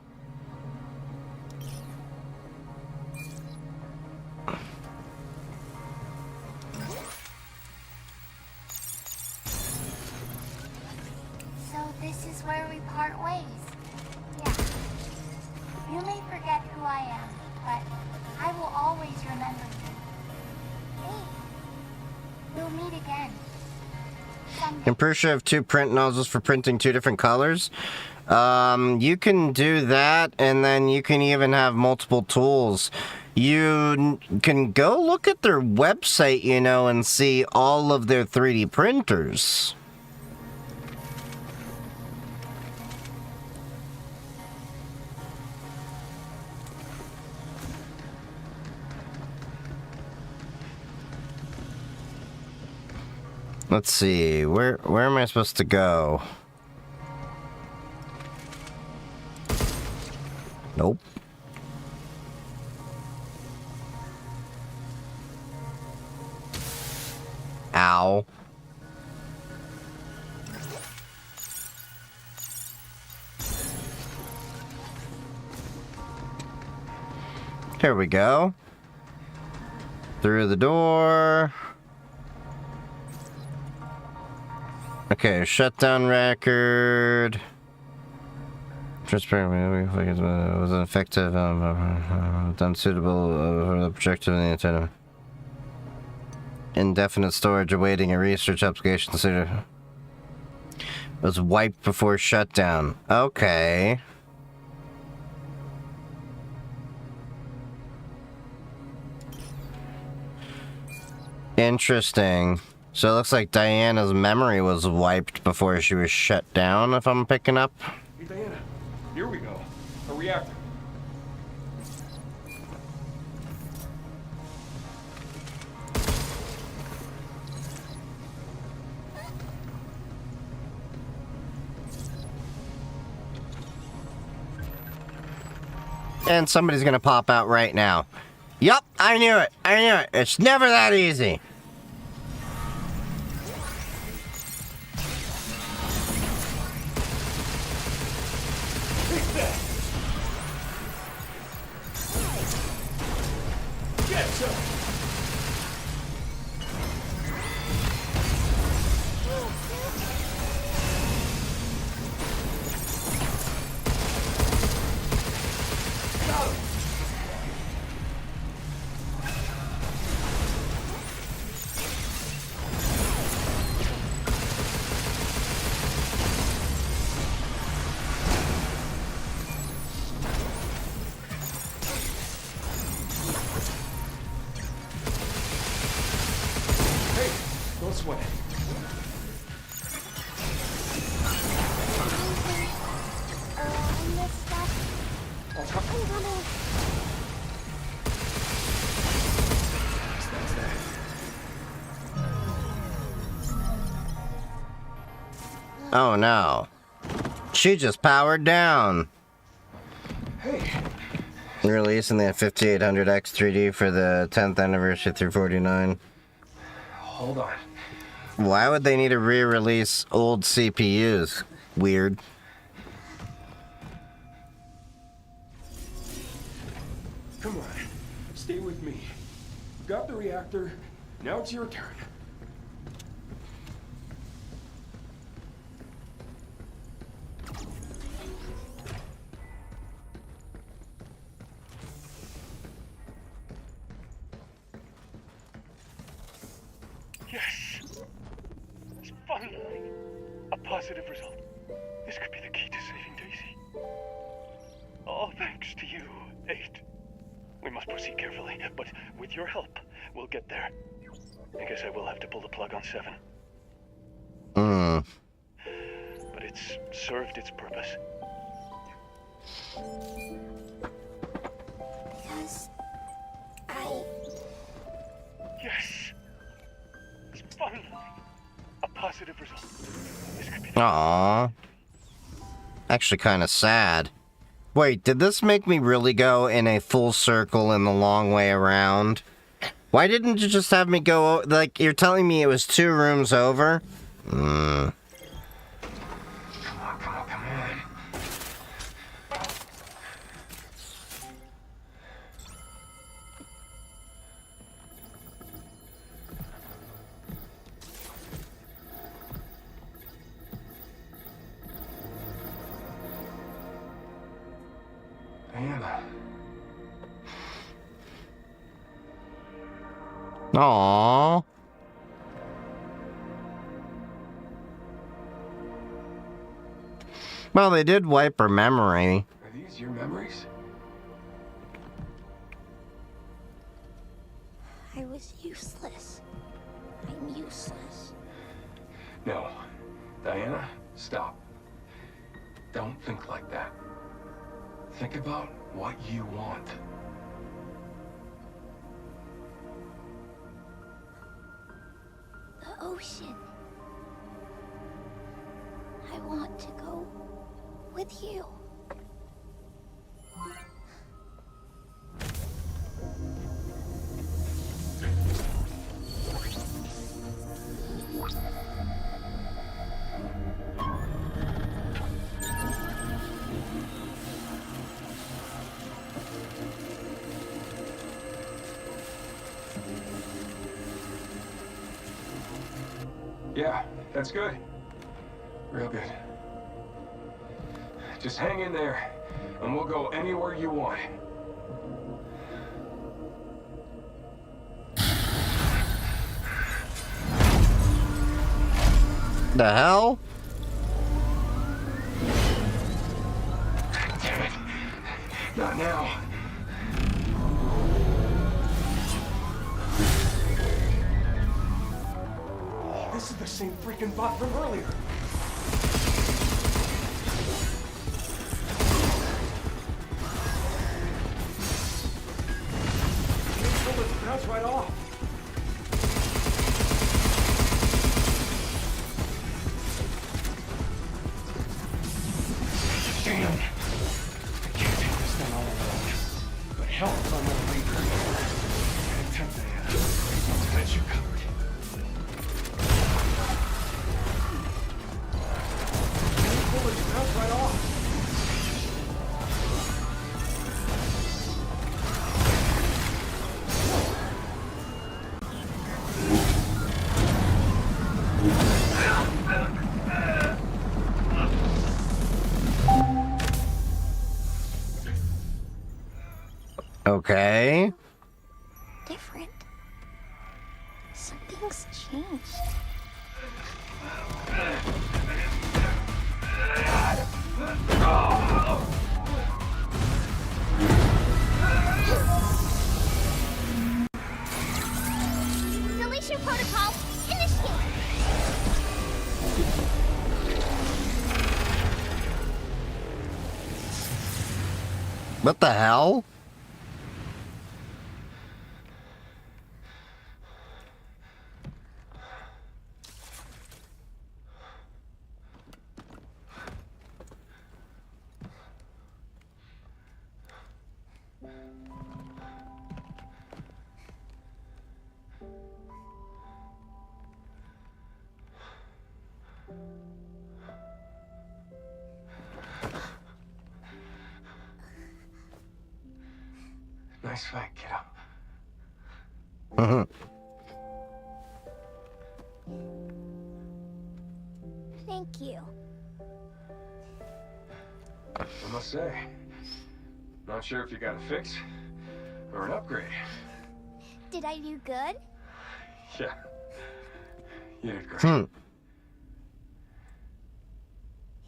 D: So this is where we part ways. Yeah. You may forget who I am, but I will always remember you. Hey, we'll meet again. Someday.
A: I'm pretty sure I have 2 print nozzles for printing 2 different colors. You can do that, and then you can even have multiple tools. You can go look at their website, you know, and see all of their 3D printers. Let's see, where am I supposed to go? Nope. Ow. Here we go. Through the door. Okay, shutdown record. Transparent was ineffective, unsuitable for the projective in the antenna. Indefinite storage awaiting a research application considered. Was wiped before shutdown. Okay. Interesting. So it looks like Diana's memory was wiped before she was shut down, if I'm picking up.
C: Hey, Diana, here we go. A reactor.
A: And somebody's gonna pop out right now. Yup, I knew it. I knew it. It's never that easy. Don't sweat it.
D: I missed that.
C: I'll try.
D: I'm coming.
C: That's that.
A: Oh no. She just powered down.
C: Hey.
A: Releasing the 5800X 3D for the 10th anniversary through 49.
C: Hold on.
A: Why would they need to re-release old CPUs? Weird.
C: Come on. Stay with me. Got the reactor. Now it's your turn.
H: Yes! It's finally a positive result. This could be the key to saving Daisy. All thanks to you, 8. We must proceed carefully, but with your help, we'll get there. I guess I will have to pull the plug on 7. But it's served its purpose.
D: Because I...
H: Yes! It's finally a positive result. This could be
A: Aww. Actually kind of sad. Wait, did this make me really go in a full circle in the long way around? Why didn't you just have me go, like, you're telling me it was 2 rooms over?
C: Come on. Diana.
A: Aww. Well, they did wipe her memory.
C: Are these your memories?
D: I was useless. I'm useless.
C: No. Diana, stop. Don't think like that. Think about what you want.
D: The ocean. I want to go with you.
C: Yeah, that's good. Real good. Just hang in there, and we'll go anywhere you want.
A: The hell?
C: Damn it. Not now. This is the same freaking bot from earlier. These bullets bounce right off. Damn. I can't take this thing all alone. But help if I'm gonna leave her. I attempt to get you covered. Bullets bounce right off.
A: Okay.
D: Different. Something's changed. Deletion protocol initiated.
A: What the hell?
C: Nice fight, kiddo.
D: Thank you.
C: I must say, not sure if you got a fix or an upgrade.
D: Did I do good?
C: Yeah, you did great.
A: Hmm.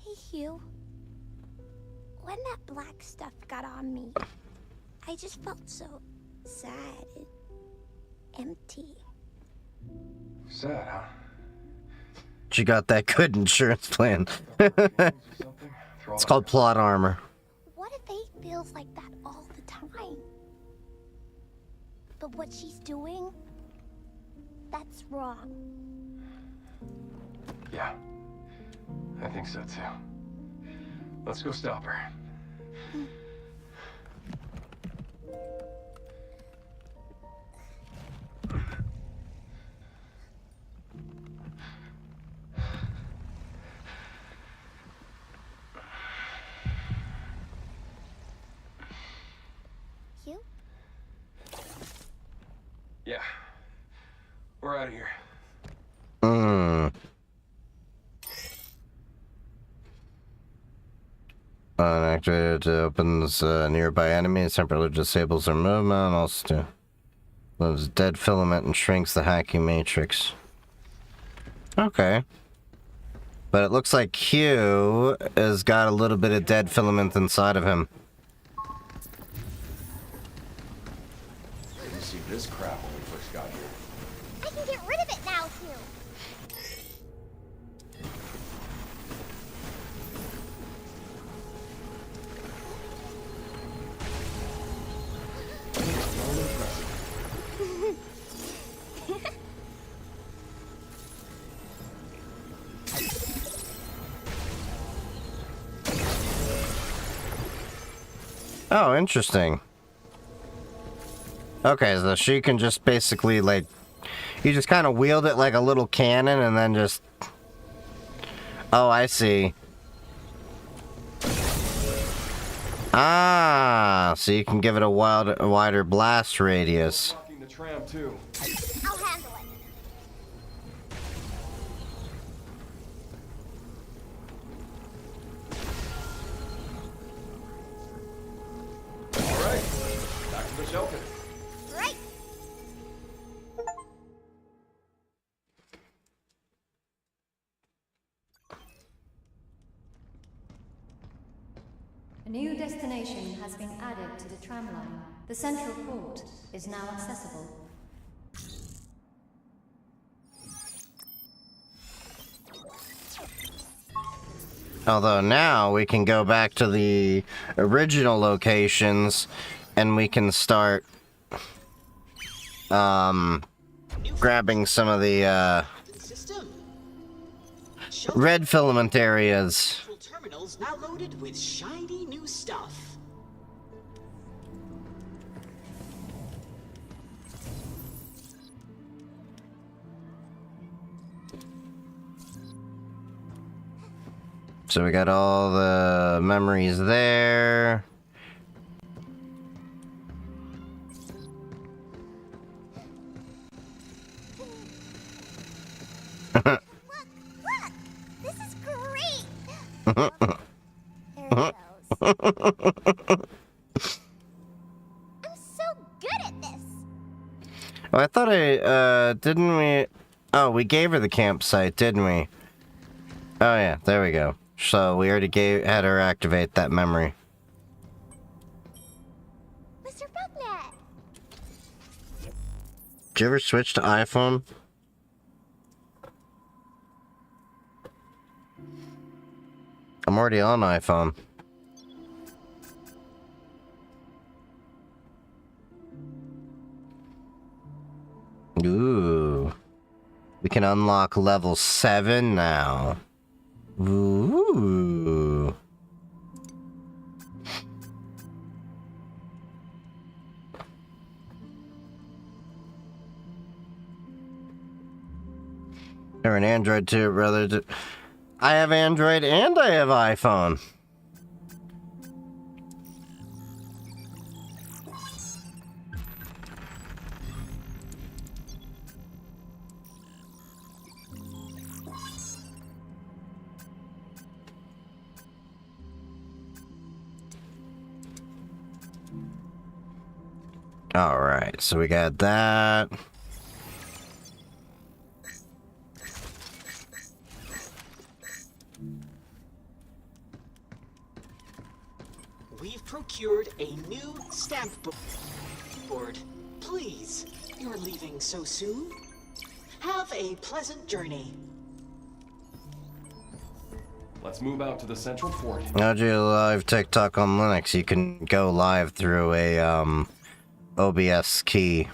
D: Hey, Hugh. When that black stuff got on me, I just felt so sad and empty.
C: Sad, huh?
A: She got that good insurance plan. It's called plot armor.
D: What if Faith feels like that all the time? But what she's doing, that's wrong.
C: Yeah, I think so too. Let's go stop her.
D: Hugh?
C: Yeah, we're out of here.
A: Unactivated opens nearby enemies, temporarily disables their movement, also moves dead filament and shrinks the hacking matrix. Okay. But it looks like Q has got a little bit of dead filament inside of him.
C: Didn't see this crap when we first got here.
D: I can get rid of it now, Hugh.
A: Oh, interesting. Okay, so she can just basically, like, you just kind of wield it like a little cannon and then just... Oh, I see. Ah, so you can give it a wider blast radius.
C: Blocking the tram too.
D: I'll handle it.
C: to the shelter.
D: Right.
G: A new destination has been added to the tramline. The central port is now accessible.
A: Although now we can go back to the original locations and we can start grabbing some of the
F: System.
A: red filament areas.
F: Terminals now loaded with shiny new stuff.
A: So we got all the memories there.
D: Look! This is great! There it goes. I'm so good at this!
A: Oh, I thought didn't we... Oh, we gave her the campsite, didn't we? Oh yeah, there we go. So we already had her activate that memory.
D: Mr. Bucknet!
A: Did you ever switch to iPhone? I'm already on iPhone. Ooh. We can unlock level 7 now. Ooh. Or an Android too, brother. I have Android and I have iPhone. Alright, so we got that.
F: We've procured a new stamp board. Please, you're leaving so soon? Have a pleasant journey.
C: Let's move out to the central port.
A: How'd you live TikTok on Linux? You can go live through a OBS key.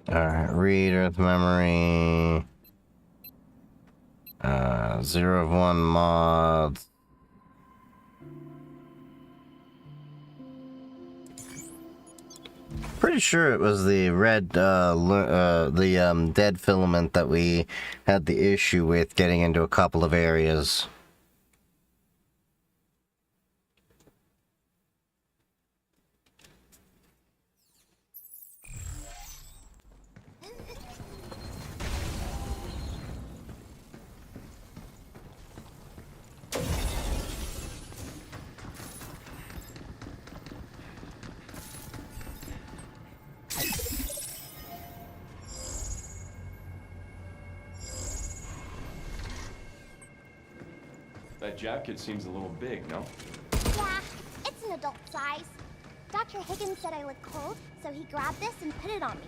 A: Alright, read Earth Memory. 0 of 1 mods. Pretty sure it was the red, dead filament that we had the issue with getting into a couple of areas.
C: That jacket seems a little big, no?
D: Yeah, it's an adult size. Dr. Higgins said I look cold, so he grabbed this and put it on me.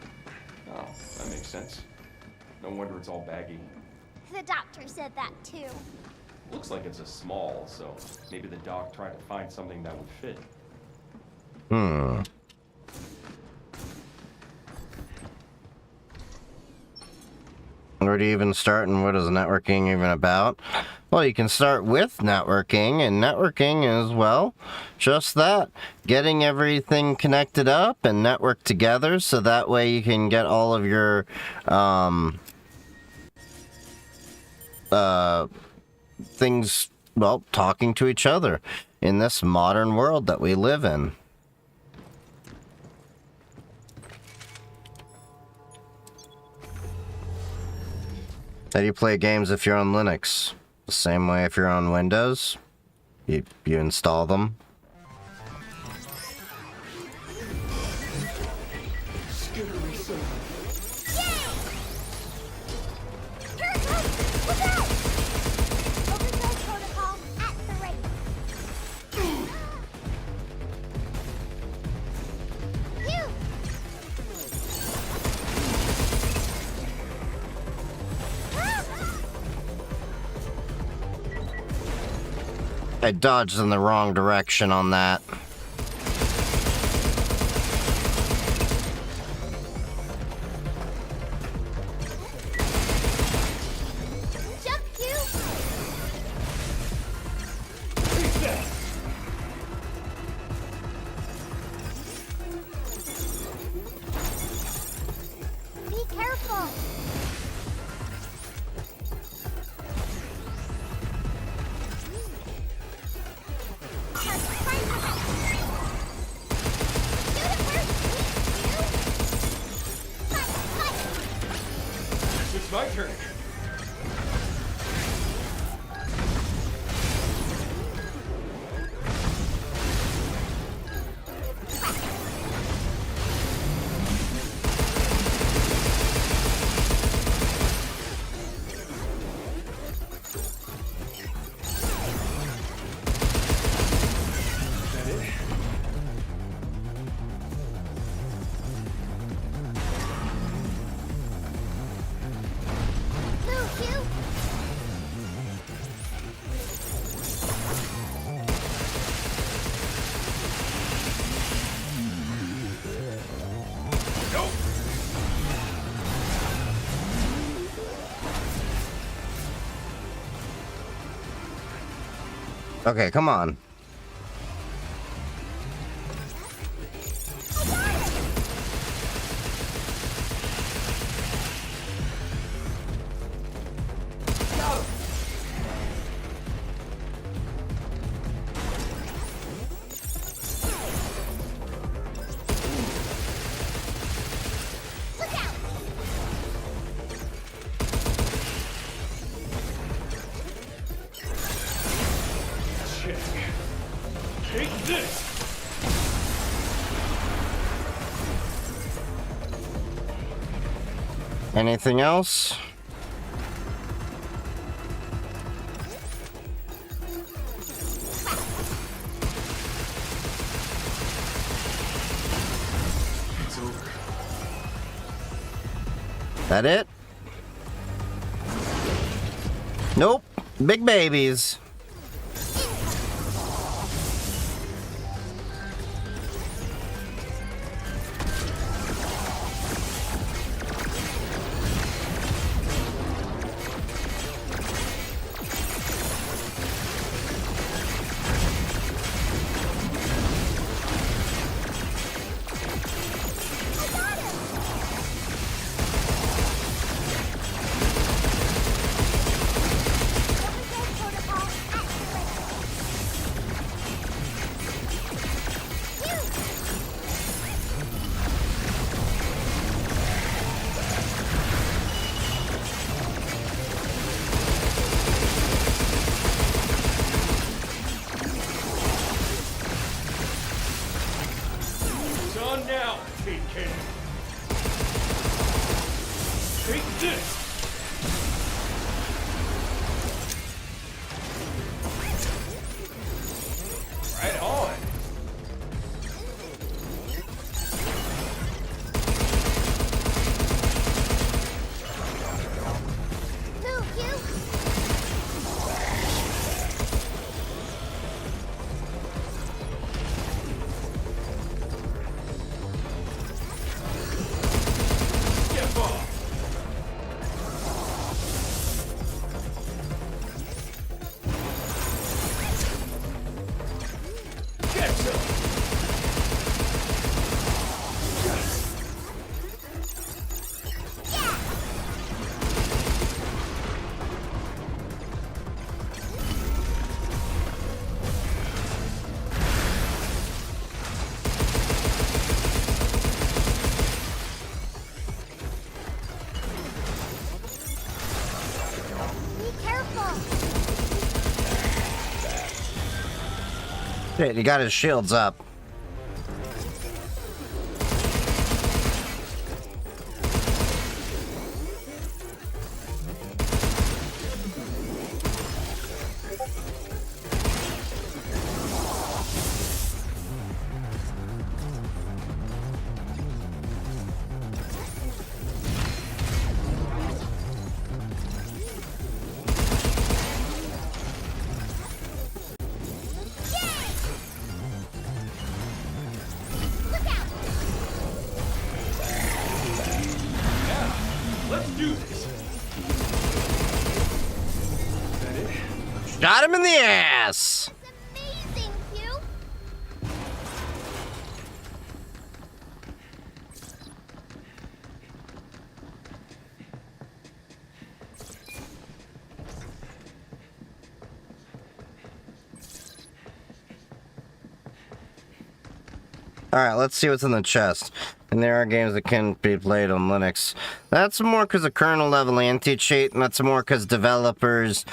C: Oh, that makes sense. No wonder it's all baggy.
D: The doctor said that too.
C: Looks like it's a small, so maybe the doc tried to find something that would fit.
A: Hmm. Where do you even start, and what is networking even about? Well, you can start with networking, and networking is, well, just that. Getting everything connected up and networked together, so that way you can get all of your things, well, talking to each other in this modern world that we live in. How do you play games if you're on Linux? The same way if you're on Windows? You install them. I dodged in the wrong direction on that.
D: Jump, you! Be careful!
C: It's my turn.
A: Okay, come on.
C: Take this!
A: Anything else?
C: It's over.
A: That it? Nope. Big babies. Shit, he got his shields up.
C: Let's do this. Is that it?
A: Shot him in the ass!
D: Amazing, Hugh.
A: Alright, let's see what's in the chest. And there are games that can be played on Linux. That's more because of kernel level anti-cheat, and that's more because developers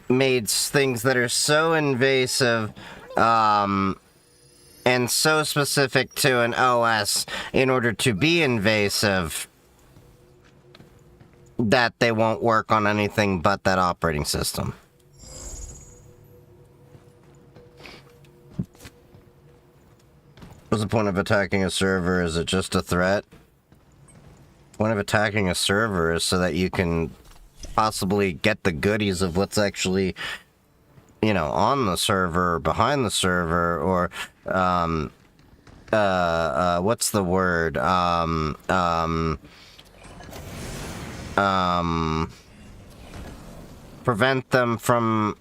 A: made things that are so invasive, and so specific to an OS in order to be invasive that they won't work on anything but that operating system. What's the point of attacking a server? Is it just a threat? The point of attacking a server is so that you can possibly get the goodies of what's actually, you know, on the server, or behind the server, or, what's the word? Prevent them from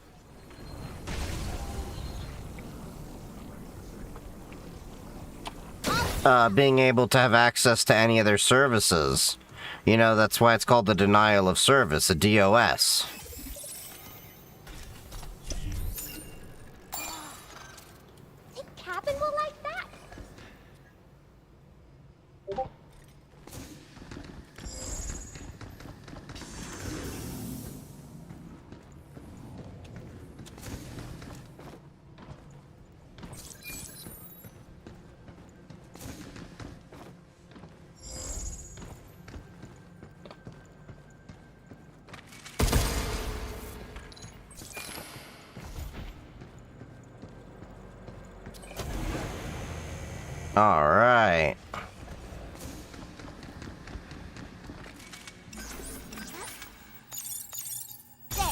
A: being able to have access to any of their services. You know, that's why it's called the denial of service, a DOS.
D: Think Cabin will like that?
A: All right.
D: There.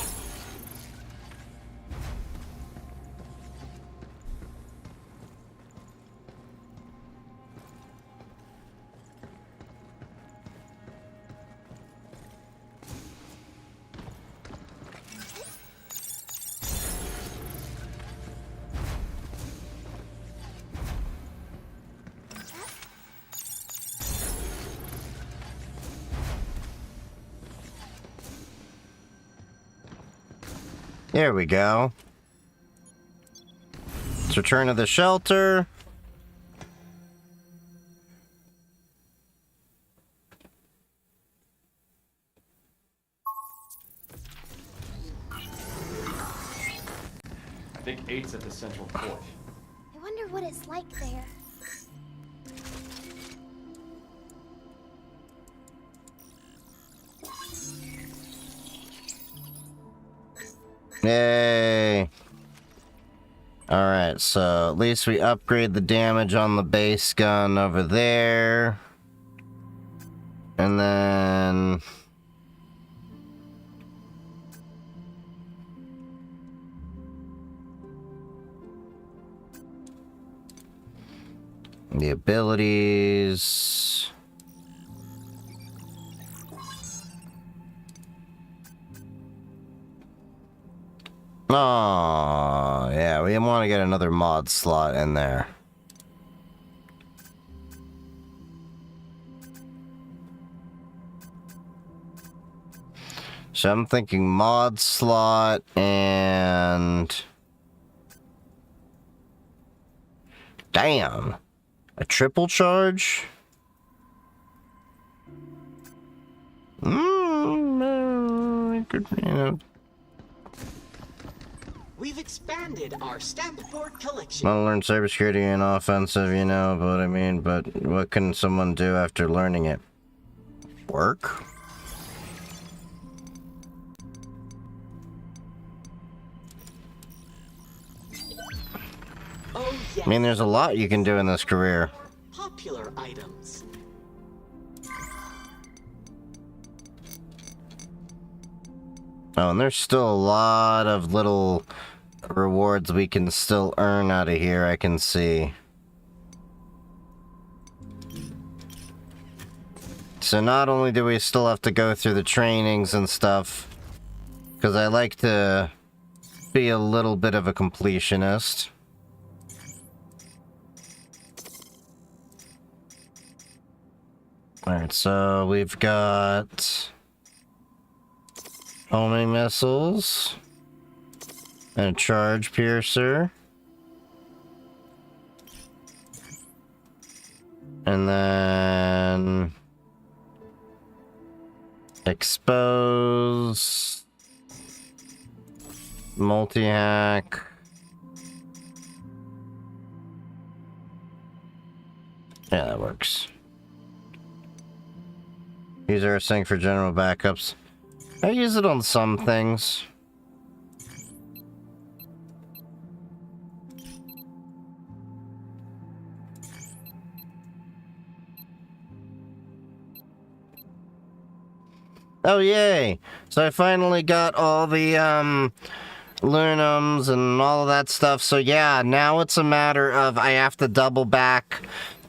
A: There we go. Let's return to the shelter.
C: I think 8's at the central port.
D: I wonder what it's like there.
A: Yay. Alright, so at least we upgrade the damage on the base gun over there. And then... the abilities... Oh, yeah, we want to get another mod slot in there. So I'm thinking mod slot and... damn. A triple charge? Could, you know...
F: We've expanded our stamp board collection.
A: I'll learn cybersecurity and offensive, you know what I mean, but what can someone do after learning it? Work?
F: Oh, yes.
A: I mean, there's a lot you can do in this career.
F: Popular items.
A: Oh, and there's still a lot of little rewards we can still earn out of here, I can see. So not only do we still have to go through the trainings and stuff, because I like to be a little bit of a completionist. Alright, so we've got homing missiles and a charge piercer. And then expose, multi-hack. Yeah, that works. Use our sync for general backups. I use it on some things. Oh, yay! So I finally got all the, Lunums and all of that stuff. So yeah, now it's a matter of I have to double back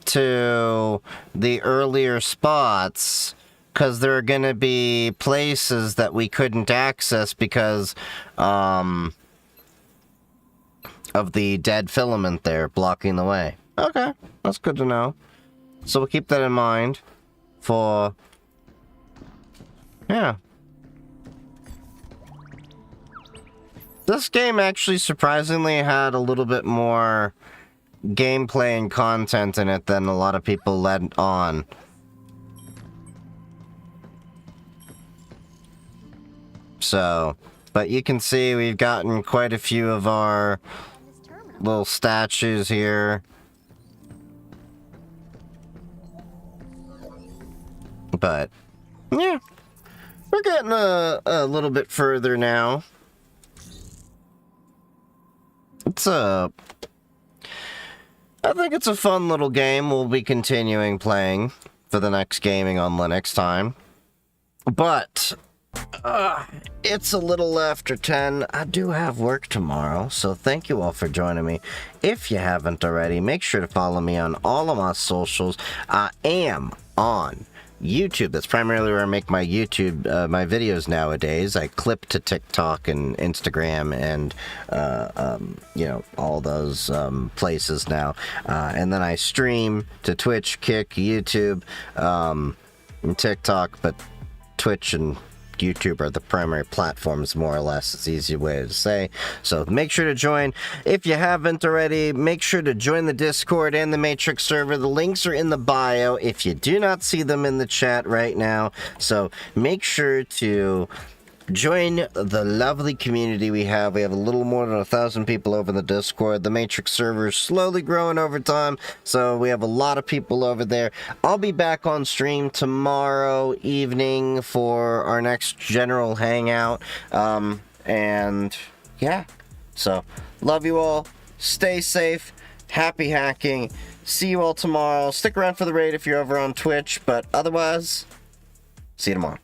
A: to the earlier spots, because there are going to be places that we couldn't access because, of the dead filament there blocking the way. Okay, that's good to know. So we'll keep that in mind for... Yeah. This game actually surprisingly had a little bit more gameplay and content in it than a lot of people let on. So, but you can see we've gotten quite a few of our little statues here. But, yeah. We're getting a little bit further now. I think it's a fun little game we'll be continuing playing for the next Gaming on Linux time. But, it's a little after 10. I do have work tomorrow, so thank you all for joining me. If you haven't already, make sure to follow me on all of my socials. I am on YouTube. That's primarily where I make my YouTube, my videos nowadays. I clip to TikTok and Instagram and, you know, all those places now. And then I stream to Twitch, Kick, YouTube, and TikTok, but Twitch and YouTube are the primary platforms, more or less. It's the easy way to say. So make sure to join. If you haven't already, make sure to join the Discord and the Matrix server. The links are in the bio if you do not see them in the chat right now. So make sure to join the lovely community we have. We have a little more than 1,000 people over the Discord. The Matrix server is slowly growing over time, so we have a lot of people over there. I'll be back on stream tomorrow evening for our next general hangout. And yeah, so love you all. Stay safe. Happy hacking. See you all tomorrow. Stick around for the raid if you're over on Twitch, but otherwise, see you tomorrow.